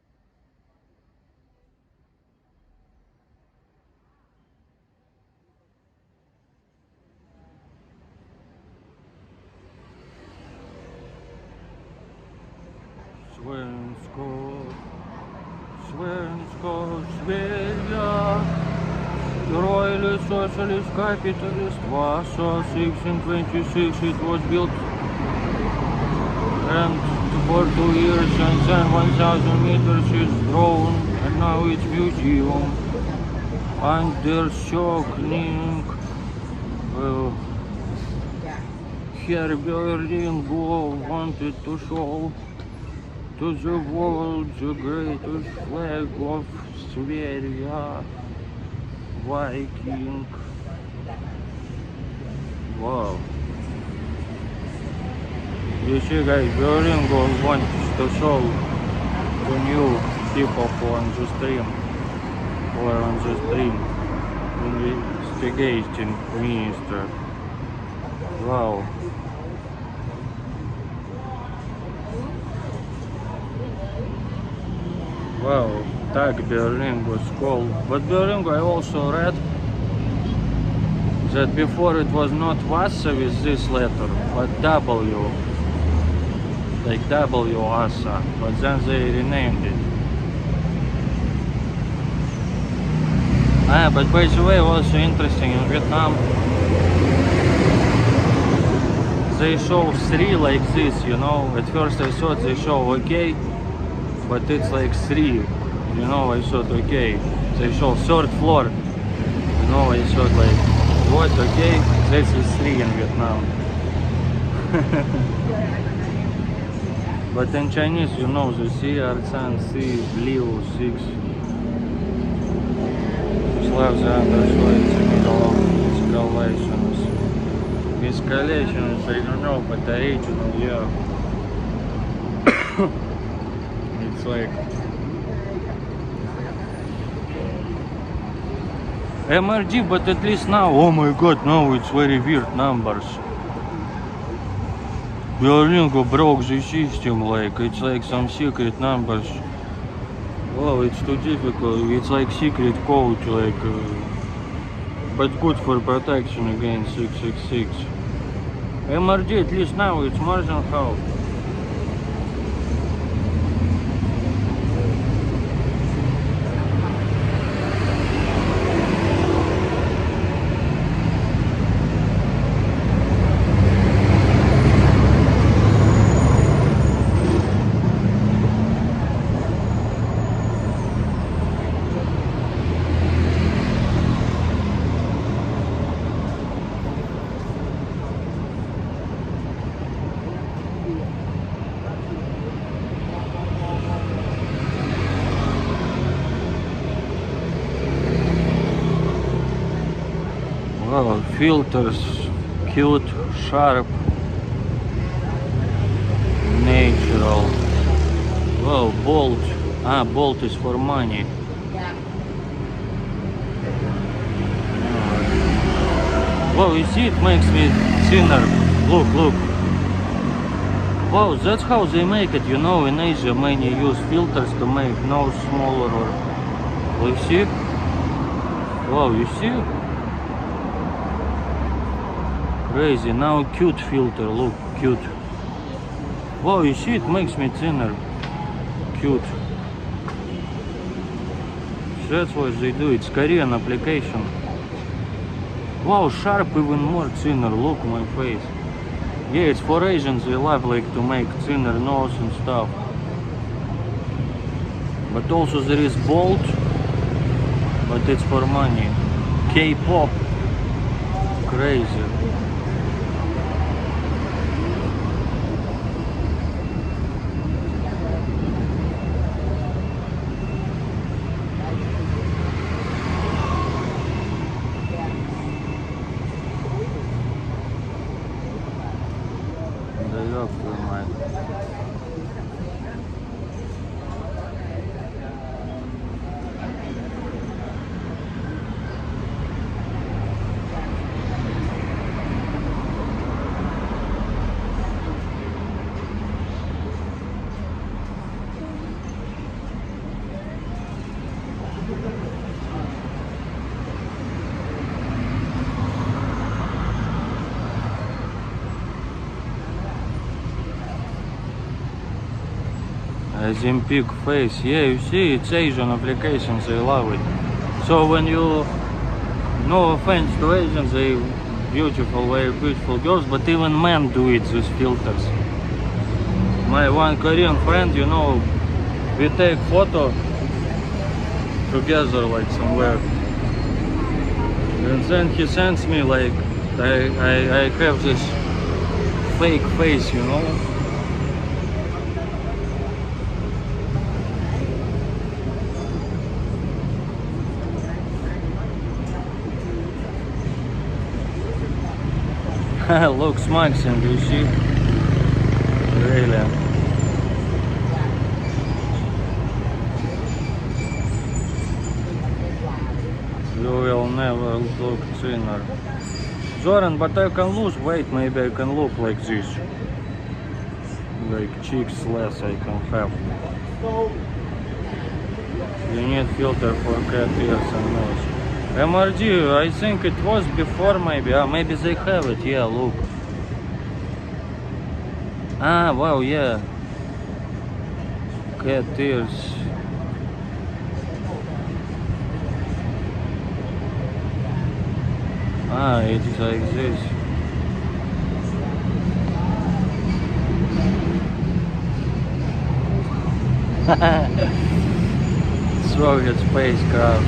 Svensko, Sverige, royalist, socialist, capitalist, Warsaw, 1626 it was built, and for 2 years, and then 1,000 meters is grown, and now it's museum, and there's shocking, here Berlin wanted to show to the world the greatest flag of Sverige, Viking. Wow. You see guys, Berlin wants to show to new people on the stream or on the stream investigating minister. Wow. Wow, tag Berlin was called. But Berlin I also read that before it was not Vasa with this letter, but W. Like W Vasa, but then they renamed it. But by the way, also interesting in Vietnam, they show 3 like this, you know. At first I thought they show okay, but it's like 3, you know. I thought okay, they show 3rd floor, you know. I thought like, what, okay, this is 3 in Vietnam. But in Chinese, you know, the C, Arsan, C, Liu, 6. Slavs understood escalations. Escalations, I don't know, but the original, yeah. It's like MRG, but at least now, oh my god, now it's very weird numbers. Duolingo broke the system, like it's like some secret numbers. Wow, it's too difficult. It's like secret code, like, but good for protection against 666. MRG, at least now it's more than half. Wow, filters, cute, sharp, natural. Wow, bolt. Bolt is for money. Wow, you see, it makes me thinner. Look, look. Wow, that's how they make it, you know. In Asia, many use filters to make nose smaller or... You see? Wow, you see? Crazy. Now cute filter, look, cute. Wow, you see, it makes me thinner. Cute. That's what they do. It's Korean application. Wow, sharp, even more thinner. Look my face. Yeah, it's for Asians. They love like to make thinner nose and stuff. But also there is bolt, but it's for money. K-pop. Crazy. Hcmc face. Yeah, you see, it's Asian applications, they love it. So when you, no offense to Asians, they beautiful, very beautiful girls, but even men do it, these filters. My one Korean friend, you know, we take photo together like somewhere, and then he sends me like I have this fake face, you know. Looks maxing, you see? Really? You will never look thinner. Zoran, but I can lose weight, maybe I can look like this. Like cheeks less I can have. You need filter for cat ears and nose. MRD, I think it was before maybe. Maybe they have it, yeah, look. Wow, yeah. Cat ears. It's like this. Soviet spacecraft.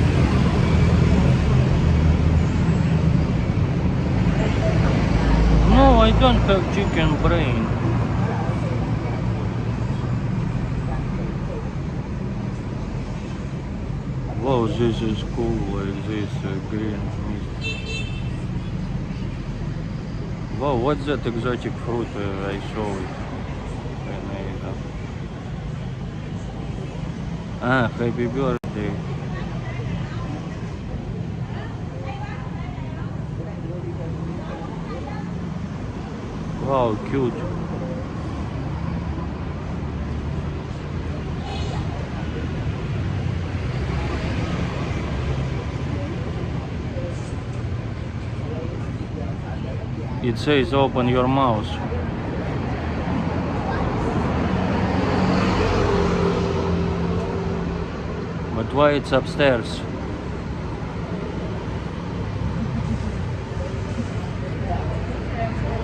No, I don't have chicken brain. Wow, this is cool, like this green mist. Wow, what's that exotic fruit I saw it? Happy birthday. Wow, cute. It says open your mouth. But why it's upstairs?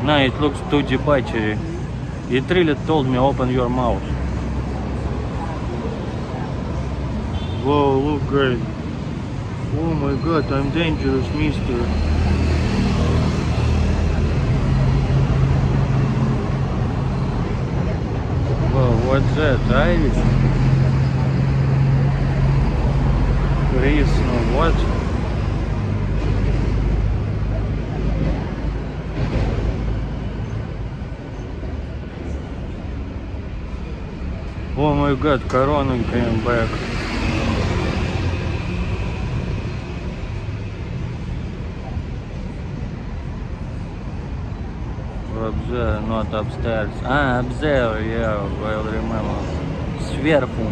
No, it looks too debauchery. It really told me open your mouth. Whoa, look guys. Oh my god, I'm dangerous, mister. Whoa, what's that? Irish? Chris, no, what? Oh my god, Corona came back. Up there, not upstairs. Up there, yeah, I'll remember. Сверху.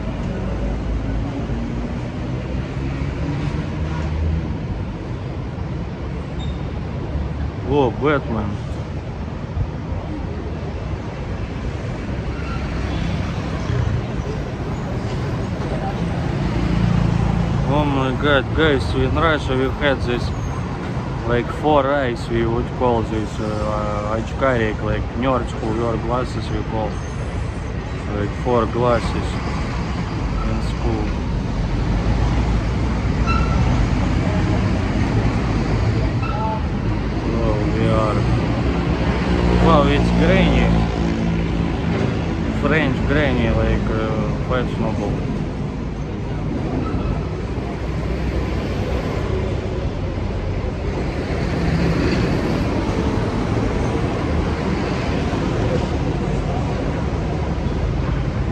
Oh, Batman. Oh my god, guys, in Russia we had this like 4 eyes, we would call this очкарик, like nerds who wear glasses we call. Like 4 glasses in school. Oh, we are. Wow, it's granny. French granny, like fashionable.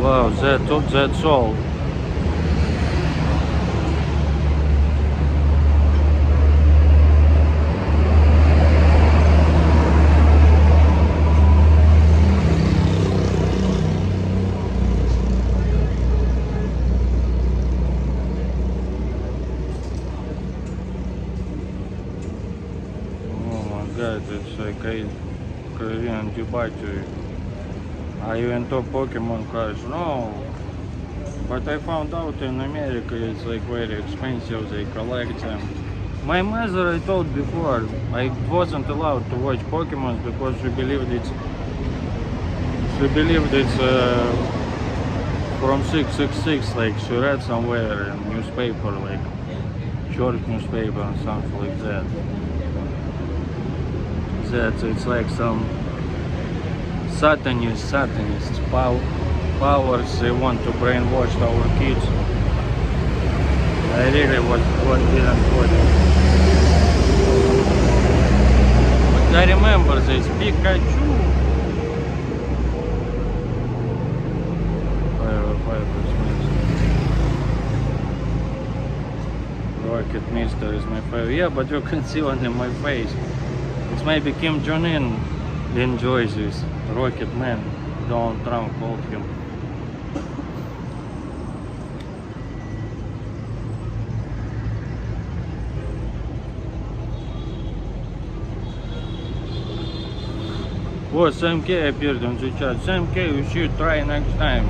Wow, that's all. Oh my god, it's like a Korean debauchery. I even top Pokemon cards. No. But I found out in America it's like very expensive, they collect them. My mother, I told before, I wasn't allowed to watch Pokemon because she believed it's from 666, like she read somewhere in newspaper, like church newspaper or something like that. That it's like some satanist powers, they want to brainwash our kids. I really what didn't put it. But I remember this Pikachu. Rocket Mister is my favorite. Yeah, but you can see one in my face. It's maybe Kim Jong-un enjoys this. Rocket Man. Donald Trump called him. Oh, Hcmc appeared on the chat. Hcmc, you should try next time.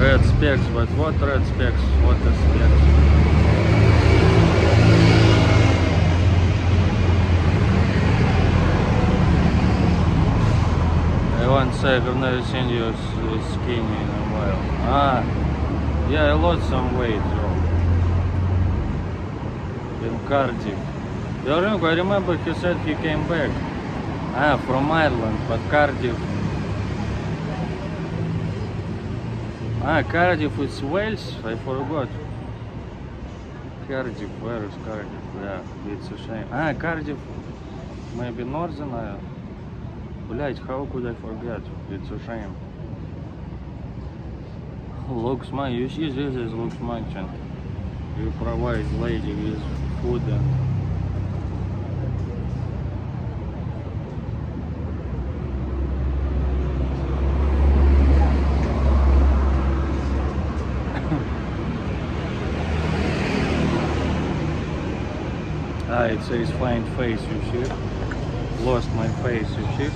Red specs, but what red specs? What is specs? I want to say I've never seen you skinny in a while. Ah, yeah, I lost some weight though. In Cardiff. I remember he said he came back. Ah, from Ireland, but Cardiff. Ah, Cardiff is Wales? I forgot. Cardiff, where is Cardiff? Yeah, it's a shame. Ah, Cardiff, maybe Northern Ireland. Блять, how could I forget? It's a shame. Looks much, you see this is looks much, and you provide lady with food and ah, it says find face, you see? Lost my face, you see?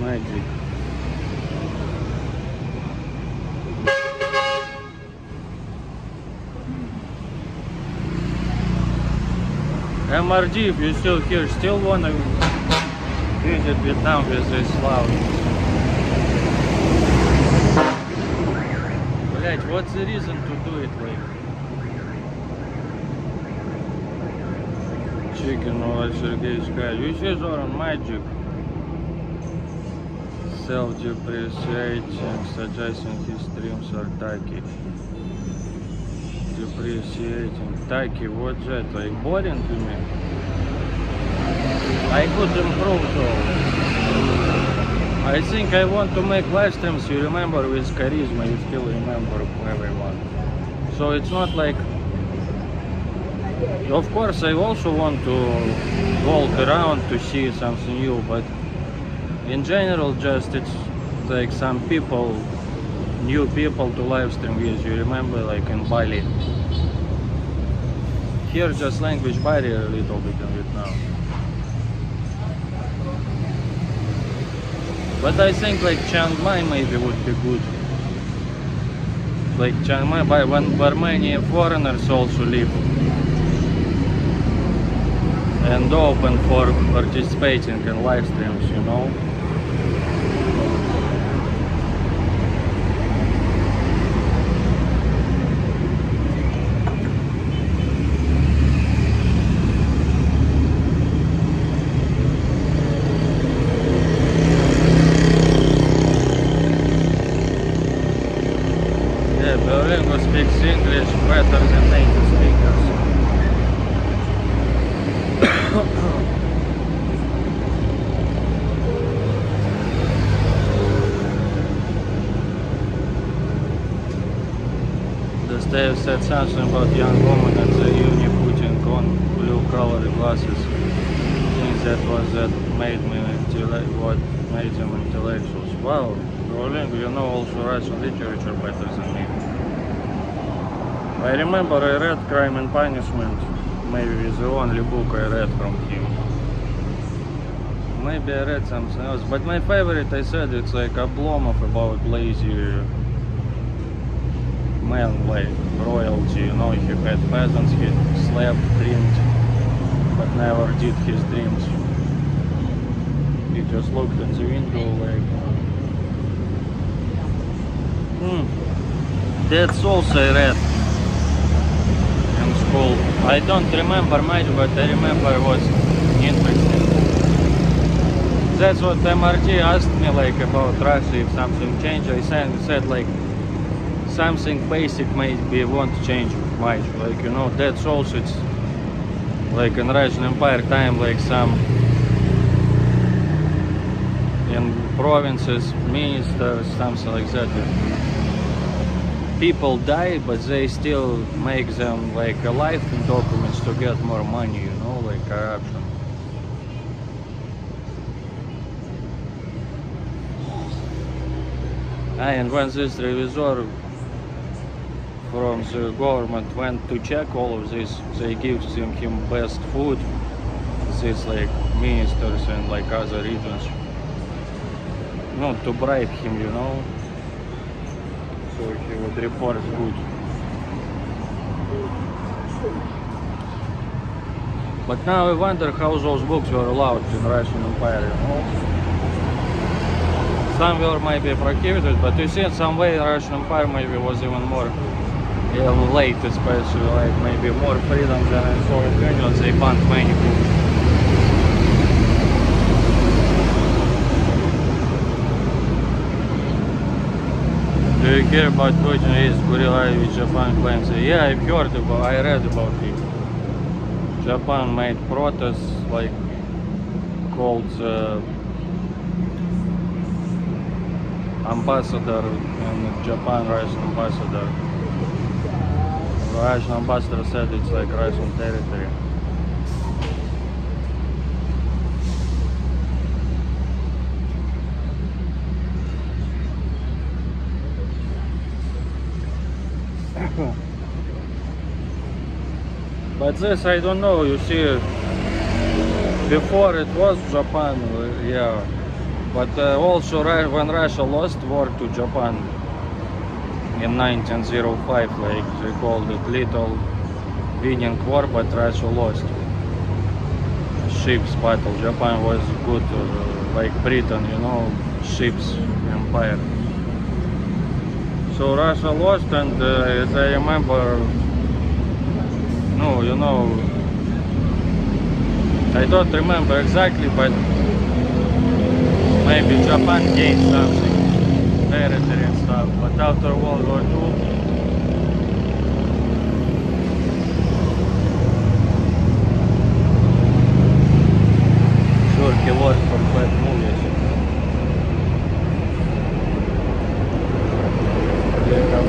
Magic. MRG, if you're still here, still wanna visit Vietnam with this loud. Блять, what's the reason to do it like? Chicken or Sergey's guy. You see Zoran Magic. Self-depreciating, suggesting his streams are tacky. Depreciating. Tacky, what's that? Like boring to me? I could improve though. I think I want to make live streams, you remember, with charisma, you still remember everyone. So it's not like... Of course, I also want to walk around to see something new, but in general, just it's like some people, new people to live stream with. You remember, like in Bali. Here, just language barrier a little bit in Vietnam. But I think like Chiang Mai maybe would be good. Like Chiang Mai, where many foreigners also live. And open for participating in live streams, you know. Yeah, Berlingo speaks English better than native speakers. Yes, they have said something about young woman at the uni putting on blue colored glasses. I think that made me what made them intellectuals. Wow, Roland, you know also Russian literature better than me. I remember I read Crime and Punishment, maybe the only book I read from him. Maybe I read something else, but my favorite, I said, it's like Oblomov about lazy man, like royalty, you know, he had peasants, he slept, dreamed, but never did his dreams. He just looked at the window like... That's also I read in school. I don't remember much, but I remember it was interesting. That's what MRT asked me like about Russia, if something changed. I said like something basic maybe won't change much. Like, you know, that's also it's like in Russian Empire time, like some in provinces, ministers, something like that. People die, but they still make them like alive in documents to get more money, you know, like corruption. And when this revisor from the government went to check all of this, they give him best food, these like ministers and like other regions, not to bribe him, you know, so he would report good. But now I wonder how those books were allowed in Russian Empire, you know. Some were maybe prohibited, but you see in some way Russian Empire maybe was even more late, especially like maybe more freedom than in Soviet Union. They banned many books. Do you hear about Putin is Gurilaevich Japan claims? Yeah, I've heard about, I read about it. Japan made protests like called ambassador in Japan, Russian ambassador. The Russian ambassador said it's like Russian territory. But this I don't know, you see, before it was Japan, yeah. But also when Russia lost war to Japan in 1905, like they called it little winning war, but Russia lost. Ships battle. Japan was good, like Britain, you know, ships empire. So Russia lost, and as I remember, no, you know, I don't remember exactly, but maybe Japan gained something, territory and stuff, but after World War II, sure he worked for bad movies.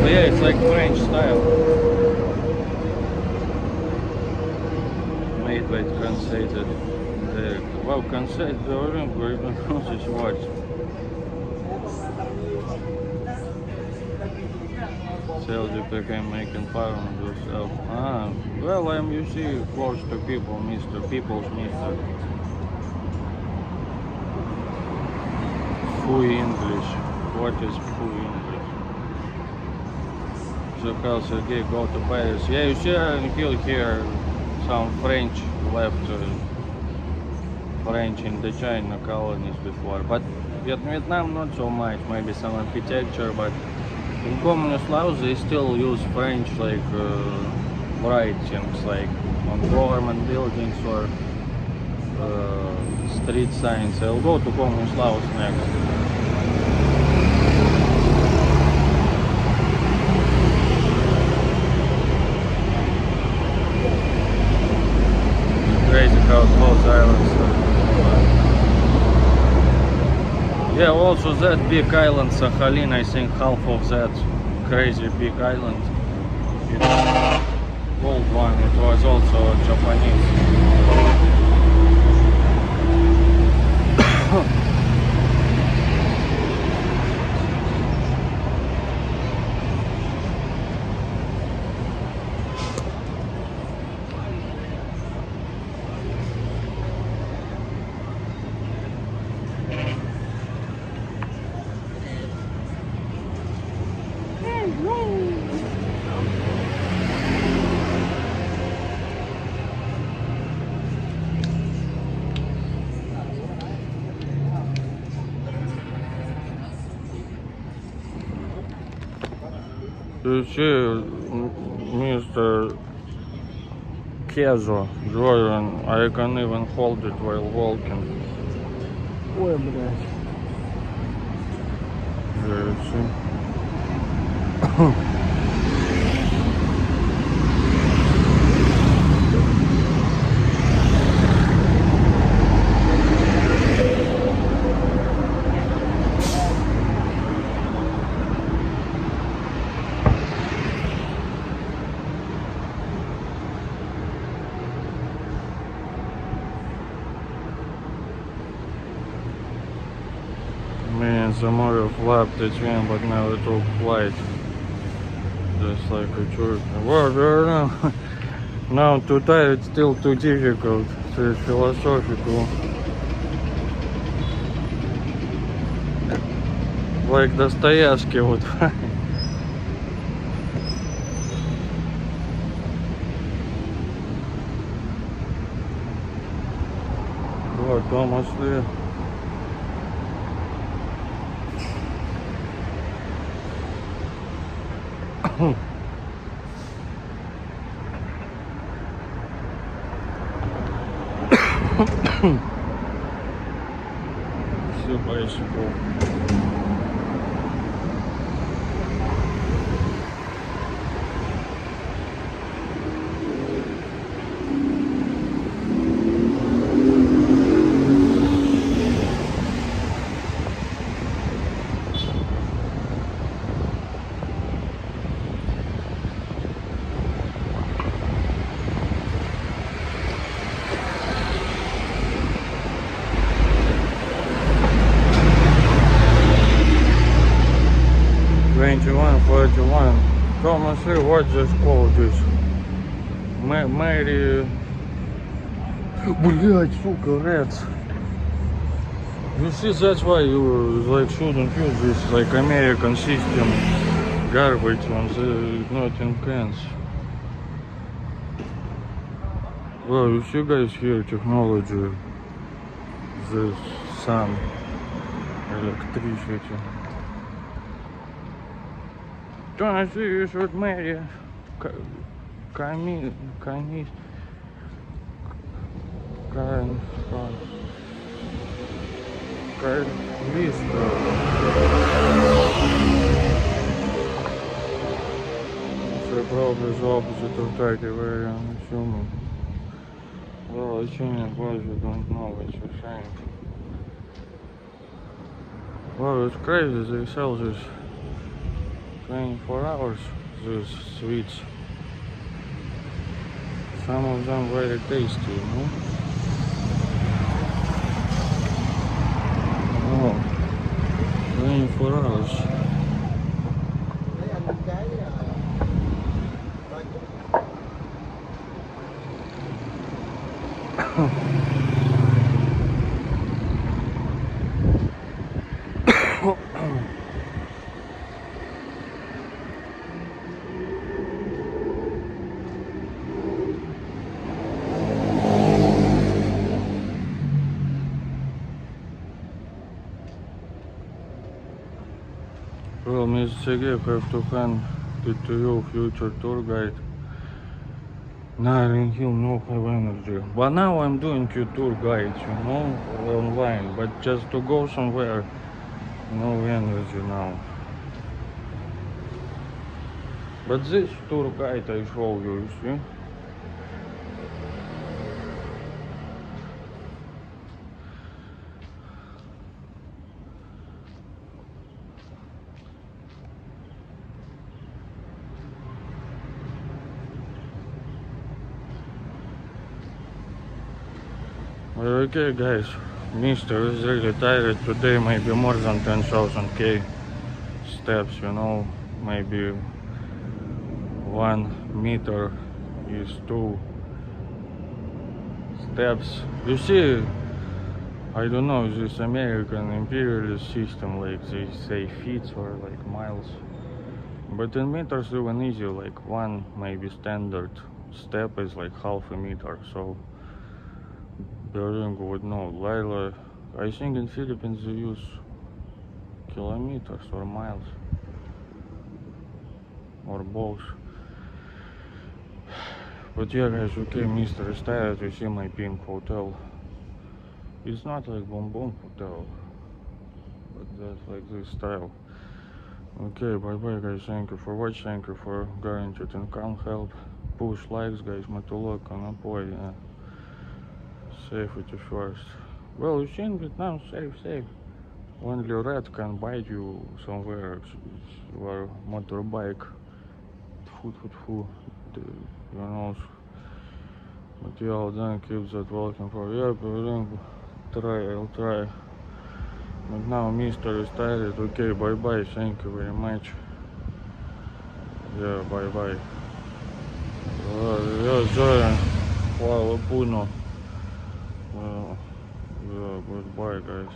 Yeah, it's like French style. Made by translated. Wow, концерт рынку even watch. Sales you became making fun of yourself. Ah, well, I'm usually close to people, people's mister. Fui English. What is Fui English? So how Sergey go to Paris? Yeah, you see until here some French left. French in the China colonies before, but Vietnam not so much, maybe some architecture, but in communist Laos they still use French like writings, like on government buildings or street signs. I'll go to communist Laos next. Crazy how close islands are. Yeah, also that big island Sakhalin, I think half of that crazy big island old one, it was also Japanese. You see, Mr. Kezo, Jordan, I can even hold it while walking. Ой, блядь. Yeah, you see. Me and Samorio flapped between, but now it took flight. Just like a jerk. Well, now to tie it's still too difficult. It's philosophical. Like Dostoevsky would. Вот, almost there. Все bicycle. Thomas, what just called this? Mary... Блять, сука, rats. You see, that's why you like shouldn't use this like American system garbage on the not in cans. Well, you see guys here technology, the sun, electricity. Don't I see you should marry Camille, So probably the opposite of Turkey, where I'm assuming. Well, assuming boys you don't know, it's a shame. Well, it's crazy, they sell this 24 hours, these sweets. Some of them very tasty, you know? Oh, 24 hours. Well, Mr. Sergey, I have to hand it to you, future tour guide. Now he'll no have energy. But now I'm doing you tour guides, you know, online. But just to go somewhere, no energy now. But this tour guide I show you, you see? Okay guys, Mr. is really tired today, maybe more than 10,000 K steps, you know, maybe 1 meter is 2 steps. You see, I don't know, this American imperialist system, like they say feet or like miles. But in meters even easier, like 1 maybe standard step is like half a meter, so Bering would know. Lila, I think in Philippines they use kilometers or miles or both. But yeah guys, okay, Mr. is tired, you see my pink hotel. It's not like Boom Boom Hotel, but that's like this style. Okay, bye bye guys, thank you for watching, thank you for guaranteed income help. Push likes guys, matulog, kanapoi, yeah. Safety first. Well, you see in Vietnam, safe. Only rat can bite you somewhere, or motorbike. Tfu. You know. But yeah, I'll then keep that walking for. Yeah, I'll try. But now Mr. is tired. Okay, bye bye. Thank you very much. Yeah, bye bye. Yeah, Zoran. Wow, Puno. Yeah, goodbye, guys.